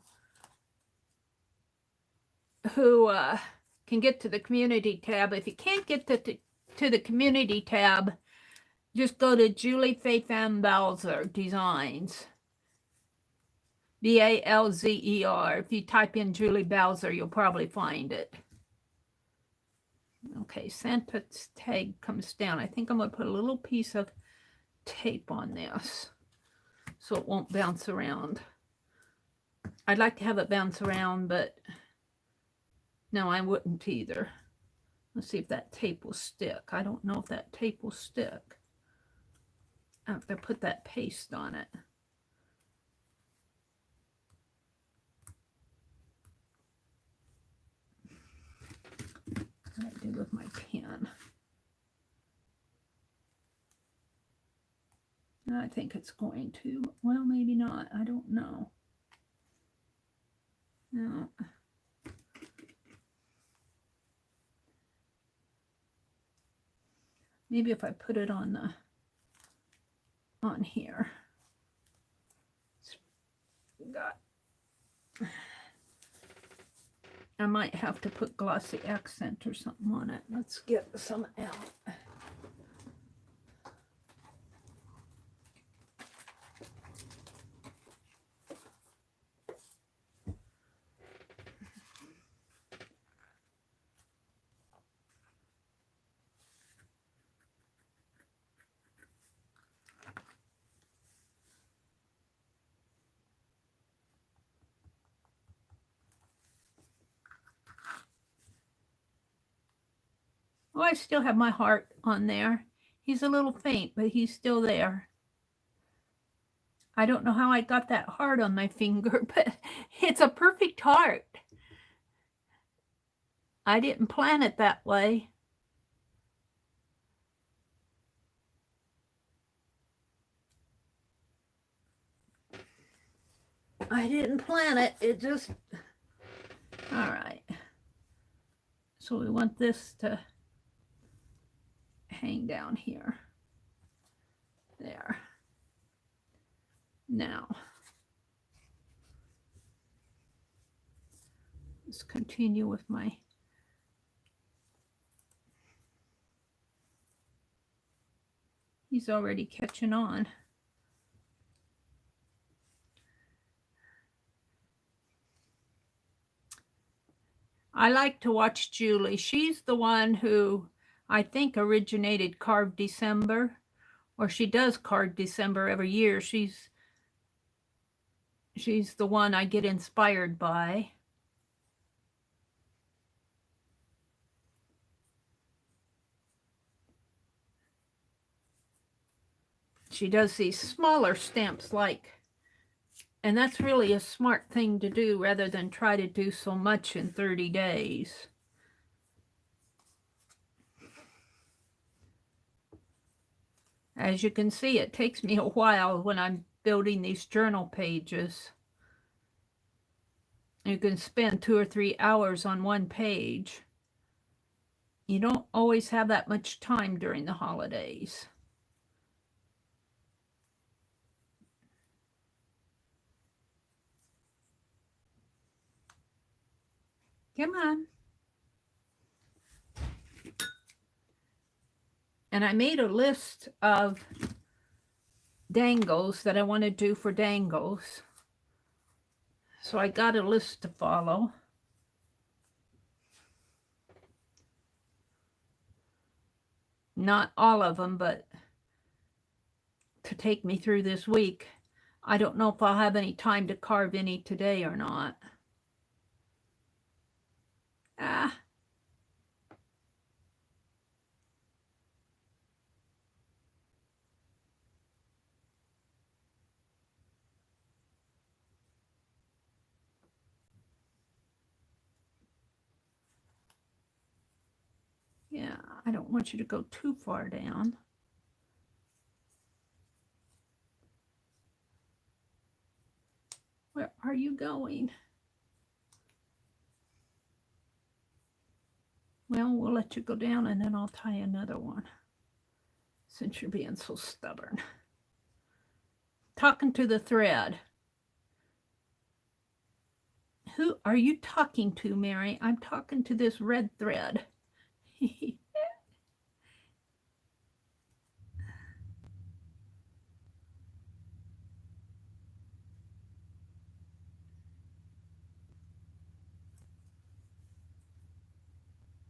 can get to the community tab. If you can't get to the community tab, just go to Julie Faye Van Balzer Designs. B-A-L-Z-E-R. If you type in Julie Balzer, you'll probably find it. Okay, Santa's tag comes down. I think I'm going to put a little piece of tape on this so it won't bounce around. I'd like to have it bounce around, but no, I wouldn't either. Let's see if that tape will stick. I don't know if that tape will stick. I have to put that paste on it. What do I do with my pen? I think it's going to. Well, maybe not. I don't know. No. Maybe if I put it on here. I might have to put glossy accent or something on it. Let's get some out. Oh, I still have my heart on there. He's a little faint, but he's still there. I don't know how I got that heart on my finger, but it's a perfect heart. I didn't plan it that way. I didn't plan it. It just... All right. So we want this to hang down here. There. Now, let's continue with my he's already catching on. I like to watch Julie. She's the one who I think originated Carve December, or she does Carve December every year. She's the one I get inspired by. She does these smaller stamps and that's really a smart thing to do rather than try to do so much in 30 days. As you can see, it takes me a while when I'm building these journal pages. You can spend 2 or 3 hours on one page. You don't always have that much time during the holidays. Come on. And I made a list of dangles that I want to do for dangles. So I got a list to follow. Not all of them, but to take me through this week. I don't know if I'll have any time to carve any today or not. Yeah, I don't want you to go too far down. Where are you going? Well, we'll let you go down and then I'll tie another one since you're being so stubborn. Talking to the thread. Who are you talking to, Mary? I'm talking to this red thread.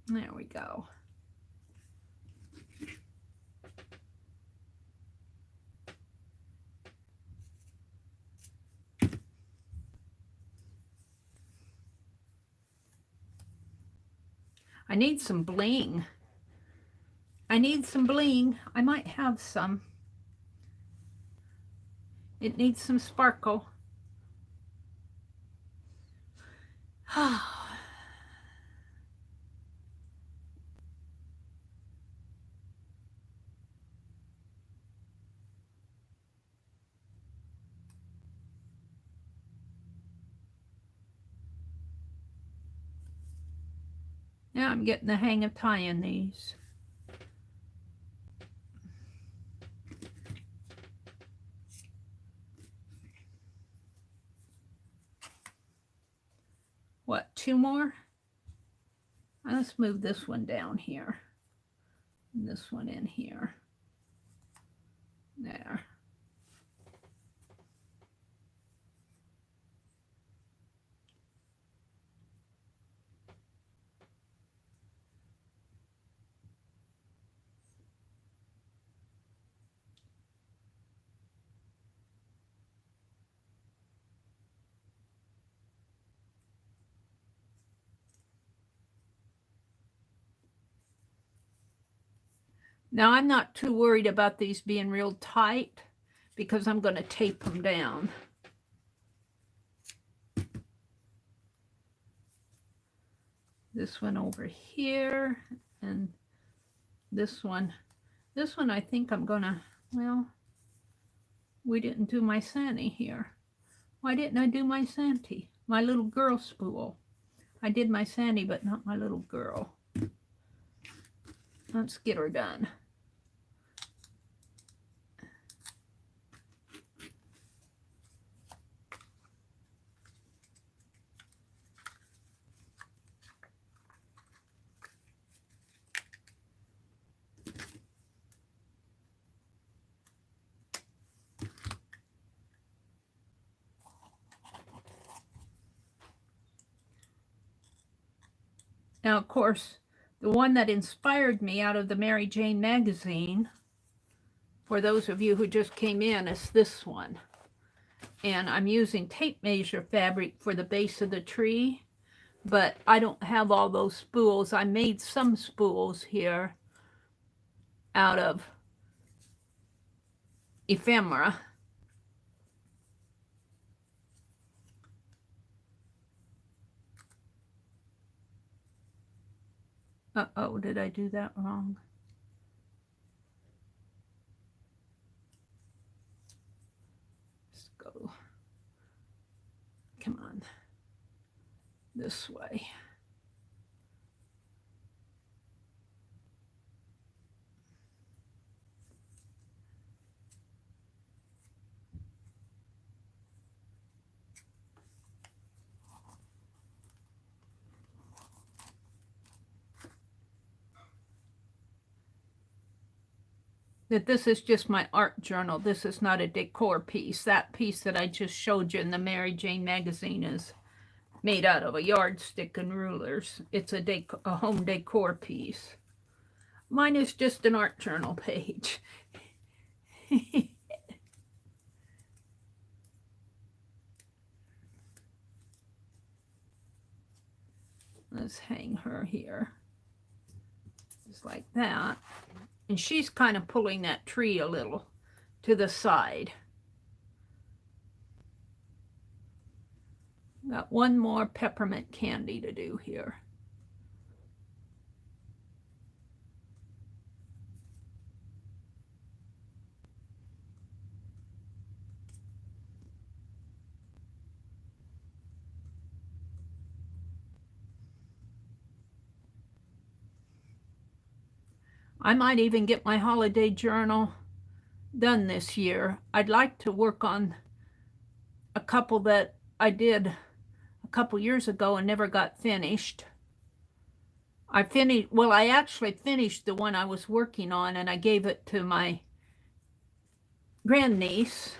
There we go. I need some bling. I need some bling. I might have some. It needs some sparkle. Now I'm getting the hang of tying these. What, 2 more? Let's move this one down here. And this one in here. There. Now I'm not too worried about these being real tight because I'm going to tape them down. This one over here and this one. This one I think I'm going to, well, we didn't do my Santa here. Why didn't I do my Santa? My little girl spool. I did my Sandy, but not my little girl. Let's get her done. Now, of course, the one that inspired me out of the Mary Jane magazine, for those of you who just came in, is this one. And I'm using tape measure fabric for the base of the tree, but I don't have all those spools. I made some spools here out of ephemera. Uh-oh, did I do that wrong? Let's go. Come on. This way. That this is just my art journal. This is not a decor piece. That piece that I just showed you in the Mary Jane magazine is made out of a yardstick and rulers. It's a home decor piece. Mine is just an art journal page. Let's hang her here. Just like that. And she's kind of pulling that tree a little to the side. Got one more peppermint candy to do here. I might even get my holiday journal done this year. I'd like to work on a couple that I did a couple years ago and never got finished. I actually finished the one I was working on, and I gave it to my grandniece.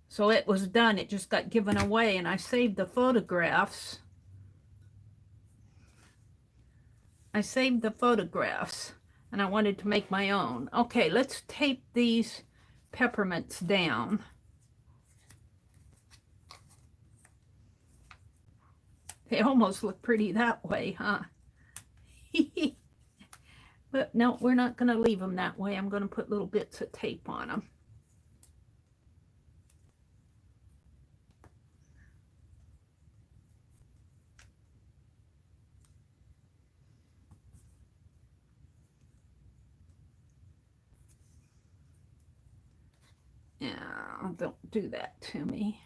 So it was done. It just got given away, and I saved the photographs. And I wanted to make my own. Okay, let's tape these peppermints down. They almost look pretty that way, huh? But no, we're not going to leave them that way. I'm going to put little bits of tape on them. Yeah, don't do that to me.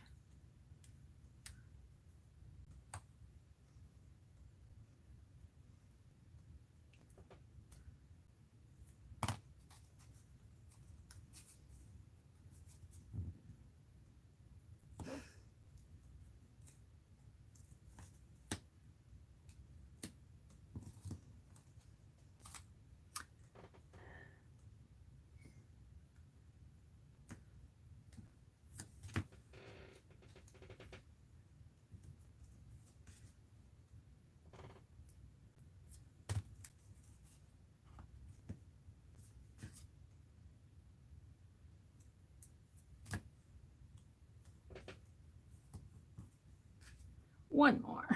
One more.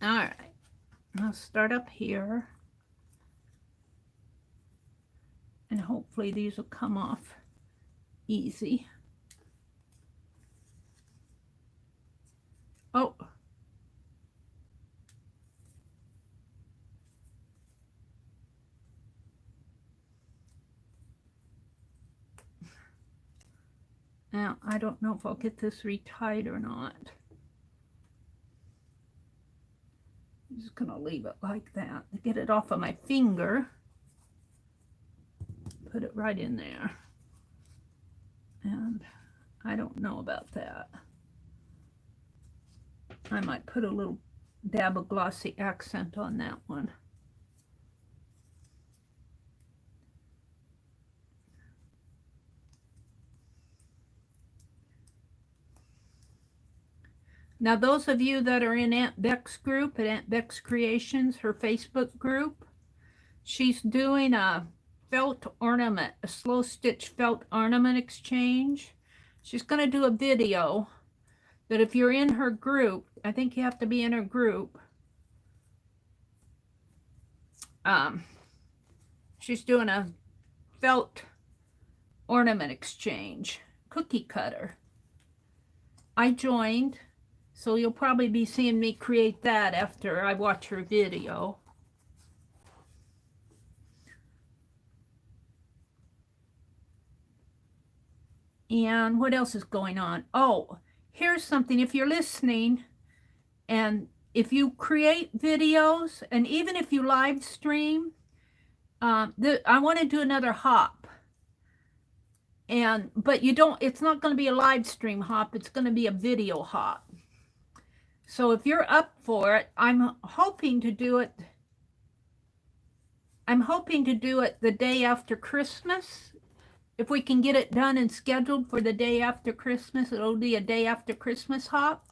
All right, I'll start up here. And hopefully these will come off easy. Oh. Now, I don't know if I'll get this retied or not. I'm just going to leave it like that. Get it off of my finger. Put it right in there. And I don't know about that. I might put a little dab of glossy accent on that one. Now, those of you that are in Aunt Beck's group, at Aunt Beck's Creations, her Facebook group, she's doing a felt ornament, a slow stitch felt ornament exchange. She's going to do a video that if you're in her group, I think you have to be in her group. She's doing a felt ornament exchange, cookie cutter. I joined. So you'll probably be seeing me create that after I watch her video. And what else is going on? Oh, here's something. If you're listening and if you create videos and even if you live stream, I want to do another hop. But you don't, it's not going to be a live stream hop. It's going to be a video hop. So if you're up for it, I'm hoping to do it the day after Christmas. If we can get it done and scheduled for the day after Christmas, it'll be a day after Christmas hop.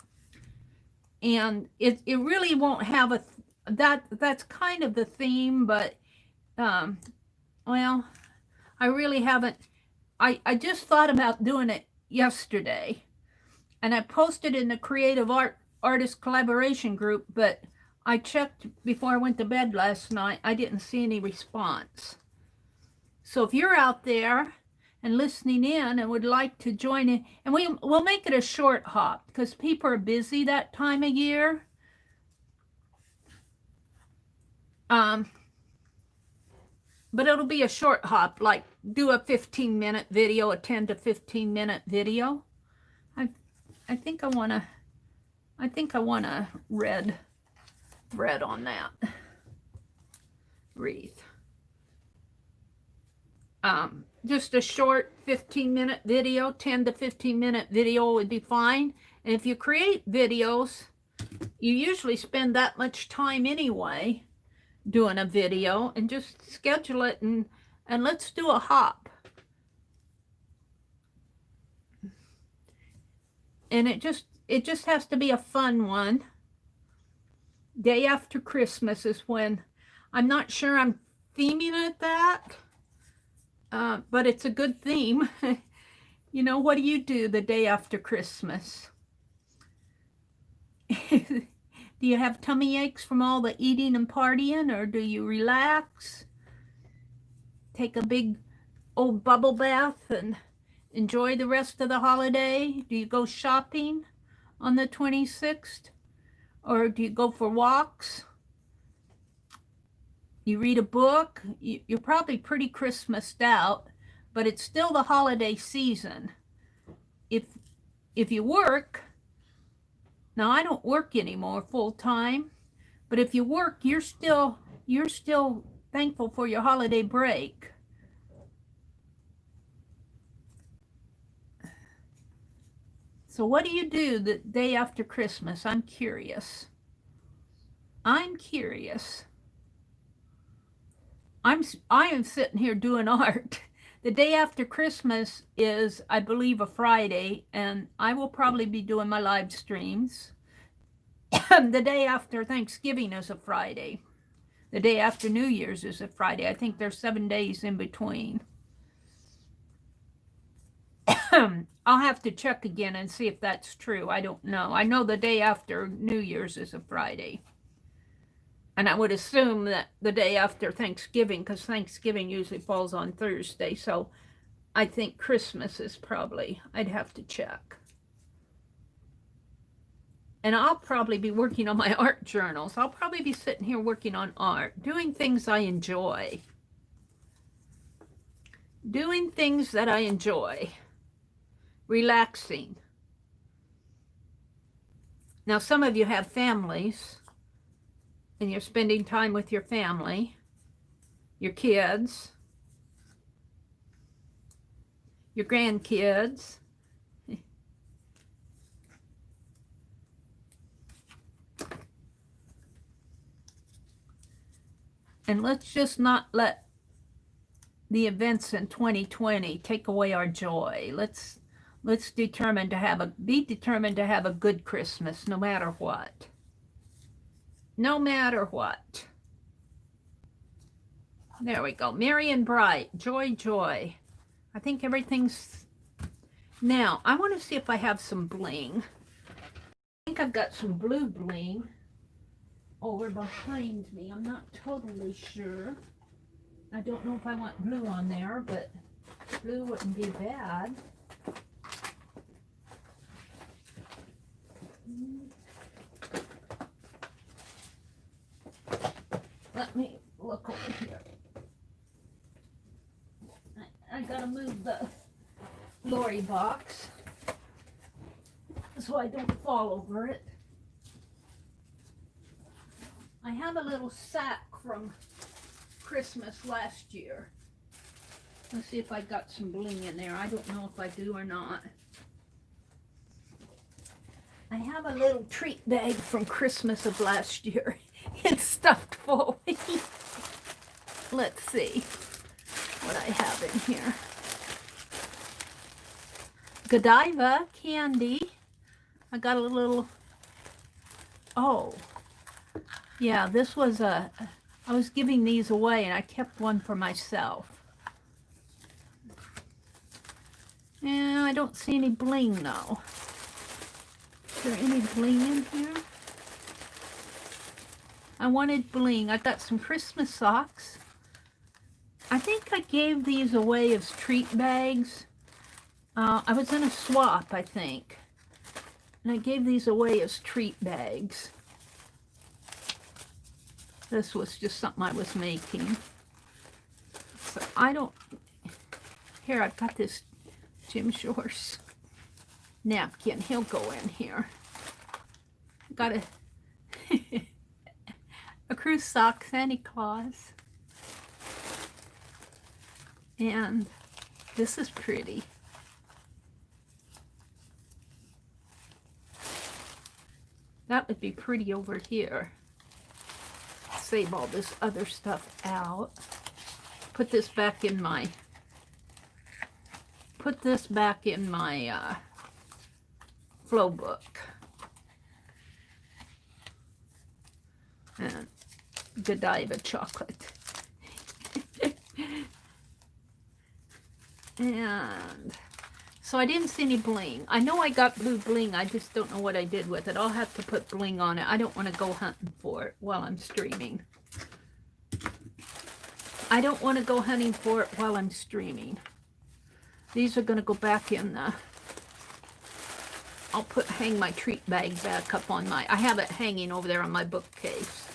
And it really won't have that's kind of the theme, but well, I really haven't. I just thought about doing it yesterday, and I posted in the Creative Artist Collaboration group, but I checked before I went to bed last night. I didn't see any response. So if you're out there and listening in and would like to join in, and we'll make it a short hop because people are busy that time of year. But it'll be a short hop, like do a 15-minute video, a 10 to 15-minute video. I think I want a red thread on that wreath. Just a short 15-minute video, 10 to 15-minute video would be fine. And if you create videos, you usually spend that much time anyway doing a video, and just schedule it and let's do a hop. And it just has to be a fun one. Day after Christmas is when, I'm not sure I'm theming it that, but it's a good theme. You know, what do you do the day after Christmas? Do you have tummy aches from all the eating and partying, or do you relax, take a big old bubble bath and enjoy the rest of the holiday? Do you go shopping on the 26th, or do you go for walks? You read a book? You're probably pretty Christmased out, but it's still the holiday season. If you work, now I don't work anymore full time, but if you work, you're still thankful for your holiday break. So what do you do the day after Christmas? I'm curious. I am sitting here doing art. The day after Christmas is, I believe, a Friday, and I will probably be doing my live streams. The day after Thanksgiving is a Friday. The day after New Year's is a Friday. I think there's 7 days in between. I'll have to check again and see if that's true. I don't know. I know the day after New Year's is a Friday. And I would assume that the day after Thanksgiving, because Thanksgiving usually falls on Thursday, so I think Christmas is probably, I'd have to check. And I'll probably be working on my art journals. I'll probably be sitting here working on art, doing things I enjoy. Doing things that I enjoy. relaxing. Now, some of you have families, and you're spending time with your family, your kids, your grandkids. And let's just not let the events in 2020 take away our joy. Let's be determined to have a good Christmas, no matter what. No matter what. There we go. Merry and bright. Joy, joy. I think everything's... Now, I want to see if I have some bling. I think I've got some blue bling over behind me. I'm not totally sure. I don't know if I want blue on there, but blue wouldn't be bad. Let me look over here. I gotta move the lorry box so I don't fall over it. I have a little sack from Christmas last year. Let's see if I got some bling in there. I don't know if I do or not. I have a little treat bag from Christmas of last year. It's stuffed full. Let's see what I have in here. Godiva candy. I got a little... Oh. Yeah, this was a... I was giving these away and I kept one for myself. Yeah, I don't see any bling though. Is there any bling in here? I wanted bling. I got some Christmas socks. I think I gave these away as treat bags. I was in a swap, I think. And I gave these away as treat bags. This was just something I was making. So I don't... Here, I've got this Jim Shores napkin. He'll go in here. Got a cruise sock, Santa Claus. And this is pretty. That would be pretty over here. Save all this other stuff out. Put this back in my flow book. And Godiva chocolate. And so I didn't see any bling. I know I got blue bling. I just don't know what I did with it. I'll have to put bling on it. I don't want to go hunting for it while I'm streaming. I don't want to go hunting for it while I'm streaming. These are going to go back in the... I'll hang my treat bag back up on my... I have it hanging over there on my bookcase.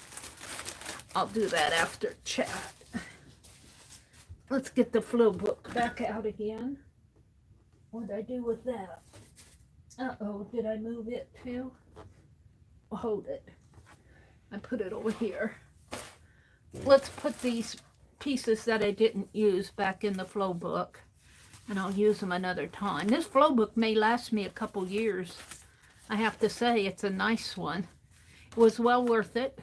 I'll do that after chat. Let's get the flow book back out again. What did I do with that? Uh-oh, did I move it too? Hold it. I put it over here. Let's put these pieces that I didn't use back in the flow book, and I'll use them another time. This flow book may last me a couple years. I have to say, it's a nice one. It was well worth it.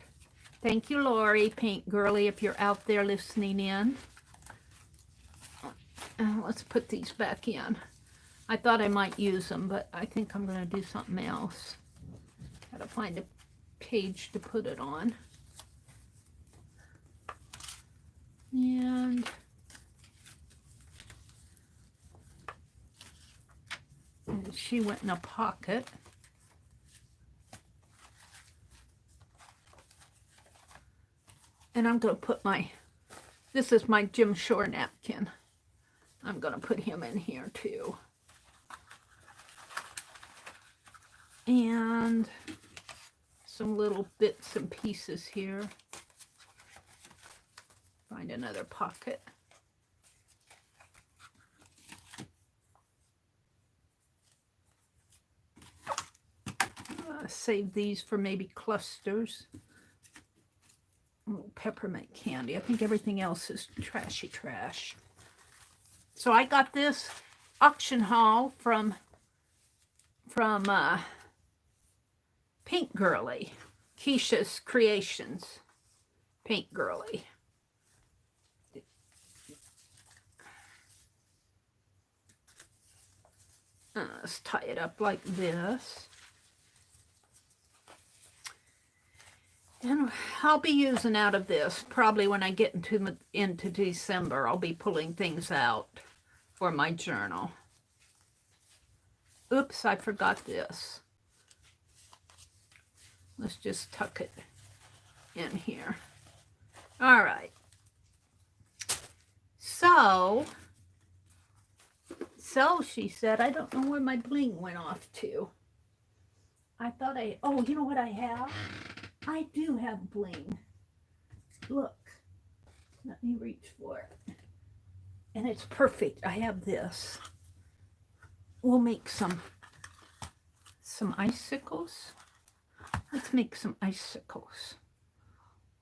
Thank you, Lori, Paint Girlie, if you're out there listening in. Let's put these back in. I thought I might use them, but I think I'm going to do something else. Gotta find a page to put it on. And she went in a pocket. And I'm going to put this is my Jim Shore napkin. I'm going to put him in here too. And some little bits and pieces here. Find another pocket. save these for maybe clusters. Oh, peppermint candy. I think everything else is trashy trash. So I got this auction haul from paintgirlee, Keisha's Creations. Paintgirlee. Let's tie it up like this. And I'll be using out of this probably when I get into December. I'll be pulling things out for my journal. Oops, I forgot this. Let's just tuck it in here. All right. So she said, I don't know where my bling went off to. I thought oh, you know what I have? I do have bling. Look, let me reach for it. And it's perfect. I have this. We'll make some icicles. Let's make some icicles.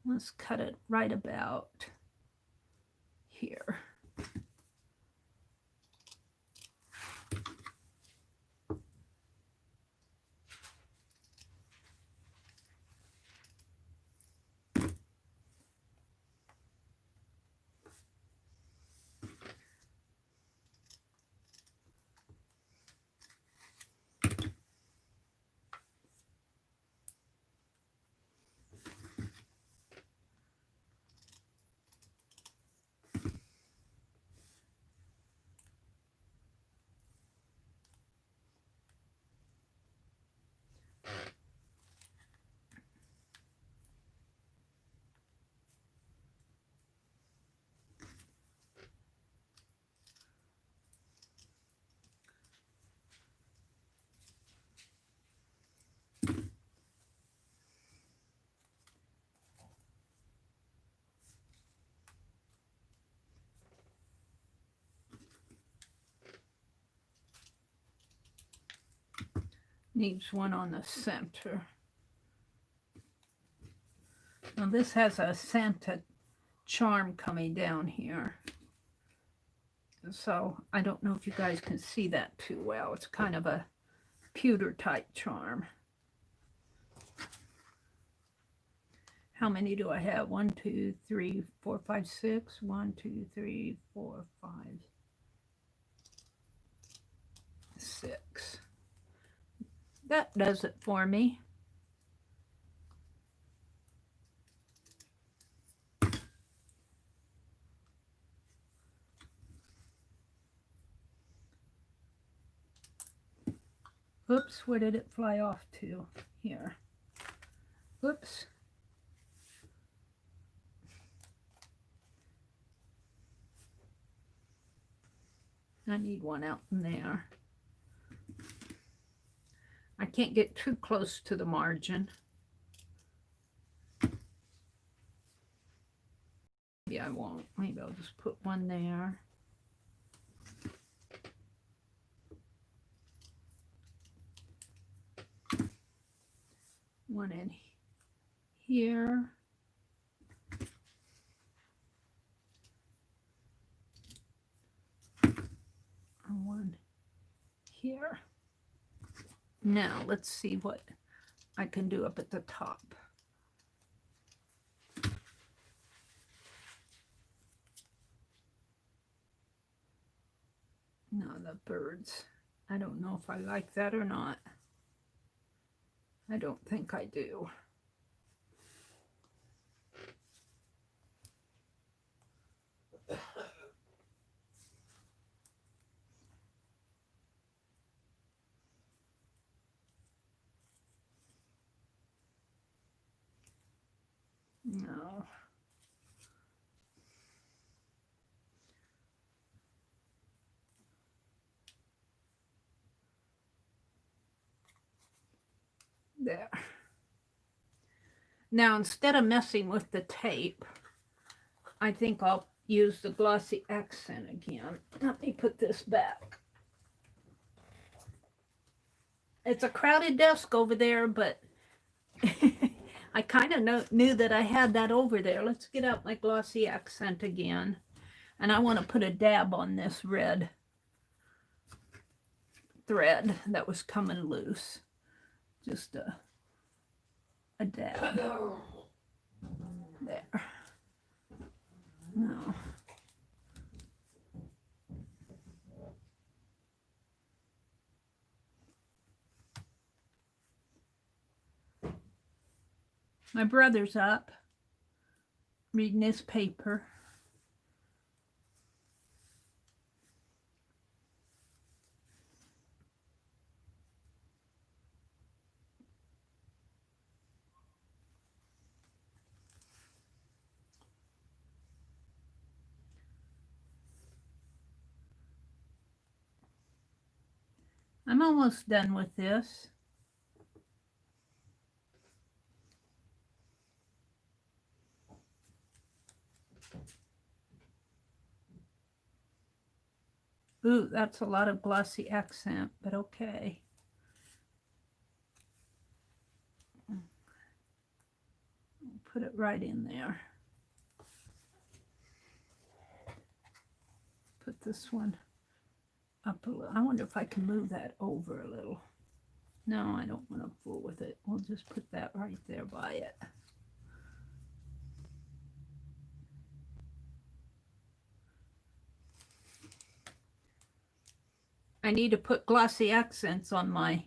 Let's cut it right about here. Needs one on the center. Now this has a Santa charm coming down here. So I don't know if you guys can see that too well. It's kind of a pewter type charm. How many do I have? 1, 2, 3, 4, 5, 6. 1, 2, 3, 4, 5, 6. That does it for me. Oops, where did it fly off to? Here. Oops. I need one out in there. I can't get too close to the margin. Maybe I won't. Maybe I'll just put one there. One in here. And one here. Now, let's see what I can do up at the top. No, the birds. I don't know if I like that or not. I don't think I do. No. There. Now, instead of messing with the tape, I think I'll use the glossy accent again. Let me put this back. It's a crowded desk over there, but I kind of knew that I had that over there. Let's get out my glossy accent again. And I want to put a dab on this red thread that was coming loose. Just a dab. There. No. My brother's up reading his paper. I'm almost done with this. Ooh, that's a lot of glossy accent, but okay. Put it right in there. Put this one up a little. I wonder if I can move that over a little. No, I don't want to fool with it. We'll just put that right there by it. I need to put glossy accents on my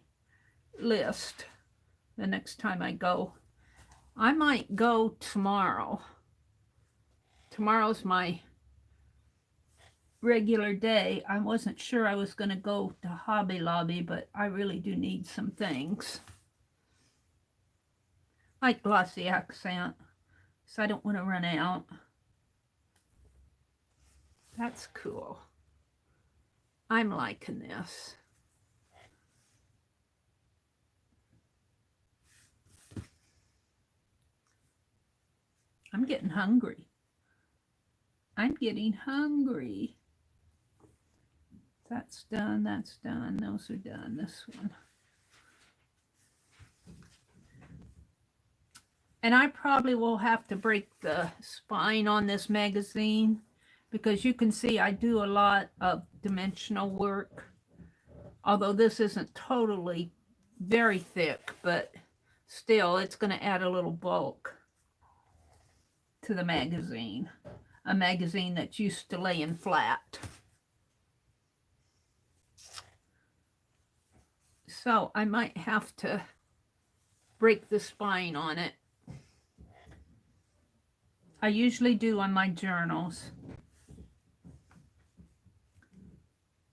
list the next time I go. I might go tomorrow. Tomorrow's my regular day. I wasn't sure I was going to go to Hobby Lobby, but I really do need some things. Like glossy accent, so I don't want to run out. That's cool. I'm liking this. I'm getting hungry. I'm getting hungry. That's done, that's done, those are done, this one. And I probably will have to break the spine on this magazine because you can see I do a lot of dimensional work. Although this isn't totally very thick, but still it's going to add a little bulk to the magazine. A magazine that's used to laying flat. So I might have to break the spine on it. I usually do on my journals.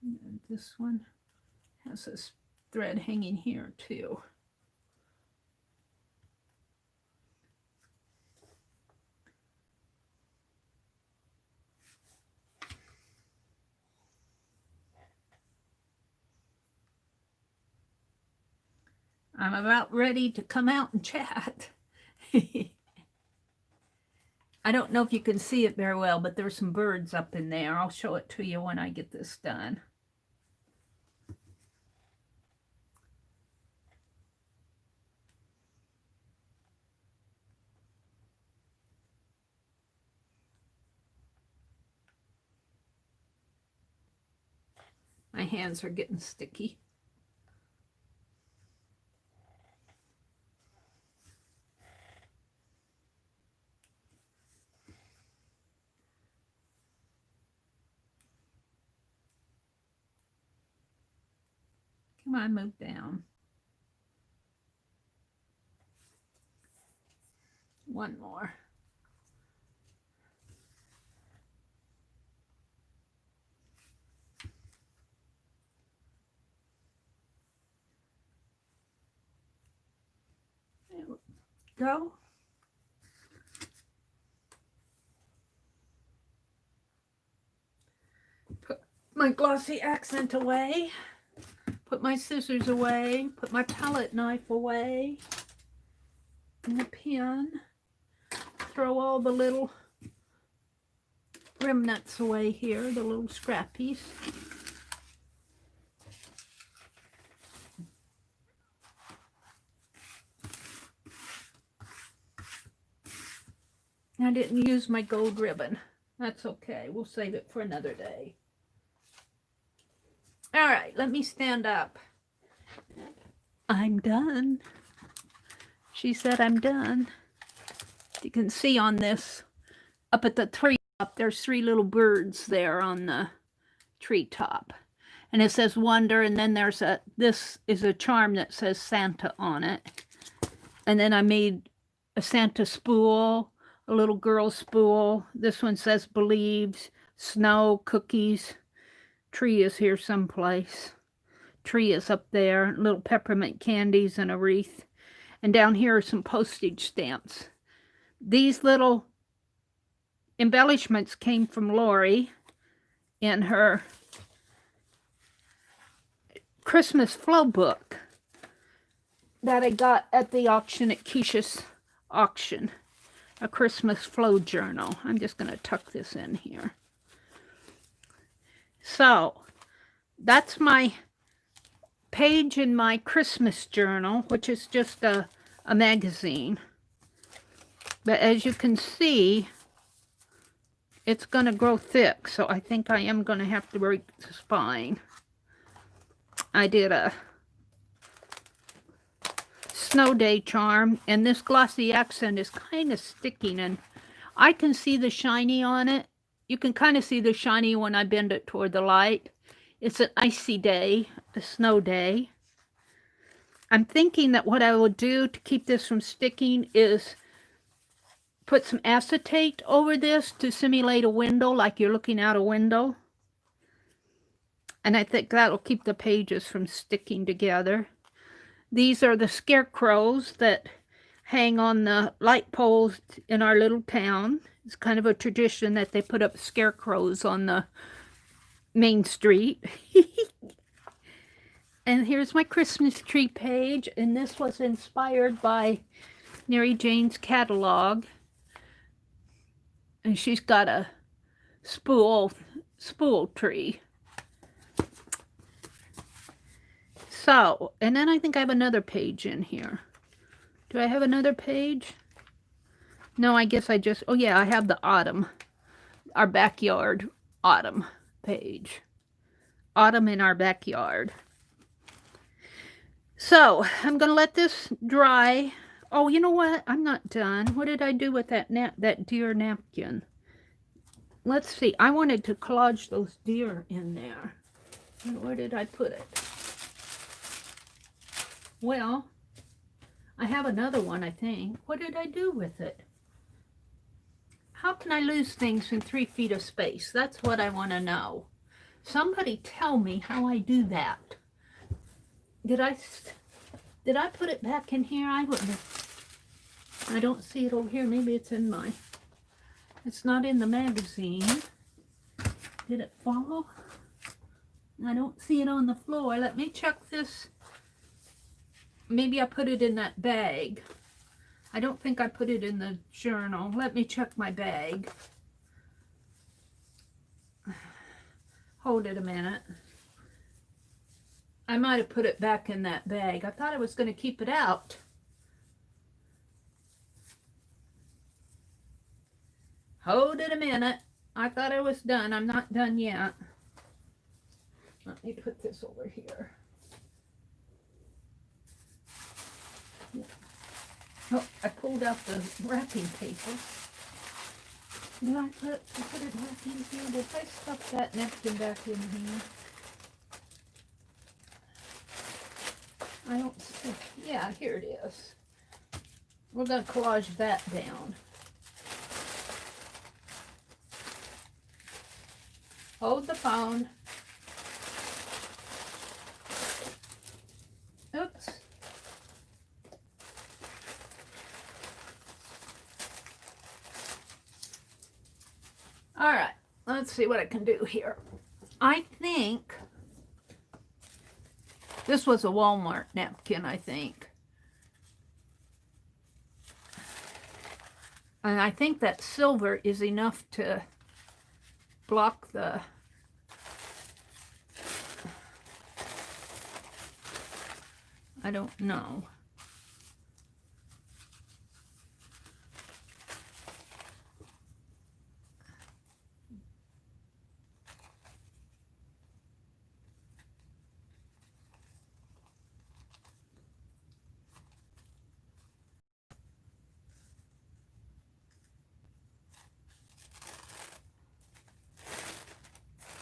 And this one has this thread hanging here too. I'm about ready to come out and chat. I don't know if you can see it very well, but there's some birds up in there. I'll show it to you when I get this done. My hands are getting sticky. Come on, move down. One more. There we go. Put my glossy accent away. Put my scissors away. Put my palette knife away. And the pen. Throw all the little remnants away here, the little scrappies. I didn't use my gold ribbon. That's okay. We'll save it for another day. All right, let me stand up. I'm done. She said I'm done. You can see on this, up at the tree top, there's 3 little birds there on the treetop. And it says wonder, and then there's this is a charm that says Santa on it. And then I made a Santa spool, a little girl spool. This one says believes, snow, cookies. Tree is here someplace. Tree is up there, little peppermint candies and a wreath. And down here are some postage stamps. These little embellishments came from Lori in her Christmas flow book that I got at the auction at Keisha's auction. A Christmas flow journal. I'm just going to tuck this in here. So, that's my page in my Christmas journal, which is just a magazine. But as you can see, it's going to grow thick, so I think I am going to have to break the spine. I did a snow day charm, and this glossy accent is kind of sticking, and I can see the shiny on it. You can kind of see the shiny when I bend it toward the light. It's an icy day, a snow day. I'm thinking that what I will do to keep this from sticking is put some acetate over this to simulate a window, like you're looking out a window. And I think that'll keep the pages from sticking together. These are the scarecrows that hang on the light poles in our little town. It's kind of a tradition that they put up scarecrows on the main street. And here's my Christmas tree page, and this was inspired by Mary Jane's catalog. And she's got a spool tree. So, and then I think I have another page in here. Do I have another page? No, I guess I just, oh yeah, I have the autumn, our backyard autumn page. Autumn in our backyard. So, I'm going to let this dry. Oh, you know what? I'm not done. What did I do with that deer napkin? Let's see. I wanted to collage those deer in there. Where did I put it? Well, I have another one, I think. What did I do with it? How can I lose things in 3 feet of space? That's what I want to know. Somebody tell me how I do that. Did I put it back in here? I wouldn't have. I don't see it over here. Maybe it's in my... It's not in the magazine. Did it fall? I don't see it on the floor. Let me check this. Maybe I put it in that bag. I don't think I put it in the journal. Let me check my bag. Hold it a minute. I might have put it back in that bag. I thought I was going to keep it out. Hold it a minute. I thought I was done. I'm not done yet. Let me put this over here. Oh, I pulled out the wrapping paper. Did I put it back in here? Did I stuff that napkin back in here? I don't see. Yeah, here it is. We're going to collage that down. Hold the phone. Oops. All right, let's see what I can do here. I think this was a Walmart napkin, I think. And I think that silver is enough to block the... I don't know.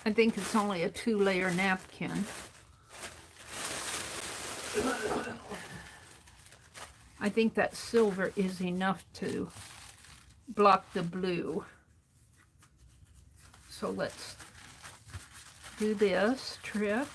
I think it's only a 2-layer napkin. I think that silver is enough to block the blue. So let's do this trick.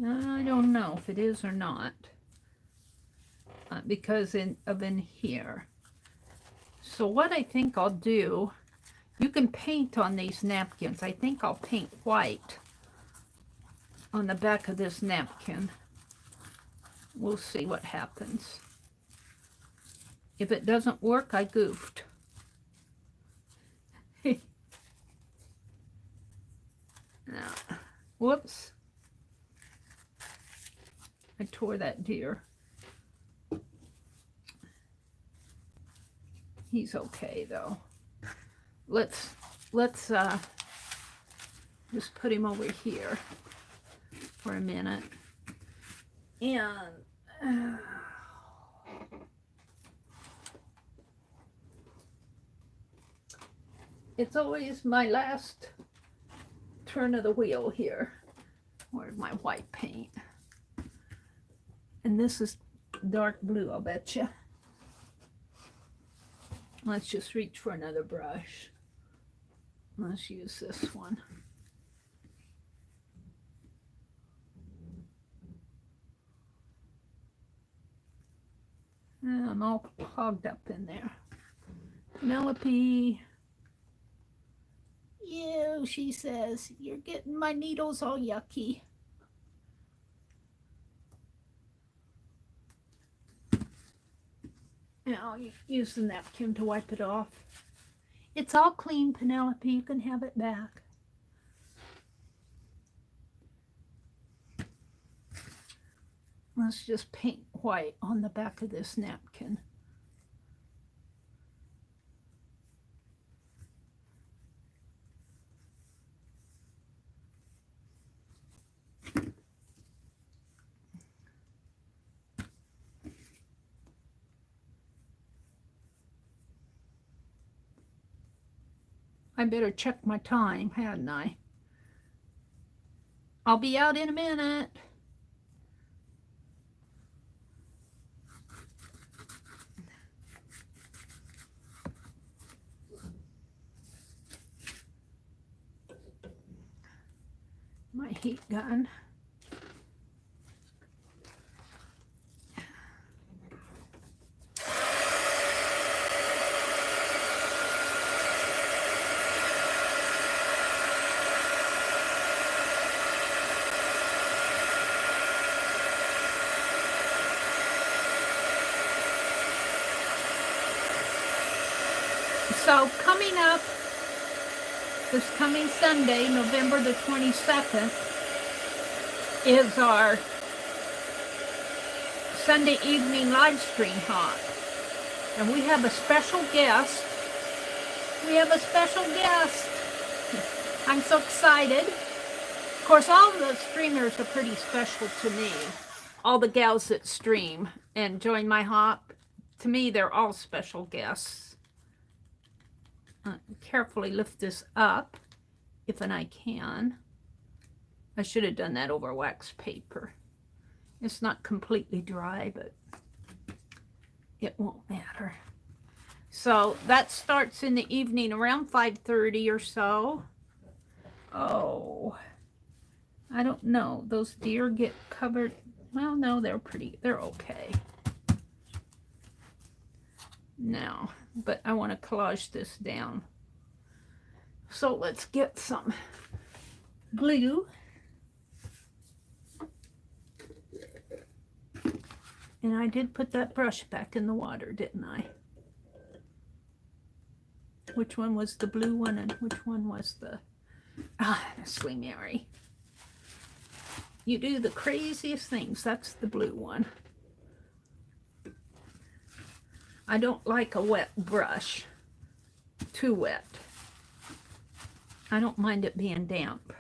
I don't know if it is or not, because of in here. So what I think I'll do, you can paint on these napkins. I think I'll paint white on the back of this napkin. We'll see what happens. If it doesn't work, I goofed. Now, whoops. I tore that deer. He's okay though. Let's just put him over here for a minute. And it's always my last turn of the wheel here. Where's my white paint? And this is dark blue, I'll bet you. Let's just reach for another brush. Let's use this one. And I'm all hogged up in there. Penelope. Ew, she says, you're getting my needles all yucky. Now you use the napkin to wipe it off. It's all clean, Penelope. You can have it back. Let's just paint white on the back of this napkin. I better check my time, hadn't I? I'll be out in a minute. My heat gun. So coming up this coming Sunday, November the 22nd, is our Sunday evening live stream hop. And we have a special guest. I'm so excited. Of course, all the streamers are pretty special to me. All the gals that stream and join my hop, to me, they're all special guests. Carefully lift this up, if and I can. I should have done that over wax paper. It's not completely dry, but it won't matter. So that starts in the evening around 5:30 or so. Oh, I don't know. Those deer get covered. Well, no, they're okay. Now, but I want to collage this down. So let's get some glue. And I did put that brush back in the water, didn't I? Which one was the blue one and which one was the... honestly, Mary. You do the craziest things. That's the blue one. I don't like a wet brush. Too wet. I don't mind it being damp.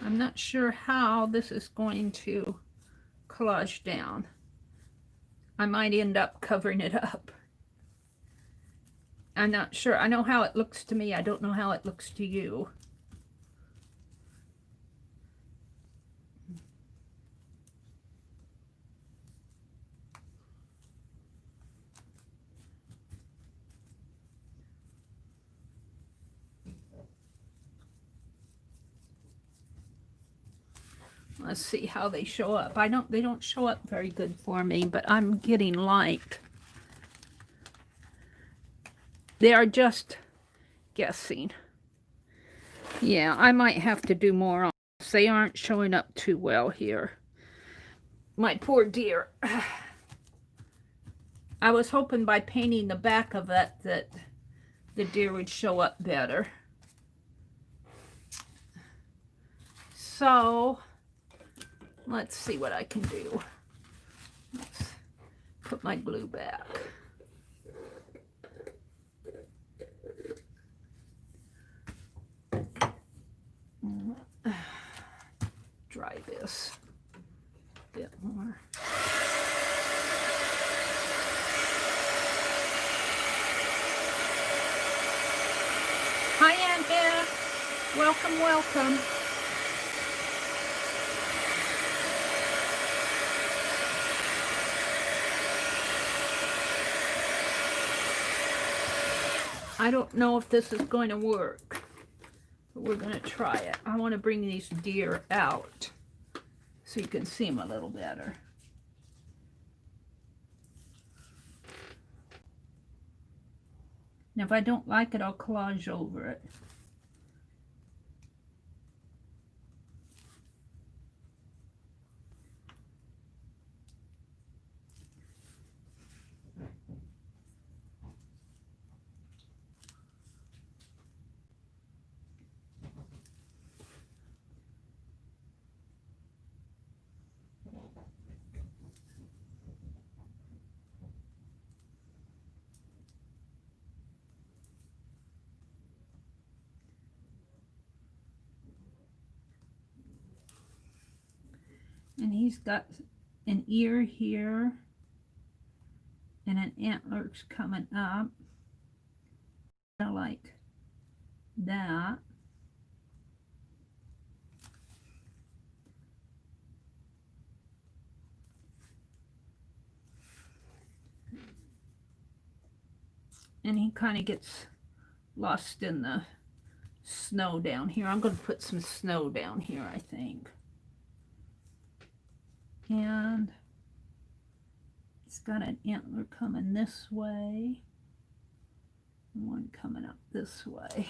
I'm not sure how this is going to collage down. I might end up covering it up. I'm not sure. I know how it looks to me. I don't know how it looks to you. Let's see how they show up. They don't show up very good for me, but I'm getting light. They are just guessing. Yeah, I might have to do more on this. They aren't showing up too well here. My poor dear. I was hoping by painting the back of it that the deer would show up better. So, let's see what I can do. Let's put my glue back. Dry this a bit more. Hi, Aunt Beth. Welcome, welcome. I don't know if this is going to work, but we're going to try it. I want to bring these deer out so you can see them a little better. Now, if I don't like it, I'll collage over it. And he's got an ear here and an antler's coming up. I like that. And he kind of gets lost in the snow down here. I'm going to put some snow down here, I think. And it's got an antler coming this way, and one coming up this way.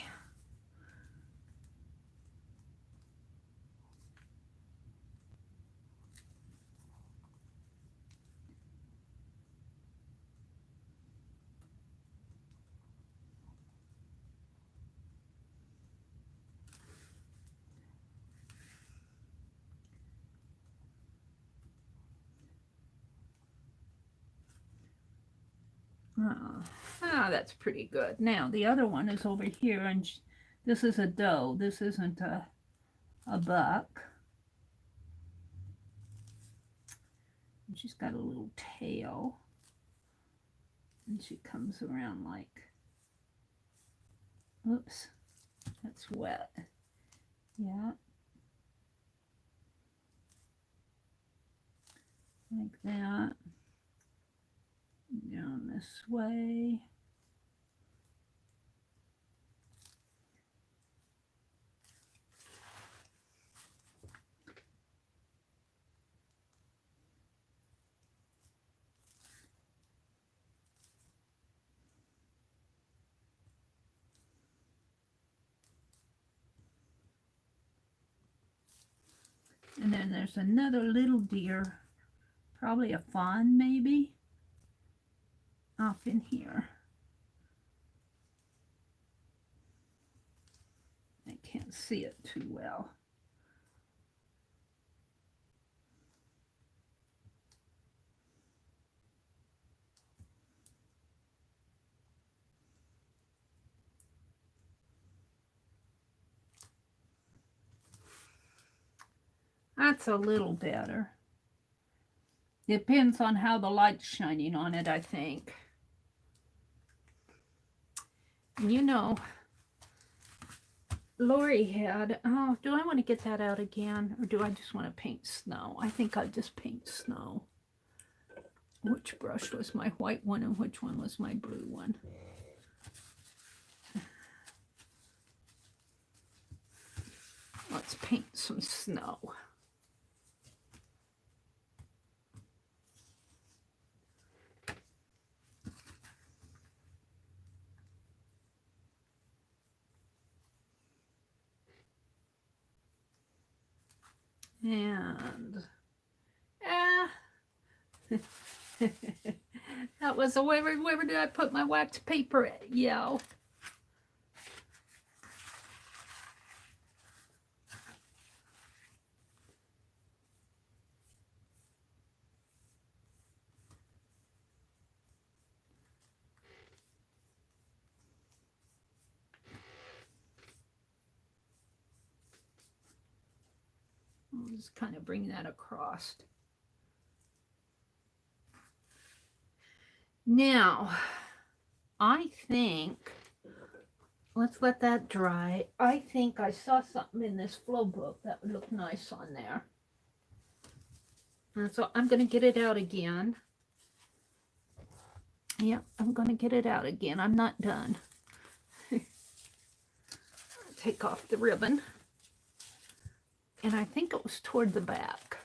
That's pretty good. Now the other one is over here, and this is a doe. This isn't a buck. And she's got a little tail, and she comes around like, oops, that's wet. Yeah. Like that. Down this way. And then there's another little deer, probably a fawn maybe, off in here. I can't see it too well. That's a little better. Depends on how the light's shining on it, I think. And you know, Lori had, oh, do I want to get that out again? Or do I just want to paint snow? I think I'll just paint snow. Which brush was my white one and which one was my blue one? Let's paint some snow. And that was a where did I put my wax paper at? Yo. I'll just kind of bring that across. Now, I think, let's let that dry. I think I saw something in this flow book that would look nice on there. And so I'm going to get it out again. Yep, I'm going to get it out again. I'm not done. Take off the ribbon. And I think it was toward the back.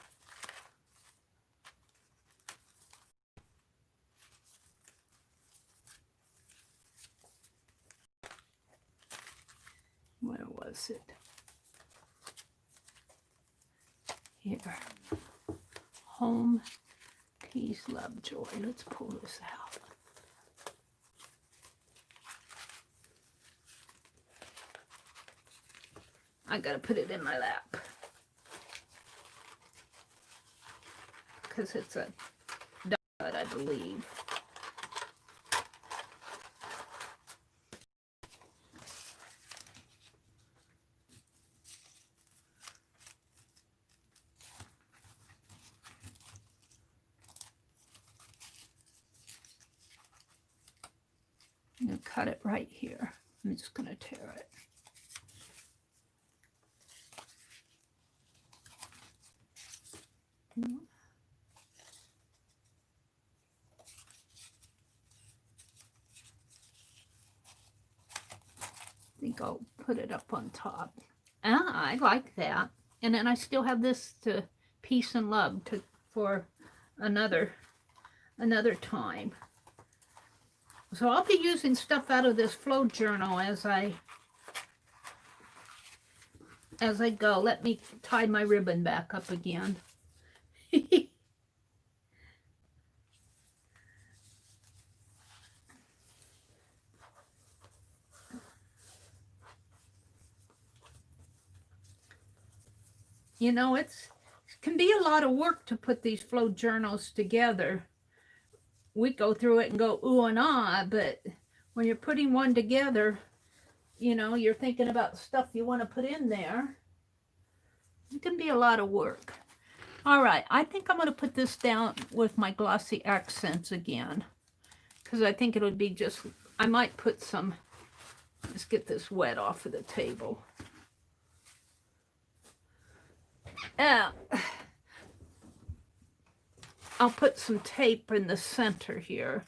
Where was it? Here. Home, peace, love, joy. Let's pull this out. I gotta put it in my lap. Because it's a dot, I believe. I'm going to cut it right here. I'm just going to tear it. I think I'll put it up on top. Ah, I like that. And then I still have this to peace and love for another time. So I'll be using stuff out of this flow journal as I go. Let me tie my ribbon back up again. You know, it can be a lot of work to put these flow journals together. We go through it and go ooh and ah, but when you're putting one together, you know, you're thinking about stuff you want to put in there. It can be a lot of work. All right, I think I'm going to put this down with my glossy accents again, because I think it'll be just, I might put some, let's get this wet off of the table. I'll put some tape in the center here,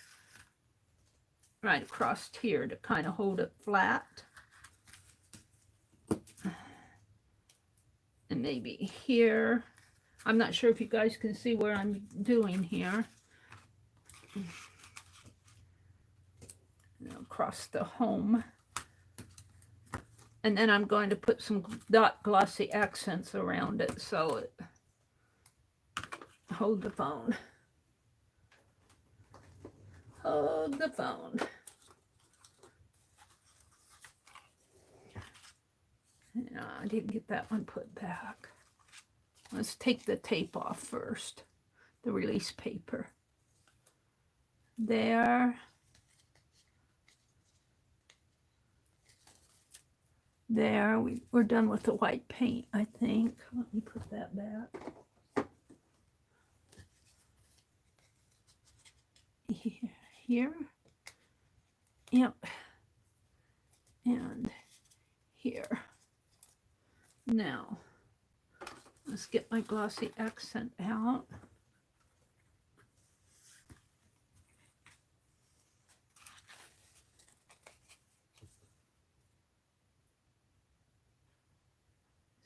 right across here to kind of hold it flat. And maybe here. I'm not sure if you guys can see what I'm doing here. Across the home. And then I'm going to put some dot glossy accents around it so hold the phone. Hold the phone. No, I didn't get that one put back. Let's take the tape off first. The release paper. There. There. We're done with the white paint, I think. Let me put that back. Here. Yep. And here. Now, let's get my glossy accent out.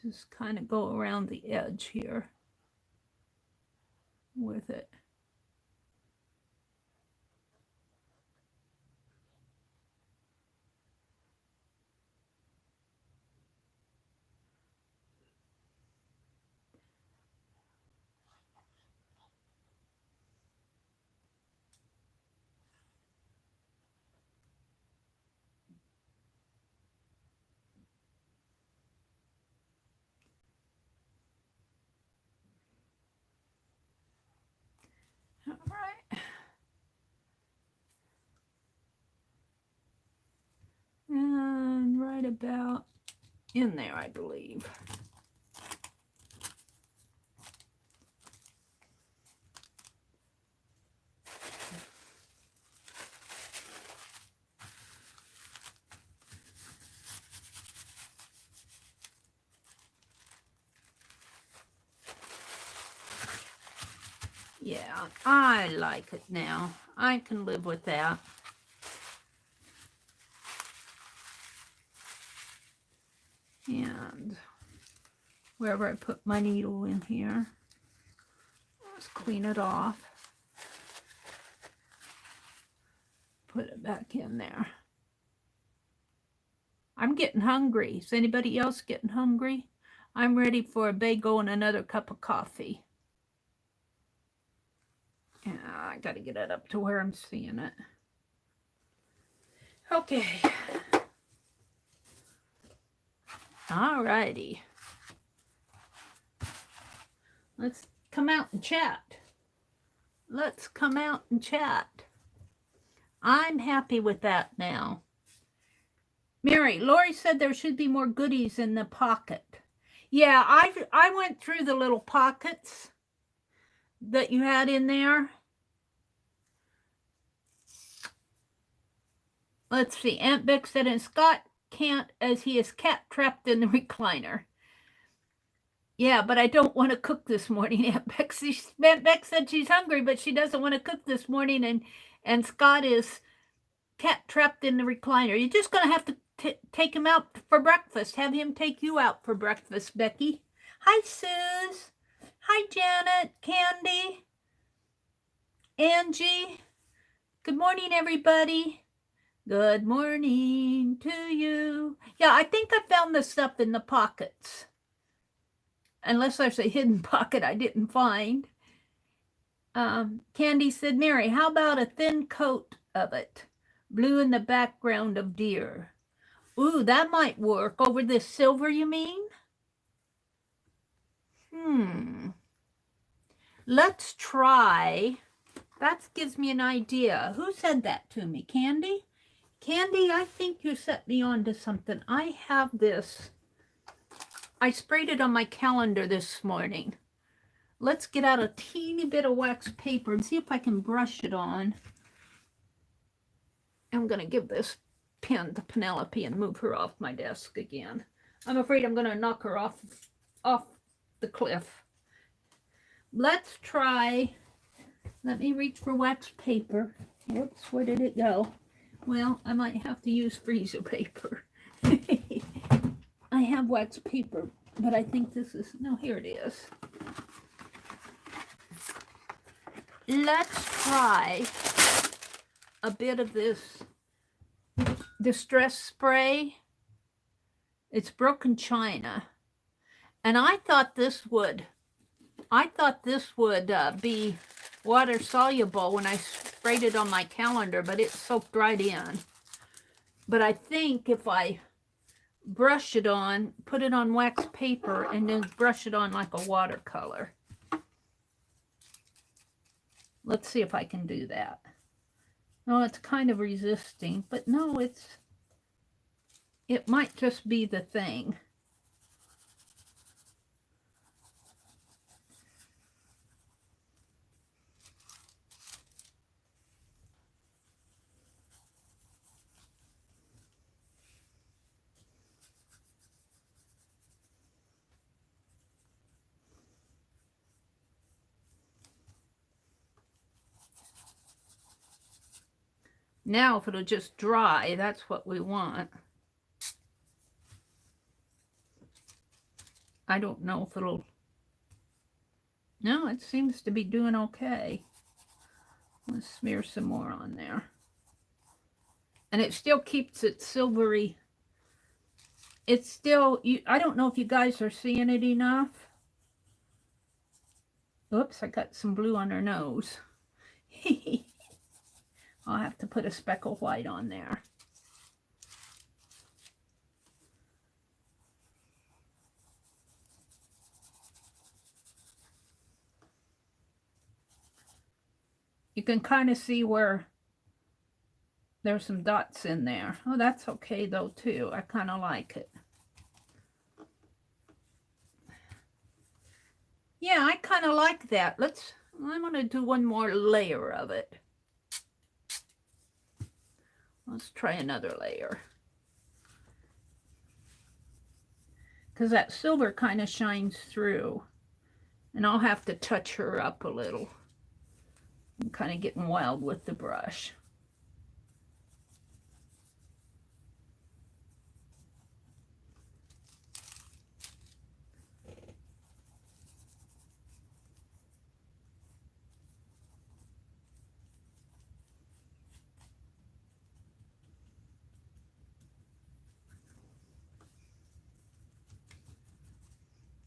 Just kind of go around the edge here with it. All right. And right about in there, I believe. Yeah, I like it now. I can live with that. And wherever I put my needle in here, let's clean it off. Put it back in there. I'm getting hungry. Is anybody else getting hungry? I'm ready for a bagel and another cup of coffee. Yeah, I got to get it up to where I'm seeing it. Okay. All righty. Let's come out and chat. Let's come out and chat. I'm happy with that now. Meri, Lori said there should be more goodies in the pocket. Yeah, I went through the little pockets that you had in there. Let's see. Aunt Beck said, and Scott can't as he is cat trapped in the recliner. Yeah, but I don't want to cook this morning. Aunt Beck said she's hungry, but she doesn't want to cook this morning, and Scott is cat trapped in the recliner. You're just going to have to take him out for breakfast. Have him take you out for breakfast, Becky. Hi, Suze. Hi, Janet, Candy, Angie. Good morning, everybody. Good morning to you. Yeah, I think I found the stuff in the pockets. Unless there's a hidden pocket I didn't find. Candy said, Meri, how about a thin coat of it? Blue in the background of deer. Ooh, that might work. Over this silver, you mean? Let's try. That gives me an idea. Who said that to me? Candy? Candy, I think you set me on to something. I have this. I sprayed it on my calendar this morning. Let's get out a teeny bit of wax paper and see if I can brush it on. I'm going to give this pen to Penelope and move her off my desk again. I'm afraid I'm going to knock her off the cliff. Let's try. Let me reach for wax paper. Whoops, where did it go? Well, I might have to use freezer paper. I have wax paper, but I think this is, no, here it is. Let's try a bit of this distress spray. It's broken china. And I thought this would I thought this would be water soluble when I sprayed it on my calendar, but it soaked right in. But I think if I brush it on, put it on wax paper, and then brush it on like a watercolor. Let's see if I can do that. No, it's kind of resisting, but no, it might just be the thing. Now, if it'll just dry, that's what we want. I don't know if it'll... No, it seems to be doing okay. Let's smear some more on there. And it still keeps it silvery. It's still... I don't know if you guys are seeing it enough. Oops, I got some blue on her nose. I'll have to put a speck of white on there. You can kind of see where there's some dots in there. Oh, that's okay though too. I kind of like it. Yeah, I kind of like that. I'm going to do one more layer of it. Let's try another layer. Because that silver kind of shines through. And I'll have to touch her up a little. I'm kind of getting wild with the brush.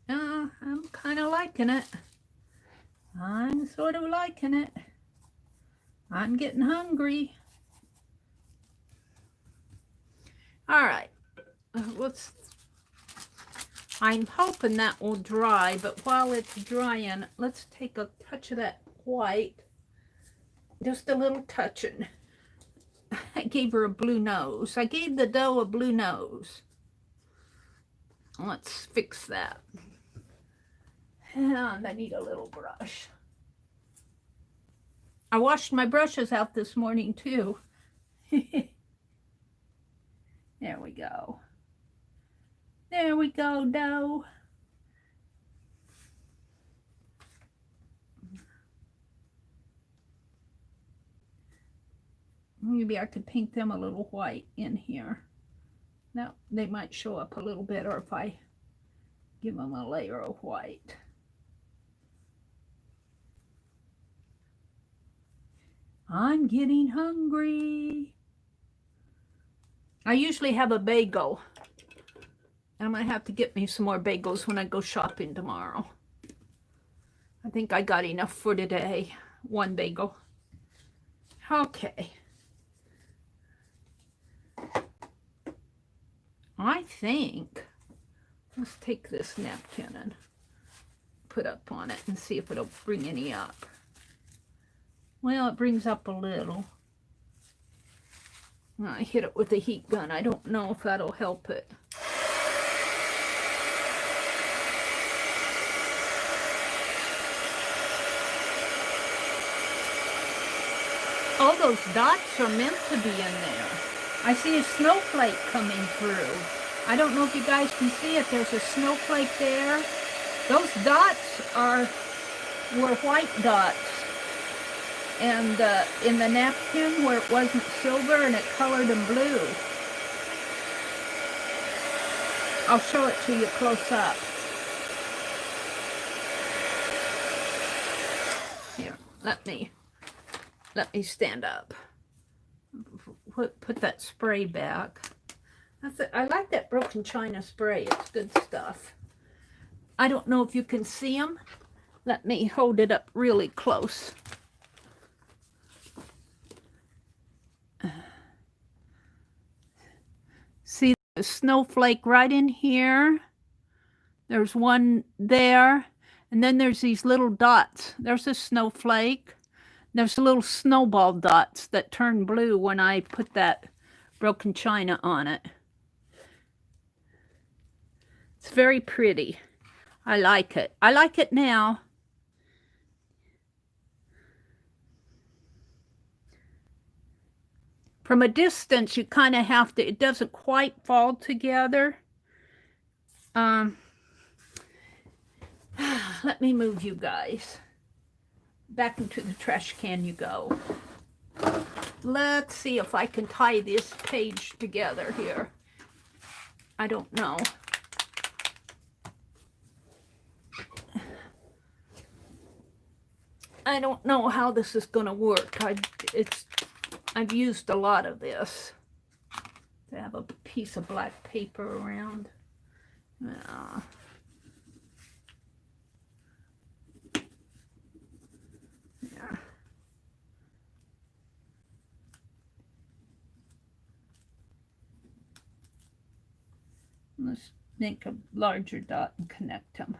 I'm kind of liking it. I'm sort of liking it. I'm getting hungry. All right, I'm hoping that will dry, but while it's drying, let's take a touch of that white. Just a little touching. I gave her a blue nose. I gave the dough a blue nose. Let's fix that. And I need a little brush. I washed my brushes out this morning too. There we go. There we go, dough. Maybe I could paint them a little white in here. Now, they might show up a little bit, or if I give them a layer of white. I'm getting hungry. I usually have a bagel. I'm going to have to get me some more bagels when I go shopping tomorrow. I think I got enough for today. One bagel. Okay. I think, let's take this napkin and put up on it and see if it'll bring any up. Well, it brings up a little. I hit it with a heat gun. I don't know if that'll help it. All those dots are meant to be in there. I see a snowflake coming through. I don't know if you guys can see it. There's a snowflake there. Those dots were white dots. And in the napkin where it wasn't silver and it colored them blue. I'll show it to you close up. Here, let me stand up. Put that spray back. I like that broken china spray. It's good stuff. I don't know if you can see them, Let me hold it up really close. See the snowflake right in here? There's one there, and then there's these little dots. There's a snowflake. There's little snowball dots that turn blue when I put that broken china on it. It's very pretty. I like it. I like it now. From a distance, you kind of have to, it doesn't quite fall together. Let me move you guys. Back into the trash can you go. Let's see if I can tie this page together here. I don't know. I don't know how this is going to work. I've used a lot of this to have a piece of black paper around. Yeah. Let's make a larger dot and connect them.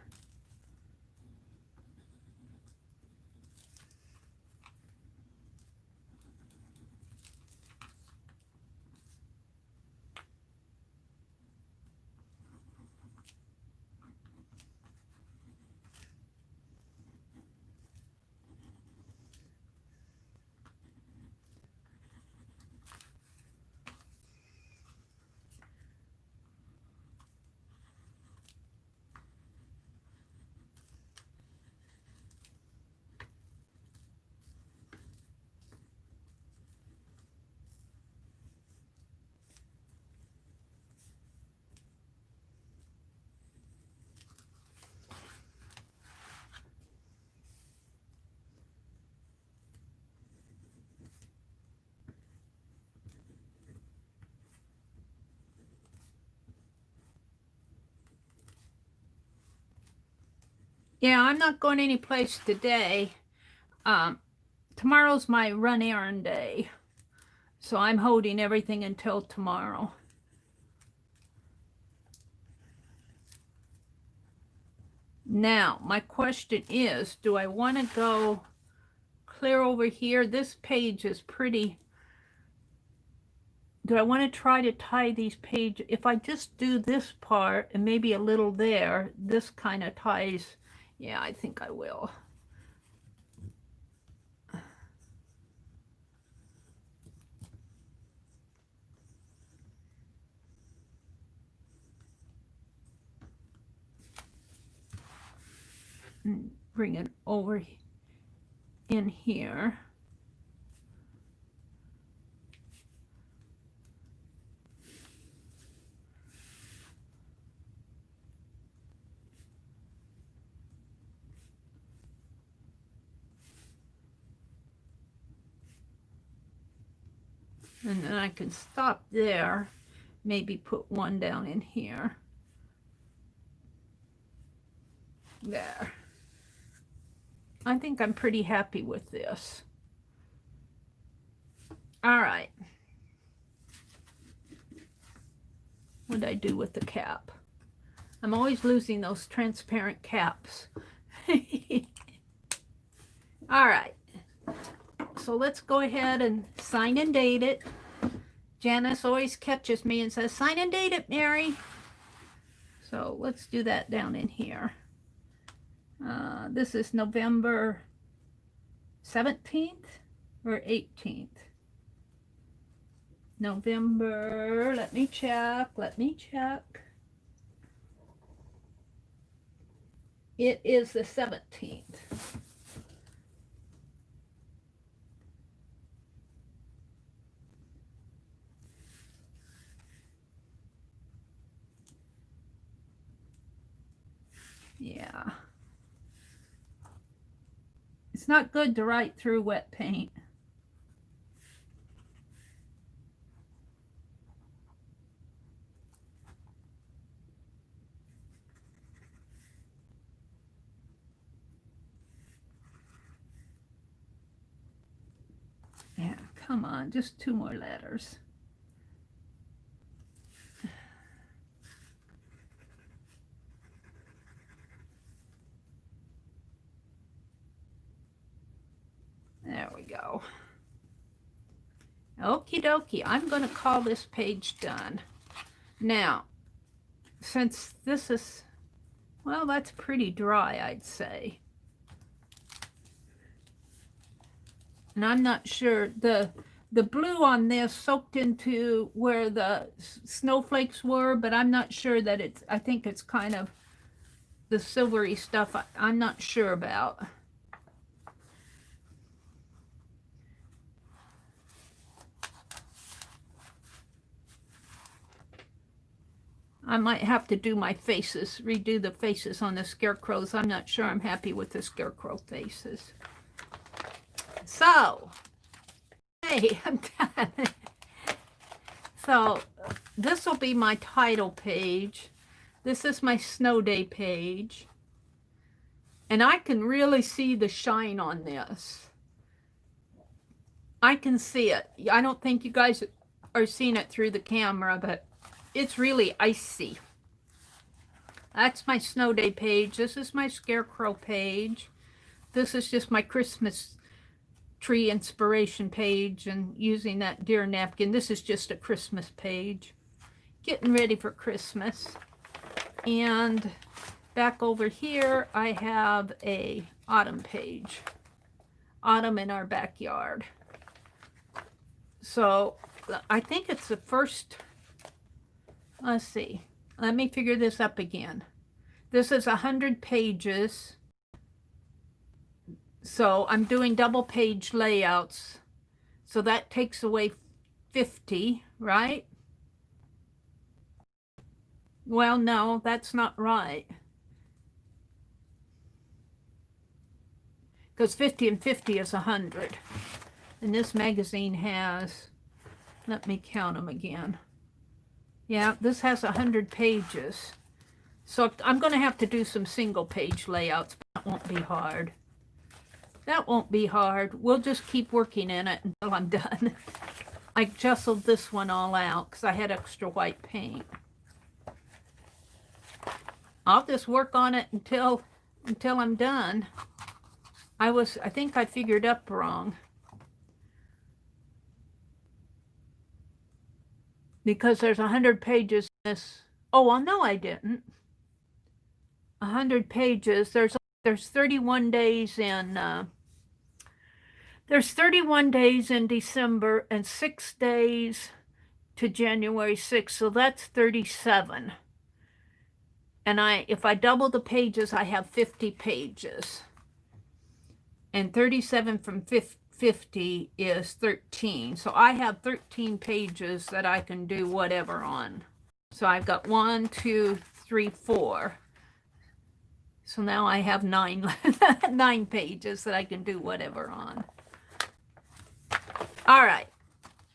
Yeah, I'm not going anyplace today. Tomorrow's my run errand day. So I'm holding everything until tomorrow. Now, my question is, do I want to go clear over here? This page is pretty. Do I want to try to tie these pages? If I just do this part and maybe a little there, this kind of ties. Yeah, I think I will. Bring it over in here. And then I can stop there, maybe put one down in here. There. I think I'm pretty happy with this. All right. What did I do with the cap? I'm always losing those transparent caps. All right. So let's go ahead and sign and date it. Janice always catches me and says, sign and date it, Mary. So let's do that down in here. This is November 17th or 18th? November, let me check. It is the 17th. Yeah. It's not good to write through wet paint. Come on, just 2 more letters. There we go. Okie dokie. I'm going to call this page done. Now, since this is, well, that's pretty dry, I'd say. And I'm not sure, the blue on this soaked into where the snowflakes were, but I'm not sure that it's, I think it's kind of the silvery stuff I'm not sure about. I might have to do my faces, redo the faces on the scarecrows. I'm not sure I'm happy with the scarecrow faces. So, hey, I'm done. So, this will be my title page. This is my snow day page. And I can really see the shine on this. I can see it. I don't think you guys are seeing it through the camera, but it's really icy. That's my snow day page. This is my scarecrow page. This is just my Christmas tree inspiration page and using that deer napkin. This is just a Christmas page. Getting ready for Christmas. And back over here, I have a autumn page. Autumn in our backyard. So I think it's the first. Let's see. Let me figure this up again. This is 100 pages. So I'm doing double page layouts. So that takes away 50, right? Well, no, that's not right. Because 50 and 50 is 100. And this magazine has, let me count them again. Yeah, this has 100 pages. So I'm going to have to do some single page layouts, but that won't be hard. That won't be hard. We'll just keep working in it until I'm done. I jostled this one all out because I had extra white paint. I'll just work on it until I'm done. I think I figured up wrong. Because there's 100 pages in this. Oh, well, no, I didn't. 100 pages. There's 31 days in. There's 31 days in December and 6 days to January 6th. So that's 37. And if I double the pages, I have 50 pages. And 37 from 50 is 13. So I have 13 pages that I can do whatever on. So I've got 1, 2, 3, 4. So now I have 9 pages that I can do whatever on. All right,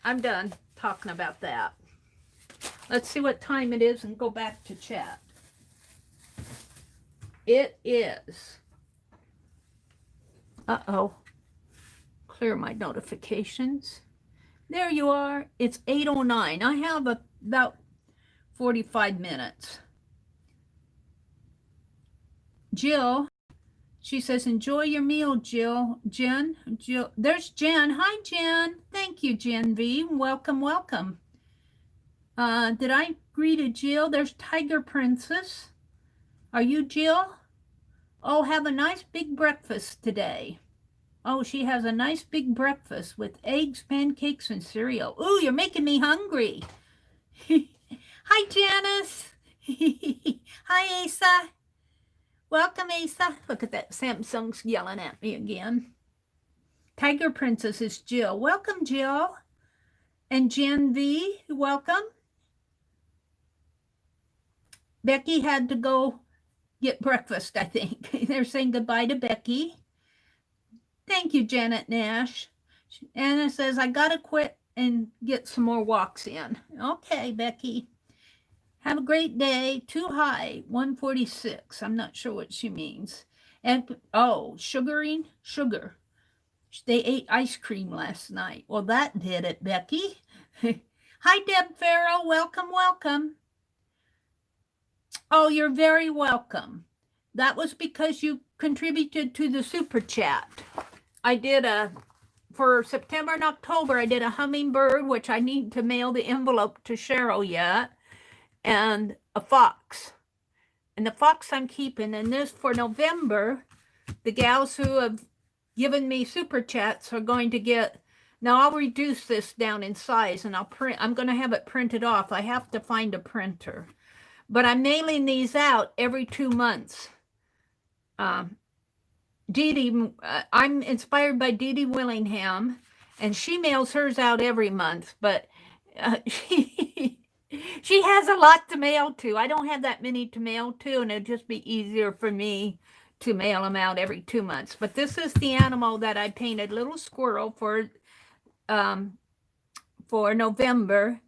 I'm done talking about that. Let's see what time it is and go back to chat. It is, clear my notifications. There you are. It's 8:09. I have about 45 minutes. Jill, she says, enjoy your meal, Jill. Jen, there's Jen. Hi, Jen. Thank you, Jen V. Welcome, welcome. Did I greet a Jill? There's Tiger Princess. Are you Jill? Oh, have a nice big breakfast today. Oh, she has a nice big breakfast with eggs, pancakes, and cereal. Ooh, you're making me hungry. Hi, Janice. Hi, Asa. Welcome, Asa. Look at that. Samsung's yelling at me again. Tiger Princess is Jill. Welcome, Jill. And Jen V, welcome. Becky had to go get breakfast, I think. They're saying goodbye to Becky. Thank you, Janet Nash. Anna says, I got to quit and get some more walks in. Okay, Becky. Have a great day. Too high, 146. I'm not sure what she means. And, oh, sugaring? Sugar. They ate ice cream last night. Well, that did it, Becky. Hi, Deb Farrell. Welcome, welcome. Oh, you're very welcome. That was because you contributed to the super chat. I did for September and October, I did a hummingbird, which I need to mail the envelope to Cheryl yet, and a fox. And the fox I'm keeping. And this for November, the gals who have given me super chats are going to get, now I'll reduce this down in size and I'm going to have it printed off. I have to find a printer. But I'm mailing these out every 2 months. Dee Dee, I'm inspired by Dee Dee Willingham, and she mails hers out every month, but she has a lot to mail to. I don't have that many to mail to, and it'd just be easier for me to mail them out every 2 months. But this is the animal that I painted, little squirrel, for November.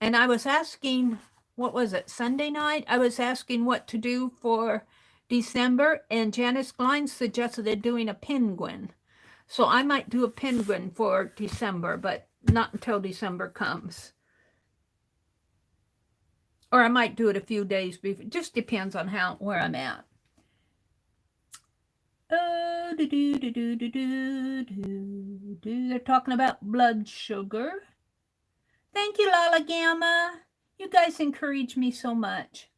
And I was asking, what was it, Sunday night? I was asking what to do for December, and Janice Glines suggested doing a penguin. So I might do a penguin for December, but not until December comes. Or I might do it a few days before. Just depends on where I'm at. They're talking about blood sugar. Thank you, Lala Gamma. You guys encourage me so much.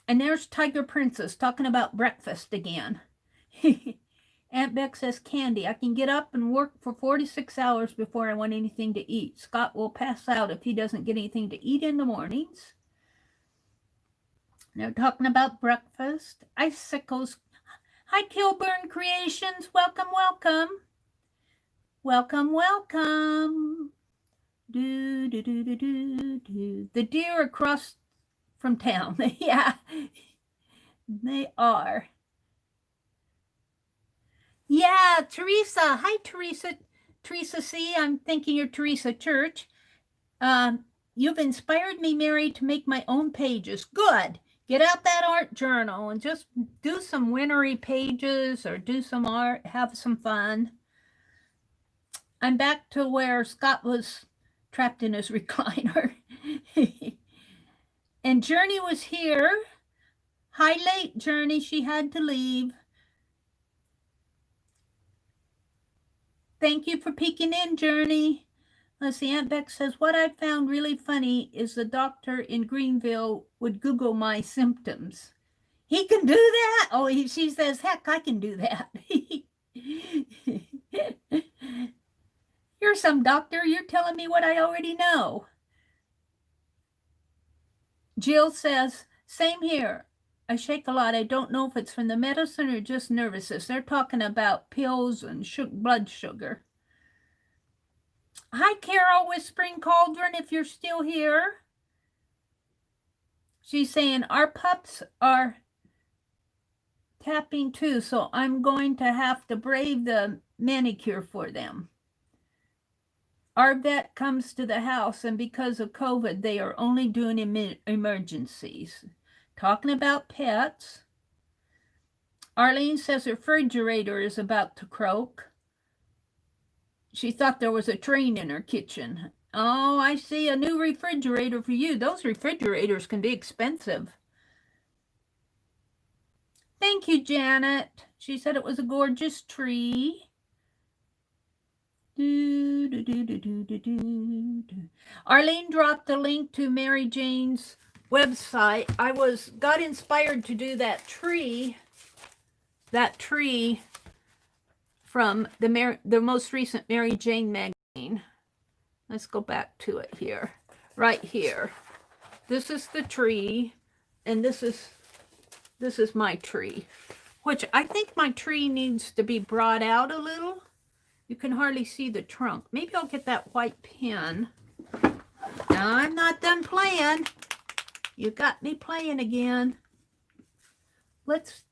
And there's Tiger Princess talking about breakfast again. Aunt Beck says, Candy, I can get up and work for 46 hours before I want anything to eat. Scott will pass out if he doesn't get anything to eat in the mornings. They're talking about breakfast. Icicles. Hi, Kilburn Creations. Welcome, welcome. Welcome, welcome. Do, do, do, do, do, do. The deer across from town. Yeah, they are. Yeah, Teresa. Hi, Teresa. Teresa C. I'm thinking you're Teresa Church. You've inspired me, Meri, to make my own pages. Good. Get out that art journal and just do some wintry pages or do some art, have some fun. I'm back to where Scott was trapped in his recliner. And Journey was here. Hi, late Journey. She had to leave. Thank you for peeking in, Journey. Let's see, Aunt Beck says, what I found really funny is the doctor in Greenville would Google my symptoms. He can do that? Oh, she says, heck, I can do that. You're some doctor. You're telling me what I already know. Jill says, same here. I shake a lot. I don't know if it's from the medicine or just nervousness. They're talking about pills and blood sugar. Hi, Carol, Whispering Cauldron, if you're still here. She's saying, our pups are tapping too, so I'm going to have to brave the manicure for them. Our vet comes to the house, and because of COVID, they are only doing emergencies. Talking about pets. Arlene says her refrigerator is about to croak. She thought there was a train in her kitchen. Oh, I see, a new refrigerator for you. Those refrigerators can be expensive. Thank you, Janet. She said it was a gorgeous tree. Arlene dropped a link to Mary Jane's website. I got inspired to do that tree from the most recent Mary Jane magazine. Let's go back to it here. Right here. This is the tree, and this is my tree, which I think my tree needs to be brought out a little. You can hardly see the trunk. Maybe I'll get that white pen. Now, I'm not done playing. You got me playing again. Let's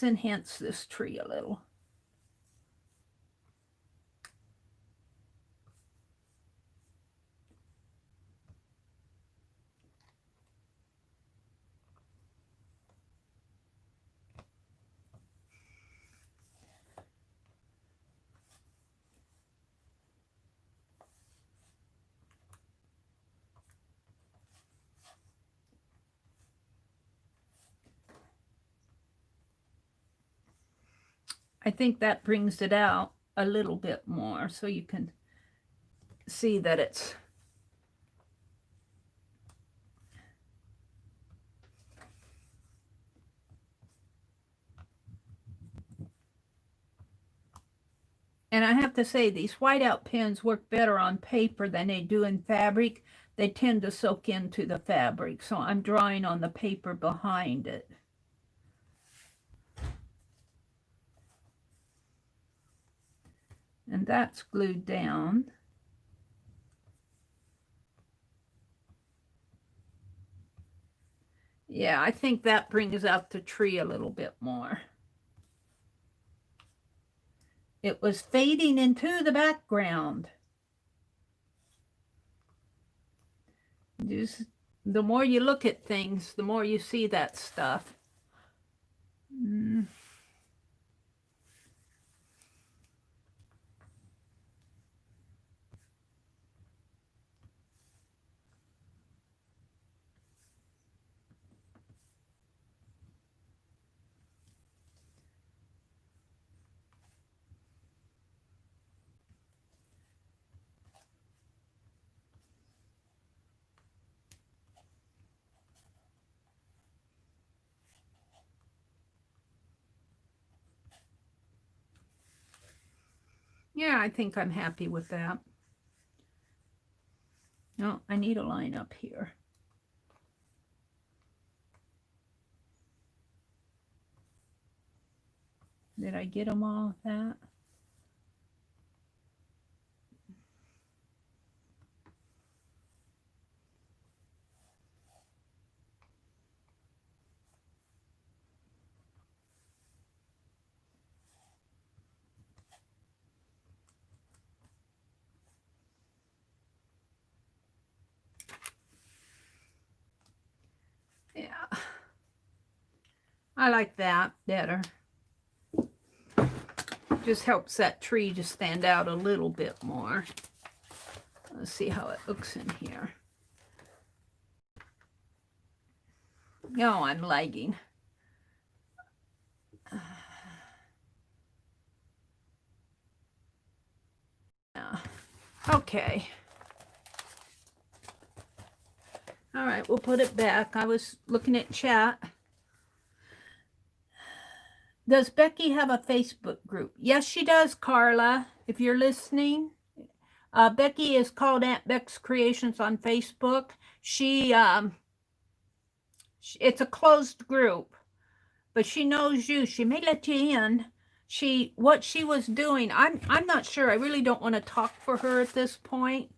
enhance this tree a little. I think that brings it out a little bit more so you can see that it's and I have to say these whiteout pens work better on paper than they do in fabric. They tend to soak into the fabric, so I'm drawing on the paper behind it. And that's glued down. Yeah, I think that brings out the tree a little bit more. It was fading into the background. Just, the more you look at things, the more you see that stuff. Yeah, I think I'm happy with that. No, I need a line up here. Did I get them all with that? Yeah, I like that better. Just helps that tree to stand out a little bit more. Let's see how it looks in here. No, I'm lagging. Okay. All right, we'll put it back. I was looking at chat. Does Becky have a Facebook group? Yes, she does, Carla, if you're listening. Becky is called Aunt Beck's Creations on Facebook. It's a closed group, but she knows you. She may let you in. What she was doing, I'm not sure. I really don't want to talk for her at this point.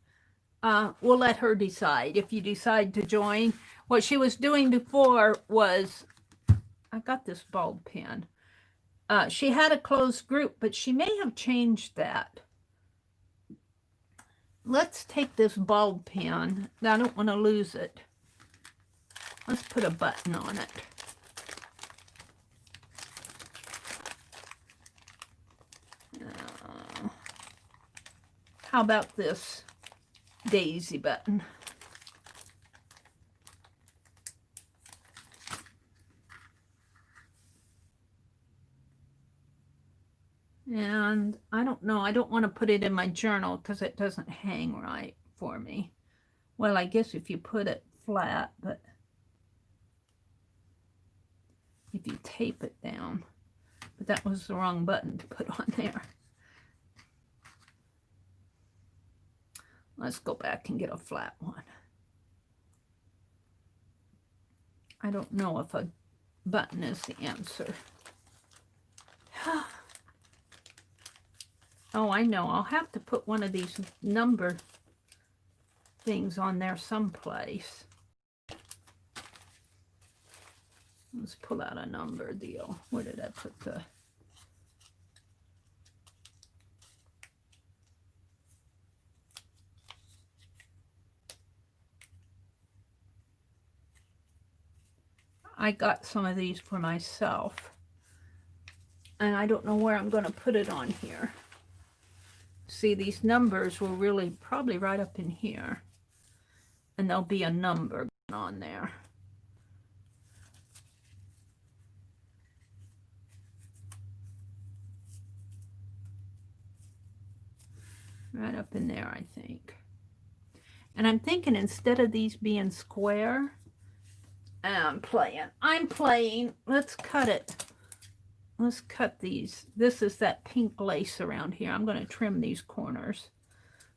We'll let her decide if you decide to join. What she was doing before was, I got this bulb pen. She had a closed group, but she may have changed that. Let's take this bulb pen. I don't want to lose it. Let's put a button on it. How about this daisy button? And I don't know, I don't want to put it in my journal because it doesn't hang right for me. Well, I guess if you put it flat, but if you tape it down, but that was the wrong button to put on there. Let's go back and get a flat one. I don't know if a button is the answer. Oh, I know. I'll have to put one of these number things on there someplace. Let's pull out a number deal. Where did I put the... I got some of these for myself. And I don't know where I'm going to put it on here. See, these numbers were really probably right up in here. And there'll be a number on there. Right up in there, I think. And I'm thinking instead of these being square, I'm playing. Let's cut it. Let's cut these. This is that pink lace around here. I'm going to trim these corners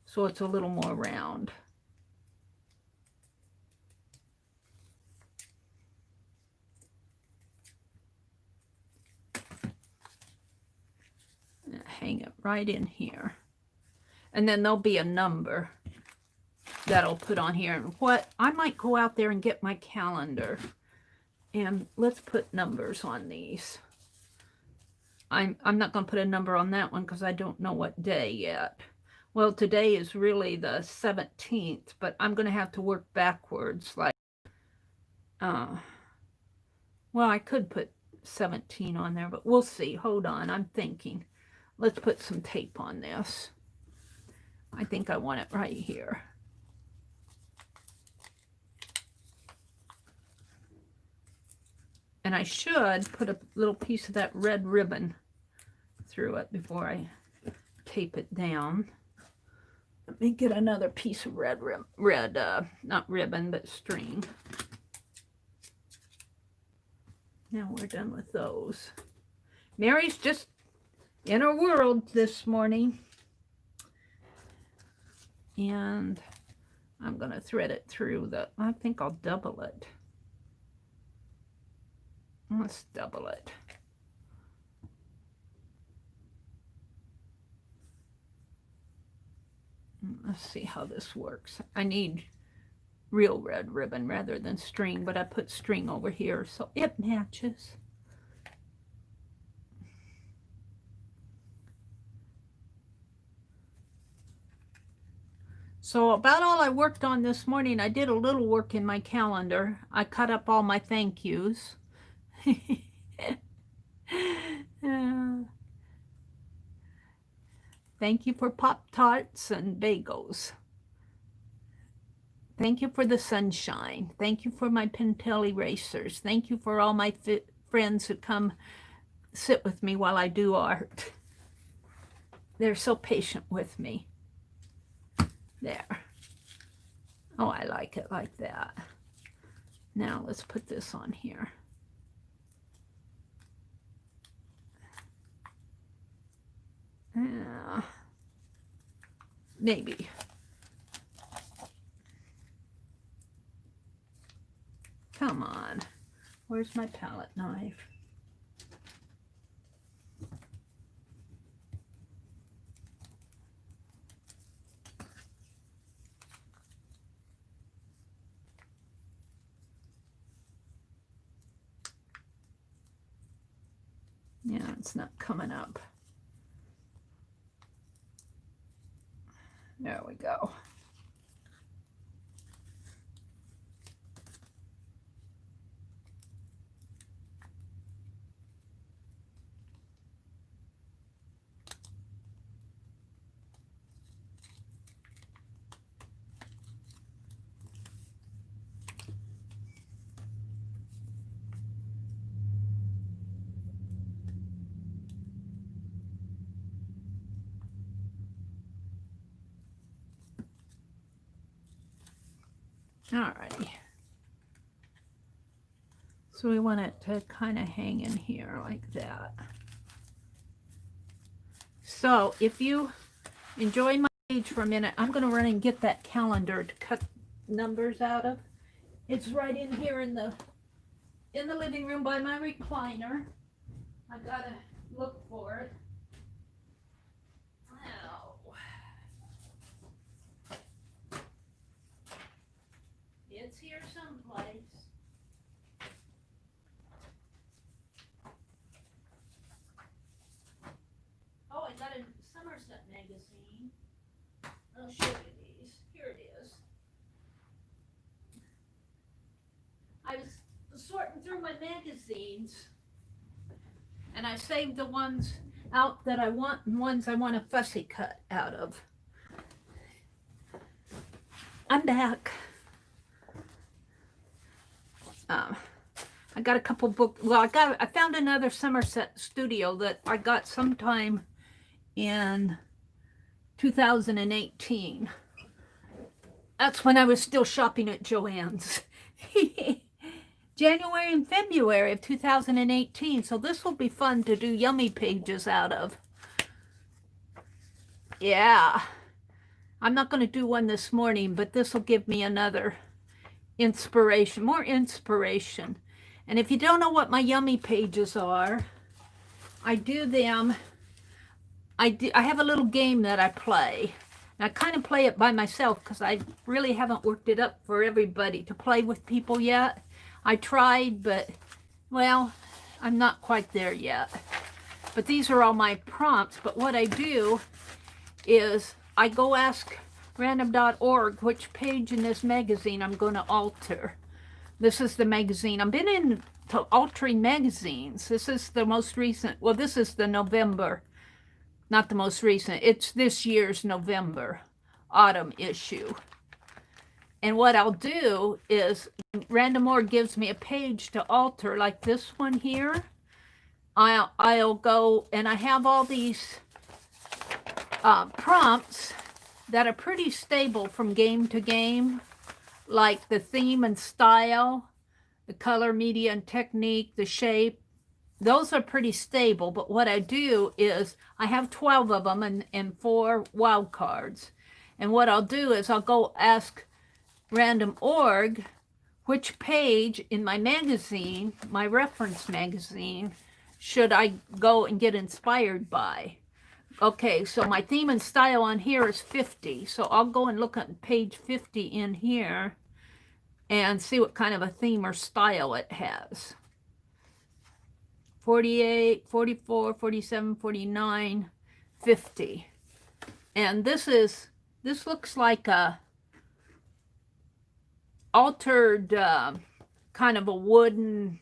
so it's a little more round. Hang it right in here. And then there'll be a number that I'll put on here. And what I might go out there and get my calendar, and let's put numbers on these. I'm not going to put a number on that one because I don't know what day yet. Well, today is really the 17th, but I'm going to have to work backwards. Like, well, I could put 17 on there, but we'll see. Hold on, I'm thinking. Let's put some tape on this. I think I want it right here. And I should put a little piece of that red ribbon through it before I tape it down. Let me get another piece of red, not ribbon, but string. Now we're done with those. Mary's just in her world this morning. And I'm going to thread it through I think I'll double it. Let's double it. Let's see how this works. I need real red ribbon rather than string, but I put string over here so it matches. So about all I worked on this morning, I did a little work in my calendar. I cut up all my thank yous. Thank you for Pop-Tarts and bagels. Thank you for the sunshine. Thank you for my Pentel erasers. Thank you for all my friends who come sit with me while I do art. They're so patient with me. There. Oh, I like it like that. Now let's put this on here. Maybe. Come on. Where's my palette knife? Yeah, it's not coming up. There we go. Alrighty. So we want it to kind of hang in here like that. So if you enjoy my page for a minute, I'm going to run and get that calendar to cut numbers out of. It's right in here in the living room by my recliner. I gotta look for it. It's here someplace. Oh, I got a Somerset magazine. I'll show you these. Here it is. I was sorting through my magazines, and I saved the ones out that I want and ones I want a fussy cut out of. I'm back. I got a couple books. Well, I found another Somerset studio that I got sometime in 2018. That's when I was still shopping at Joann's. January and February of 2018. So this will be fun to do yummy pages out of. Yeah. I'm not going to do one this morning, but this will give me another inspiration, more inspiration. And if you don't know what my yummy pages are, I do them. I have a little game that I play. And I kind of play it by myself because I really haven't worked it up for everybody to play with people yet. I tried, but, well, I'm not quite there yet. But these are all my prompts. But what I do is I go ask random.org which page in this magazine I'm going to alter. This is the magazine. I've been into altering magazines. This is the most recent. Well, this is the November. Not the most recent. It's this year's November autumn issue. And what I'll do is random.org gives me a page to alter, like this one here. I'll go, and I have all these prompts that are pretty stable from game to game, like the theme and style, the color, media, and technique, the shape. Those are pretty stable, but what I do is I have 12 of them and 4 wild cards. And what I'll do is I'll go ask random.org which page in my magazine, my reference magazine, should I go and get inspired by. Okay, so my theme and style on here is 50. So I'll go and look at page 50 in here and see what kind of a theme or style it has. 48, 44, 47, 49, 50. And this looks like a altered kind of a wooden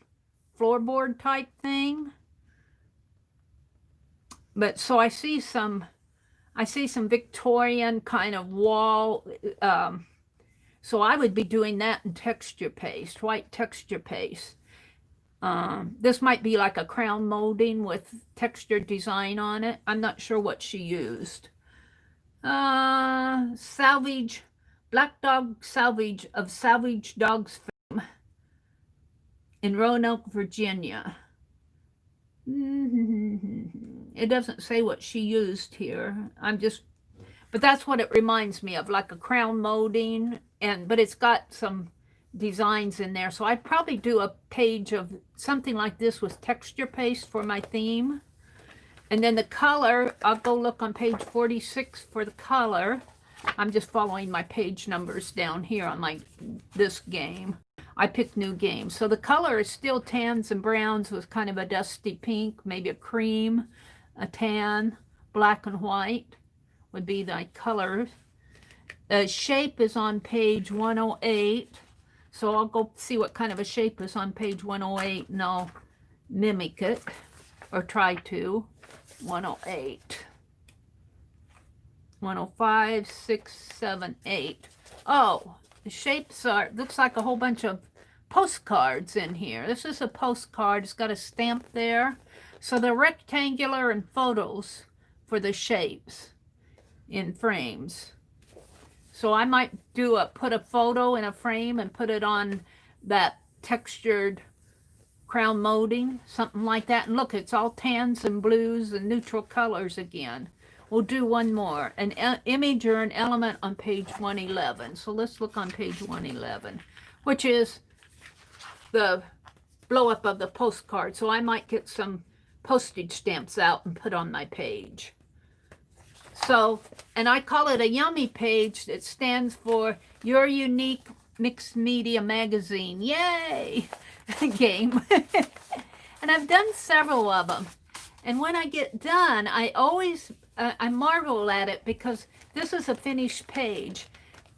floorboard type thing. But so I see some Victorian kind of wall. So I would be doing that in texture paste, white texture paste. This might be like a crown molding with textured design on it. I'm not sure what she used. Salvage, Black Dog Salvage of Salvage Dogs fame in Roanoke, Virginia. It doesn't say what she used here. But that's what it reminds me of, like a crown molding, but it's got some designs in there. So I'd probably do a page of something like this with texture paste for my theme. And then the color, I'll go look on page 46 for the color. I'm just following my page numbers down here on this game. I picked new games. So the color is still tans and browns with kind of a dusty pink, maybe a cream, a tan, black and white would be the colors. The shape is on page 108. So I'll go see what kind of a shape is on page 108 and I'll mimic it or try to. 108. 105, 6, 7, 8. Oh, the shapes looks like a whole bunch of postcards in here. This is a postcard. It's got a stamp there. So they're rectangular and photos for the shapes in frames. So I might put a photo in a frame and put it on that textured crown molding, something like that. And look, it's all tans and blues and neutral colors again. We'll do one more, an image or an element on page 111. So let's look on page 111, which is the blow up of the postcard. So I might get some postage stamps out and put on my page. So, and I call it a yummy page that stands for Your Unique Mixed Media Magazine. Yay! Game. And I've done several of them. And when I get done, I marvel at it because this is a finished page.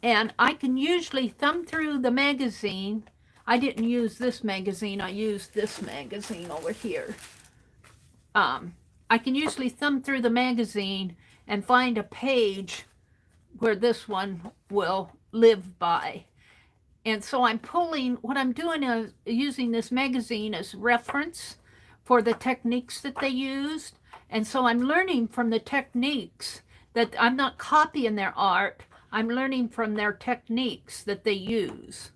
And I can usually thumb through the magazine. I didn't use this magazine. I used this magazine over here. I can usually thumb through the magazine and find a page where this one will live by. And so what I'm doing is using this magazine as reference for the techniques that they used. And so I'm learning from the techniques that I'm not copying their art. I'm learning from their techniques that they use.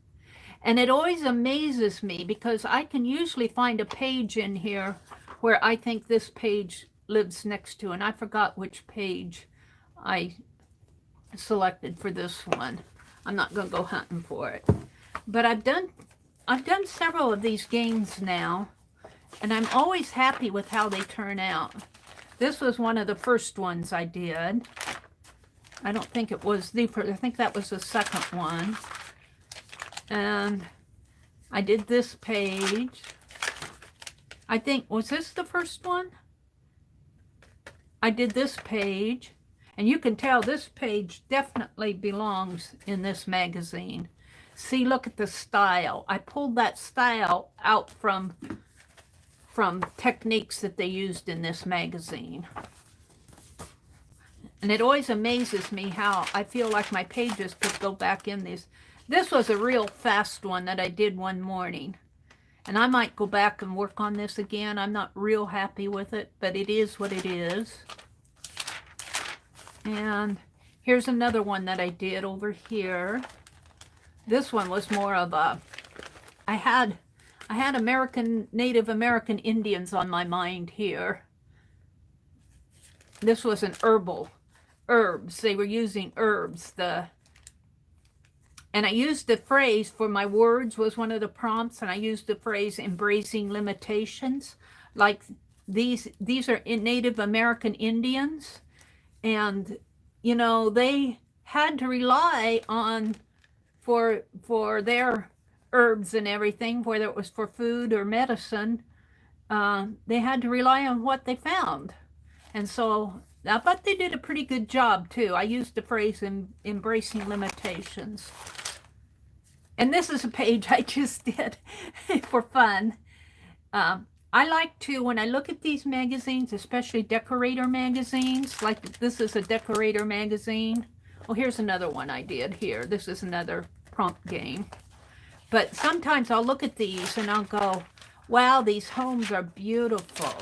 And it always amazes me because I can usually find a page in here where I think this page lives next to, and I forgot which page I selected for this one. I'm not going to go hunting for it. But I've done several of these games now, and I'm always happy with how they turn out. This was one of the first ones I did. I don't think it was the first. I think that was the second one. And I did this page. I think, was this the first one? I did this page. And you can tell this page definitely belongs in this magazine. See, look at the style. I pulled that style out from techniques that they used in this magazine. And it always amazes me how I feel like my pages could go back in these. This was a real fast one that I did one morning. And I might go back and work on this again. I'm not real happy with it, but it is what it is. And here's another one that I did over here. This one was more of a, I had Native American Indians on my mind here. This was an herbs. They were using herbs. And I used the phrase for my words was one of the prompts, and I used the phrase embracing limitations. Like these are Native American Indians, and you know, they had to rely on for their herbs and everything, whether it was for food or medicine, they had to rely on what they found. And so I thought they did a pretty good job too. I used the phrase embracing limitations. And this is a page I just did for fun. I like to, when I look at these magazines, especially decorator magazines, like this is a decorator magazine. Well, here's another one I did here. This is another prompt game. But sometimes I'll look at these and I'll go, wow, these homes are beautiful,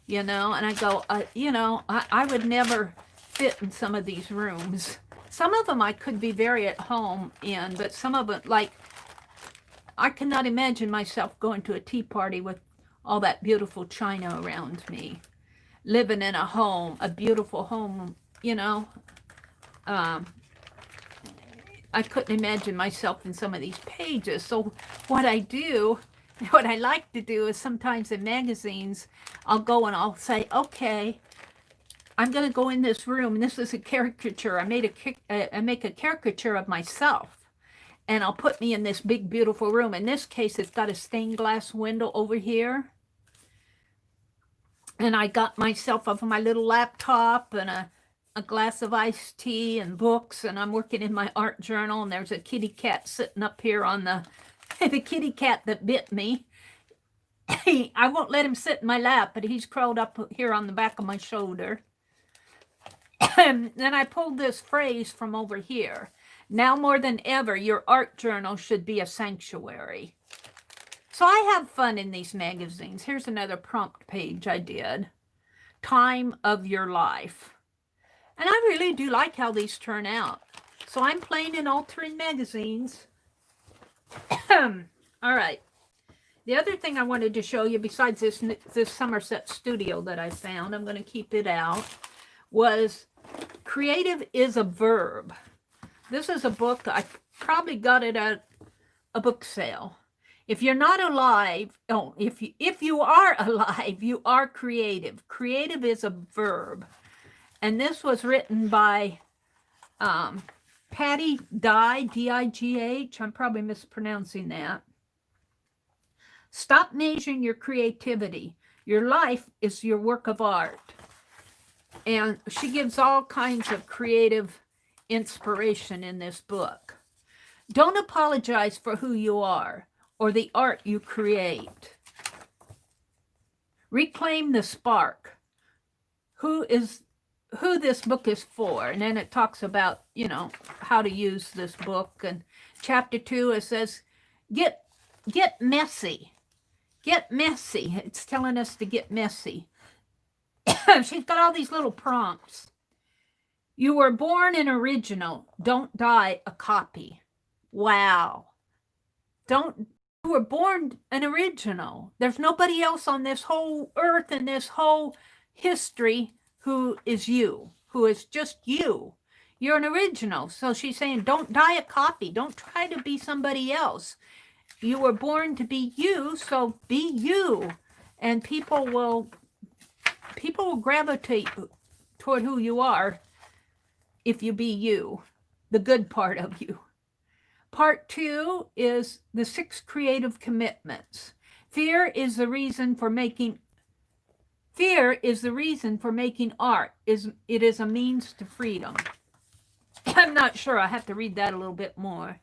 you know? And I go, you know, I would never fit in some of these rooms. Some of them I could be very at home in, but some of it, like, I cannot imagine myself going to a tea party with all that beautiful china around me. Living in a home, a beautiful home, you know. I couldn't imagine myself in some of these pages. So what I like to do is sometimes in magazines, I'll go and I'll say, okay, I'm going to go in this room, and this is a caricature. I make a caricature of myself, and I'll put me in this big, beautiful room. In this case, it's got a stained glass window over here. And I got myself up on my little laptop and a glass of iced tea and books, and I'm working in my art journal, and there's a kitty cat sitting up here on the kitty cat that bit me. I won't let him sit in my lap, but he's curled up here on the back of my shoulder. And then I pulled this phrase from over here. Now more than ever, your art journal should be a sanctuary. So I have fun in these magazines. Here's another prompt page I did. Time of your life. And I really do like how these turn out. So I'm playing and altering magazines. All right. The other thing I wanted to show you, besides this Somerset studio that I found, I'm going to keep it out, was Creative is a Verb. This is a book, I probably got it at a book sale. If you're not alive, if you are alive, you are creative. Creative is a verb. And this was written by Patti Digh, D-I-G-H. I'm probably mispronouncing that. Stop measuring your creativity. Your life is your work of art. And she gives all kinds of creative inspiration in this book. Don't apologize for who you are or the art you create. Reclaim the spark. Who this book is for. And then it talks about, you know, how to use this book. And chapter 2, it says, get messy. Get messy. It's telling us to get messy. She's got all these little prompts. You were born an original. Don't die a copy. Wow. You were born an original. There's nobody else on this whole earth and this whole history who is you, who is just you. You're an original. So she's saying, don't die a copy. Don't try to be somebody else. You were born to be you, so be you. And people will gravitate toward who you are if you be you, the good part of you. Part 2 is the 6 creative commitments. Fear is the reason for making art. It is a means to freedom. I'm not sure. I have to read that a little bit more.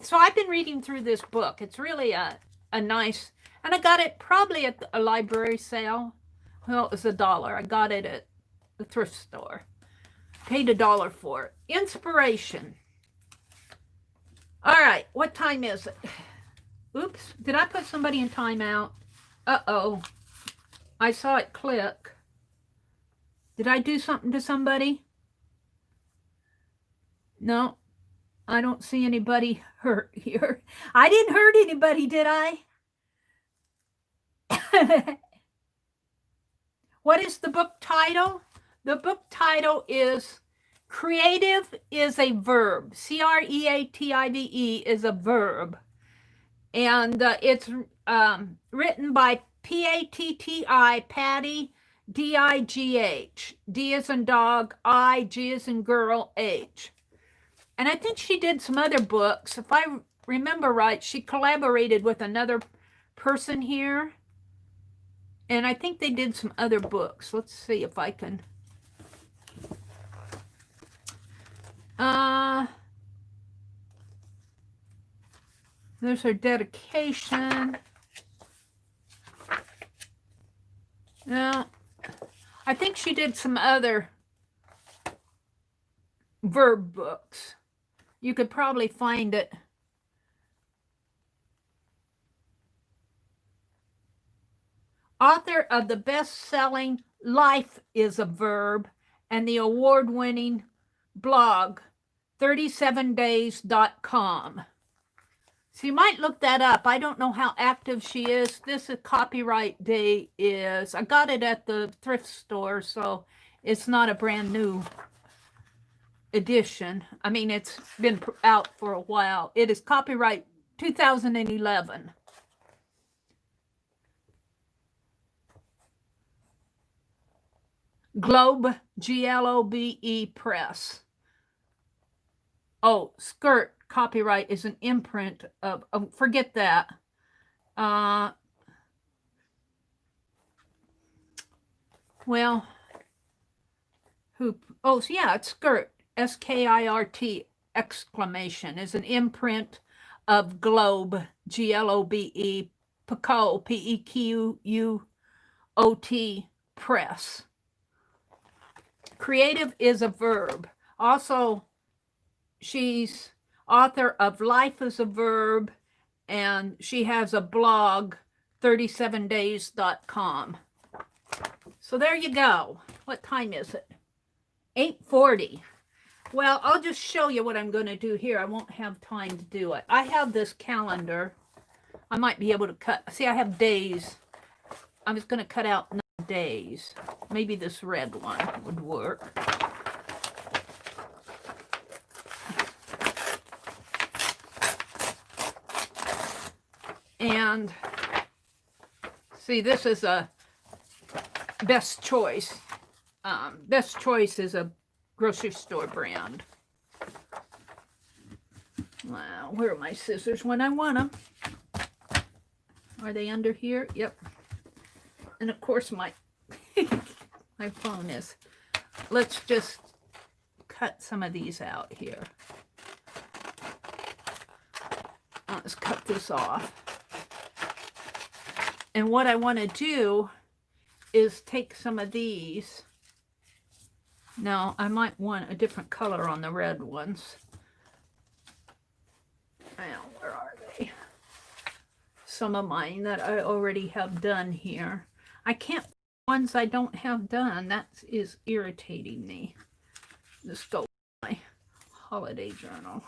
So I've been reading through this book. It's really a nice, and I got it probably at a library sale. Well, it was $1. I got it at the thrift store. Paid $1 for it. Inspiration. All right, what time is it? Oops, did I put somebody in timeout? Uh-oh. I saw it click. Did I do something to somebody? No, I don't see anybody hurt here. I didn't hurt anybody, did I? What is the book title? The book title is Creative is a Verb. Creative is a verb. And it's written by Patti Digh. D as in dog, I, G as in girl, H. And I think she did some other books. If I remember right, she collaborated with another person here. And I think they did some other books. Let's see if I can. There's her dedication. Now, I think she did some other verb books. You could probably find it. Author of the best-selling Life is a Verb and the award-winning blog 37days.com. So you might look that up. I don't know how active she is. This is copyright day is, I got it at the thrift store, so it's not a brand new edition. I mean, it's been out for a while. It is copyright 2011. Globe, Globe Press. Oh, skirt copyright is an imprint of, forget that. Well, who, oh, yeah, it's skirt, SKIRT, exclamation, is an imprint of Globe, GLOBE, Pequot, PEQUOT, Press. Creative is a verb. Also, she's author of Life is a Verb, and she has a blog, 37days.com. So there you go. What time is it? 8:40. Well, I'll just show you what I'm going to do here. I won't have time to do it. I have this calendar. I might be able to cut. See, I have days. I was going to cut out days. Maybe this red one would work. And see, this is a Best Choice. Best Choice is a grocery store brand. Wow, where are my scissors when I want them? Are they under here? Yep. And of course my my phone is. Let's just cut some of these out here. Let's cut this off. And what I want to do is take some of these. Now, I might want a different color on the red ones. Now, where are they? Some of mine that I already have done here. I can't ones I don't have done. That is irritating me. Let's go with my holiday journal.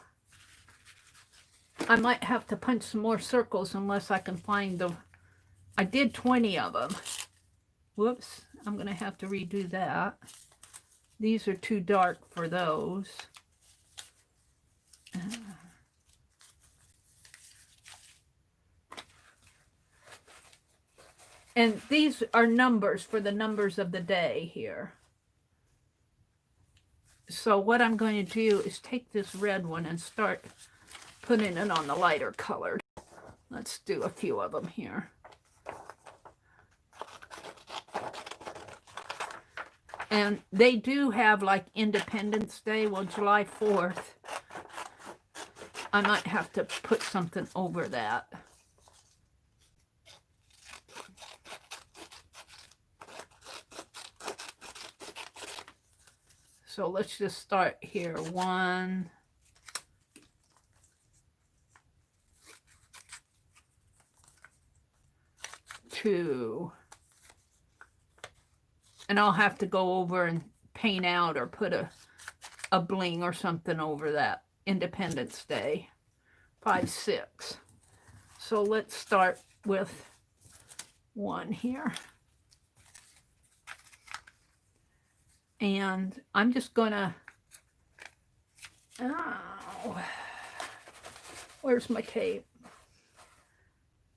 I might have to punch some more circles unless I can find the... I did 20 of them. Whoops, I'm going to have to redo that. These are too dark for those. And these are numbers for the numbers of the day here. So what I'm going to do is take this red one and start putting it on the lighter colored. Let's do a few of them here. And they do have like Independence Day, well, July 4th. I might have to put something over that. So let's just start here. 1, 2, and I'll have to go over and paint out or put a bling or something over that Independence Day. 5, 6. So let's start with 1 here. And I'm just gonna, oh, where's my tape?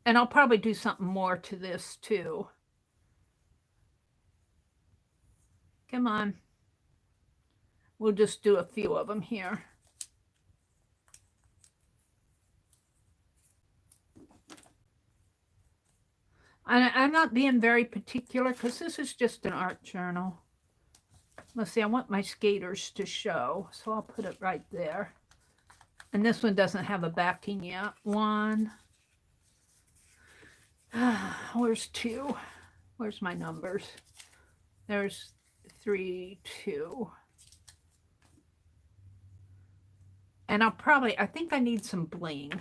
And I'll probably do something more to this too. Come on. We'll just do a few of them here. I'm not being very particular because this is just an art journal. Let's see, I want my skaters to show, so I'll put it right there. And this one doesn't have a backing yet. 1. Where's 2? Where's my numbers? There's 3, 2. And I'll probably, I think I need some bling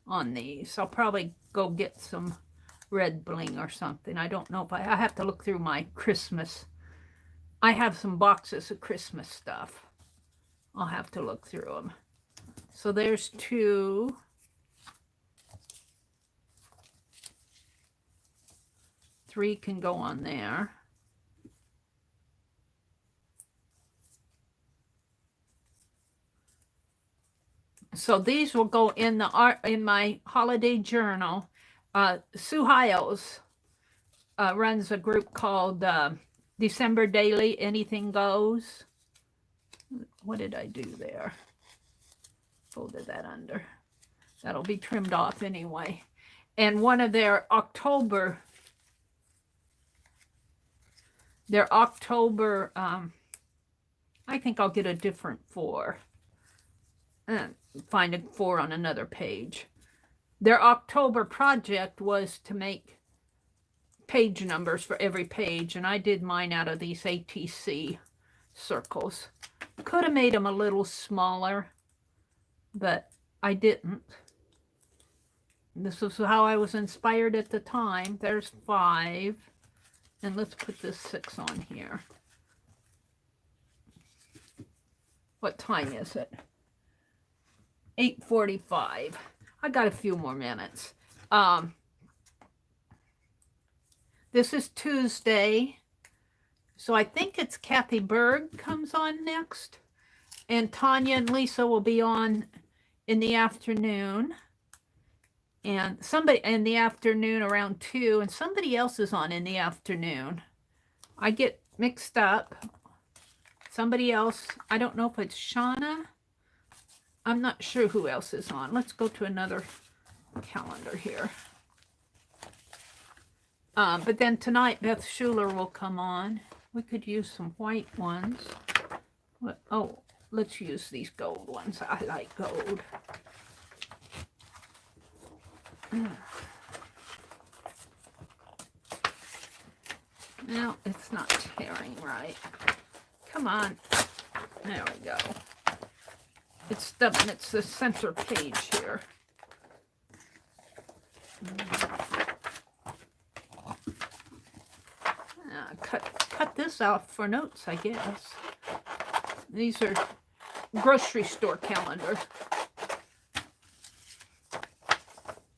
on these. I'll probably go get some red bling or something. I don't know if I have to look through my Christmas. I have some boxes of Christmas stuff. I'll have to look through them. So there's 2. 3 can go on there. So these will go in the art in my holiday journal. Sue Hiles runs a group called December Daily, Anything Goes. What did I do there? Folded that under. That'll be trimmed off anyway. And one of their October, I think I'll get a different 4. And find a 4 on another page. Their October project was to make page numbers for every page, and I did mine out of these ATC circles. Could have made them a little smaller, but I didn't. This is how I was inspired at the time. There's 5, and let's put this 6 on here. What time is it? 8:45. I got a few more minutes. This is Tuesday, so I think it's Kathy Berg comes on next, and Tanya and Lisa will be on in the afternoon, and somebody in the afternoon around 2, and somebody else is on in the afternoon. I get mixed up. Somebody else, I don't know if it's Shauna. I'm not sure who else is on. Let's go to another calendar here. But then tonight, Beth Schuler will come on. We could use some white ones. Oh, let's use these gold ones. I like gold. No, it's not tearing right. Come on. There we go. It's stubborn. It's the center page here. cut this off for notes, I guess. These are grocery store calendar.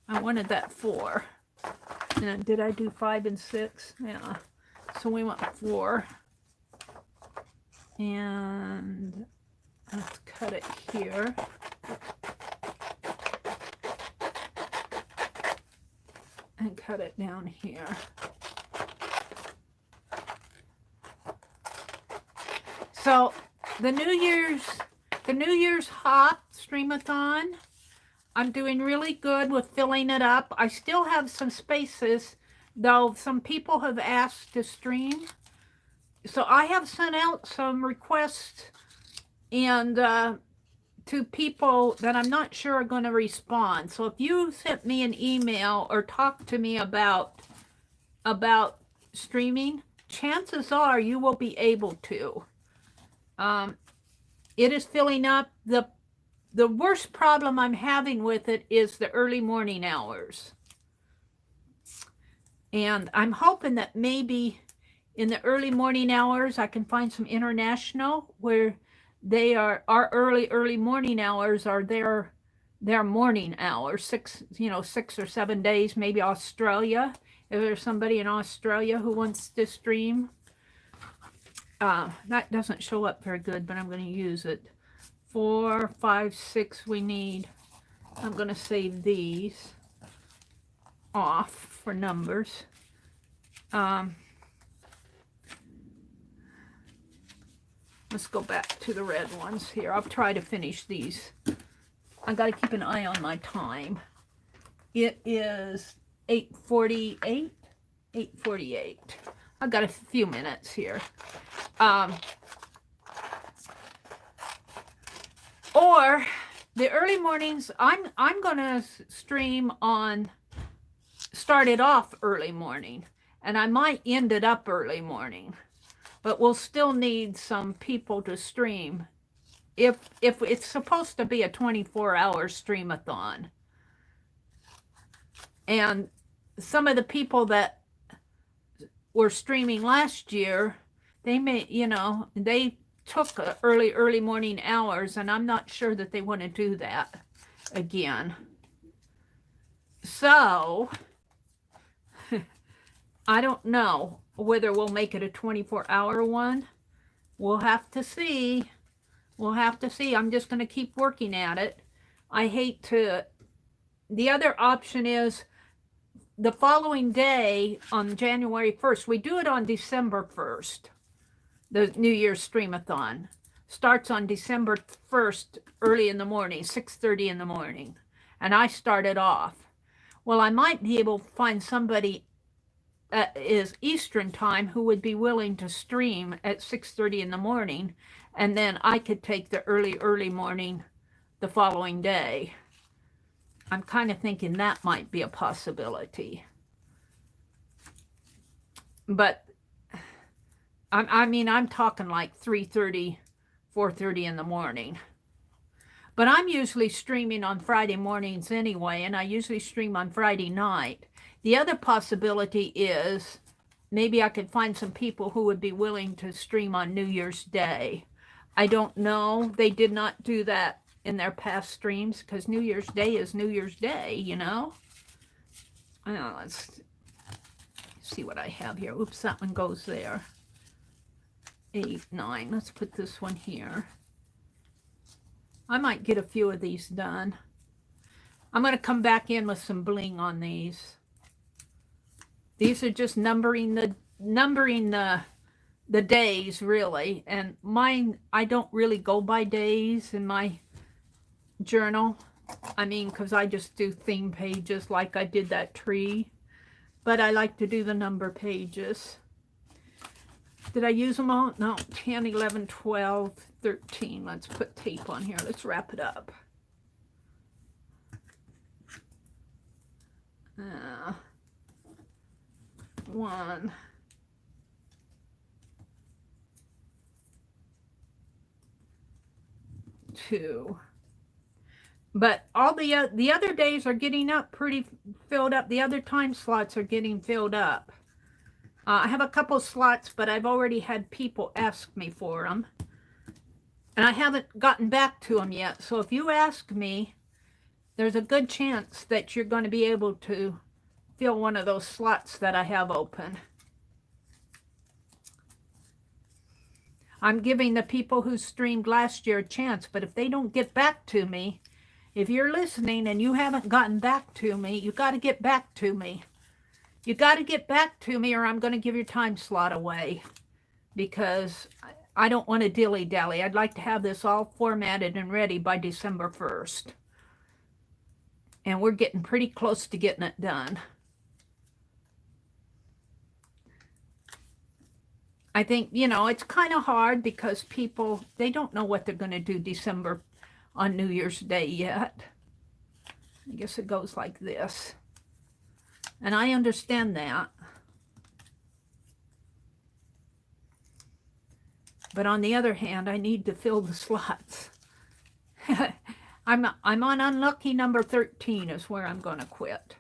I wanted that 4. And did I do 5 and 6? Yeah. So we want 4. And let's cut it here. And cut it down here. So the New Year's Hop Streamathon, I'm doing really good with filling it up. I still have some spaces, though some people have asked to stream. So I have sent out some requests and to people that I'm not sure are going to respond. So if you sent me an email or talk to me about streaming, chances are you will be able to. It is filling up. The worst problem I'm having with it is the early morning hours. And I'm hoping that maybe in the early morning hours I can find some international where they are, our early morning hours are their morning hours, 6 or 7 days, maybe Australia. If there's somebody in Australia who wants to stream. That doesn't show up very good, but I'm going to use it. 4, 5, 6 we need. I'm going to save these off for numbers. Let's go back to the red ones here. I'll try to finish these. I got to keep an eye on my time. It is 8:48. 8:48. I've got a few minutes here. Or the early mornings, I'm gonna stream on, start it off early morning, and I might end it up early morning, but we'll still need some people to stream if it's supposed to be a 24-hour streamathon. And some of the people that were streaming last year, they may, they took early morning hours, and I'm not sure that they want to do that again. So I don't know whether we'll make it a 24-hour one. We'll have to see. We'll have to see. I'm just going to keep working at it. I hate to. The other option is the following day on January 1st. We do it on December 1st. The New Year's Streamathon starts on December 1st, early in the morning, 6:30 in the morning. And I started off. Well, I might be able to find somebody that is Eastern time who would be willing to stream at 6:30 in the morning. And then I could take the early morning the following day. I'm kind of thinking that might be a possibility. But I'm talking like 3:30, 4:30 in the morning. But I'm usually streaming on Friday mornings anyway, and I usually stream on Friday night. The other possibility is maybe I could find some people who would be willing to stream on New Year's Day. I don't know. They did not do that in their past streams because New Year's Day is New Year's Day, Let's see what I have here. Oops, that one goes there. 8, 9. Let's put this one here. I might get a few of these done. I'm going to come back in with some bling on these. These are just numbering the days, really. And mine, I don't really go by days in my journal. Because I just do theme pages like I did that tree. But I like to do the number pages. Did I use them all? No, 10, 11, 12, 13. Let's put tape on here. Let's wrap it up. 1, 2. But all the other days are getting up pretty filled up. The other time slots are getting filled up. I have a couple slots, but I've already had people ask me for them. And I haven't gotten back to them yet. So if you ask me, there's a good chance that you're going to be able to fill one of those slots that I have open. I'm giving the people who streamed last year a chance, but if they don't get back to me, if you're listening and you haven't gotten back to me, you got to get back to me. You got to get back to me or I'm going to give your time slot away because I don't want to dilly-dally. I'd like to have this all formatted and ready by December 1st. And we're getting pretty close to getting it done. I think, you know, it's kind of hard because people, they don't know what they're going to do December on New Year's Day yet. I guess it goes like this. And I understand that. But on the other hand, I need to fill the slots. I'm on unlucky number 13 is where I'm going to quit.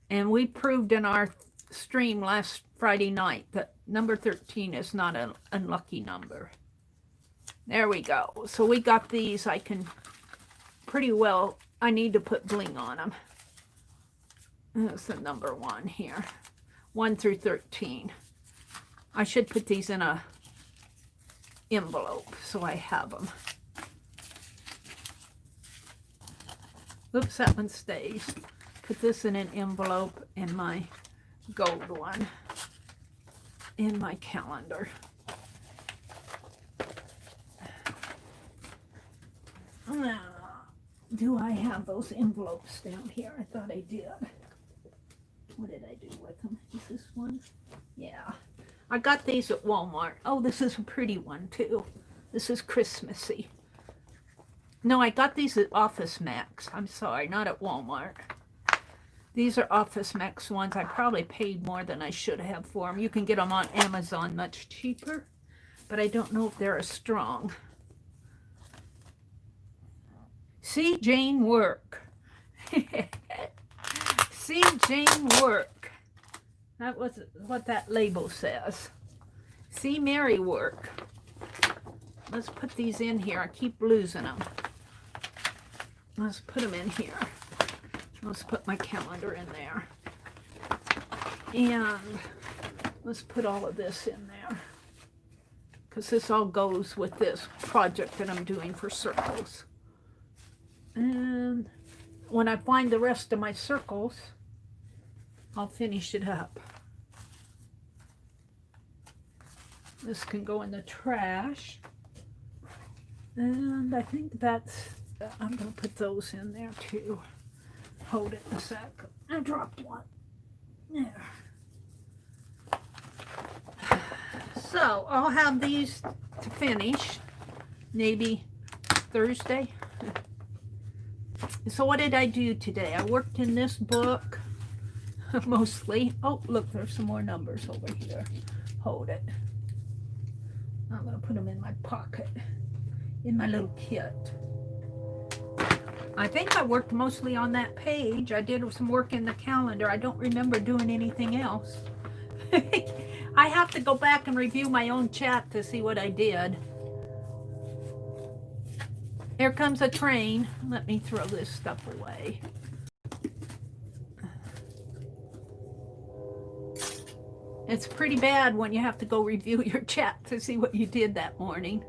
And we proved in our stream last Friday night that number 13 is not an unlucky number. There we go. So we got these. I can pretty well, I need to put bling on them. That's the number 1 here. 1 through 13. I should put these in a envelope so I have them. Oops, that one stays. Put this in an envelope and my gold one in my calendar. Now, do I have those envelopes down here? I thought I did. What did I do with them? Is this one? Yeah. I got these at Walmart. Oh, this is a pretty one too. This is Christmassy. No, I got these at Office Max. I'm sorry, not at Walmart. These are Office Max ones. I probably paid more than I should have for them. You can get them on Amazon much cheaper, but I don't know if they're as strong. See Jane work. See Jane work. That was what that label says. See Meri work. Let's put these in here. I keep losing them. Let's put them in here. Let's put my calendar in there. And let's put all of this in there. Because this all goes with this project that I'm doing for circles. And when I find the rest of my circles, I'll finish it up. This can go in the trash. And I think that's, I'm going to put those in there too. Hold it a sec. I dropped one. There. So I'll have these to finish maybe Thursday. So what did I do today? I worked in this book mostly. Oh, look, there's some more numbers over here. Hold it. I'm going to put them in my pocket, in my little kit. I think I worked mostly on that page. I did some work in the calendar. I don't remember doing anything else. I have to go back and review my own chat to see what I did. Here comes a train. Let me throw this stuff away. It's pretty bad when you have to go review your chat to see what you did that morning.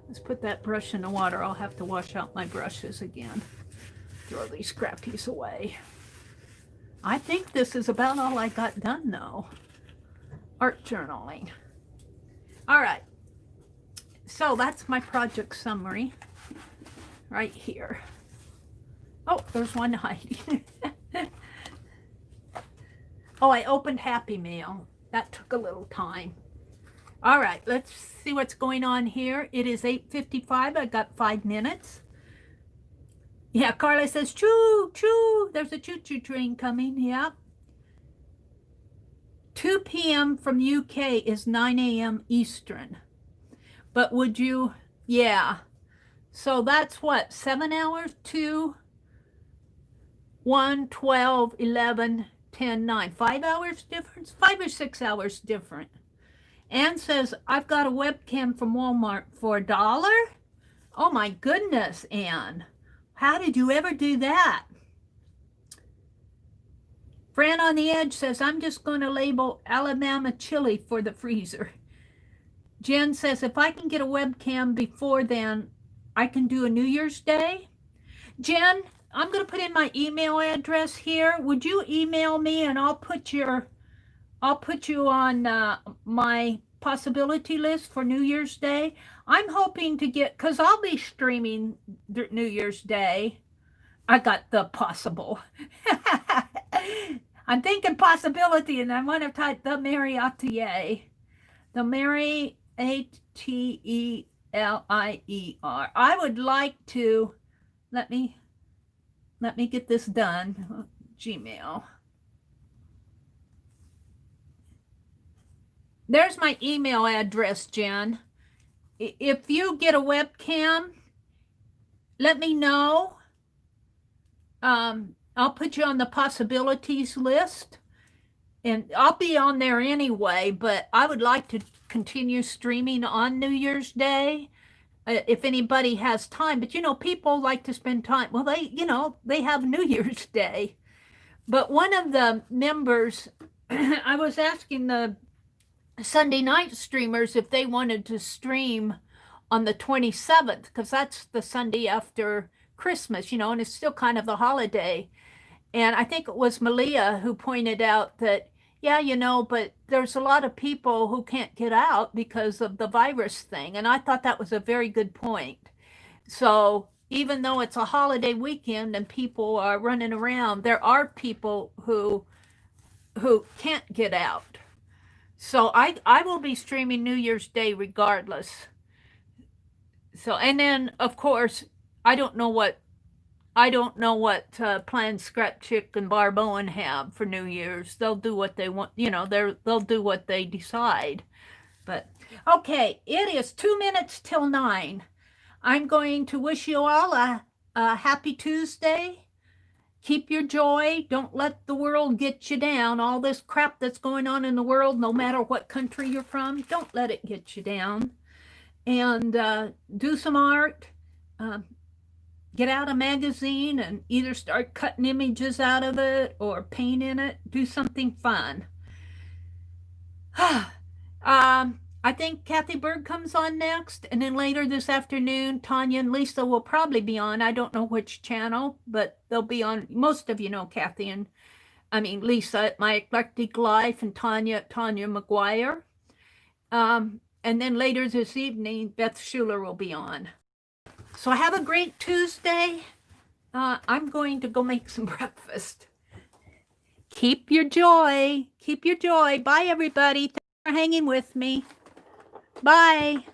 Let's put that brush in the water. I'll have to wash out my brushes again. Throw these scrappies away. I think this is about all I got done though. Art journaling. All right. So that's my project summary right here. Oh, there's one hiding. Oh, I opened Happy Mail. That took a little time. All right, let's see what's going on here. It is 8:55. I got 5 minutes. Yeah, Carla says, choo, choo. There's a choo-choo train coming. Yeah. 2 p.m. from UK is 9 a.m. Eastern. But would you, yeah. So that's what, 7 hours? 2, 1, 12, 11, 10, 9. 5 hours difference? 5 or 6 hours different. Anne says, I've got a webcam from Walmart for $1. Oh my goodness, Anne. How did you ever do that? Fran on the Edge says, I'm just going to label Alabama chili for the freezer. Jen says, if I can get a webcam before then, I can do a New Year's Day. Jen, I'm going to put in my email address here. Would you email me and I'll put you on my possibility list for New Year's Day. I'm hoping to get, because I'll be streaming New Year's Day. I got the possible. I'm thinking possibility, and I want to type the Meri Atelier. The Meri, Atelier. I would like to, let me get this done. Gmail. There's my email address, Jen. If you get a webcam, let me know. I'll put you on the possibilities list. And I'll be on there anyway, but I would like to continue streaming on New Year's Day if anybody has time. But, you know, people like to spend time. Well, they have New Year's Day. But one of the members, I was asking the Sunday night streamers if they wanted to stream on the 27th, because that's the Sunday after Christmas, you know, and it's still kind of the holiday. And I think it was Malia who pointed out that, yeah, you know, but there's a lot of people who can't get out because of the virus thing. And I thought that was a very good point. So even though it's a holiday weekend and people are running around, there are people who can't get out. So I will be streaming New Year's Day regardless. So, and then of course, I don't know what plans Scrap Chick and Barb Owen have for New Year's. They'll do what they want, you know, they'll do what they decide. But okay, it is 2 minutes till 9. I'm going to wish you all a happy Tuesday. Keep your joy. Don't let the world get you down. All this crap that's going on in the world, no matter what country you're from, don't let it get you down. And do some art. Get out a magazine and either start cutting images out of it or paint in it. Do something fun. I think Kathy Berg comes on next, and then later this afternoon, Tanya and Lisa will probably be on. I don't know which channel, but they'll be on. Most of you know Kathy and, Lisa at My Eclectic Life and Tanya at Tanya McGuire. And then later this evening, Beth Schuler will be on. So have a great Tuesday. I'm going to go make some breakfast. Keep your joy. Keep your joy. Bye, everybody. Thanks for hanging with me. Bye.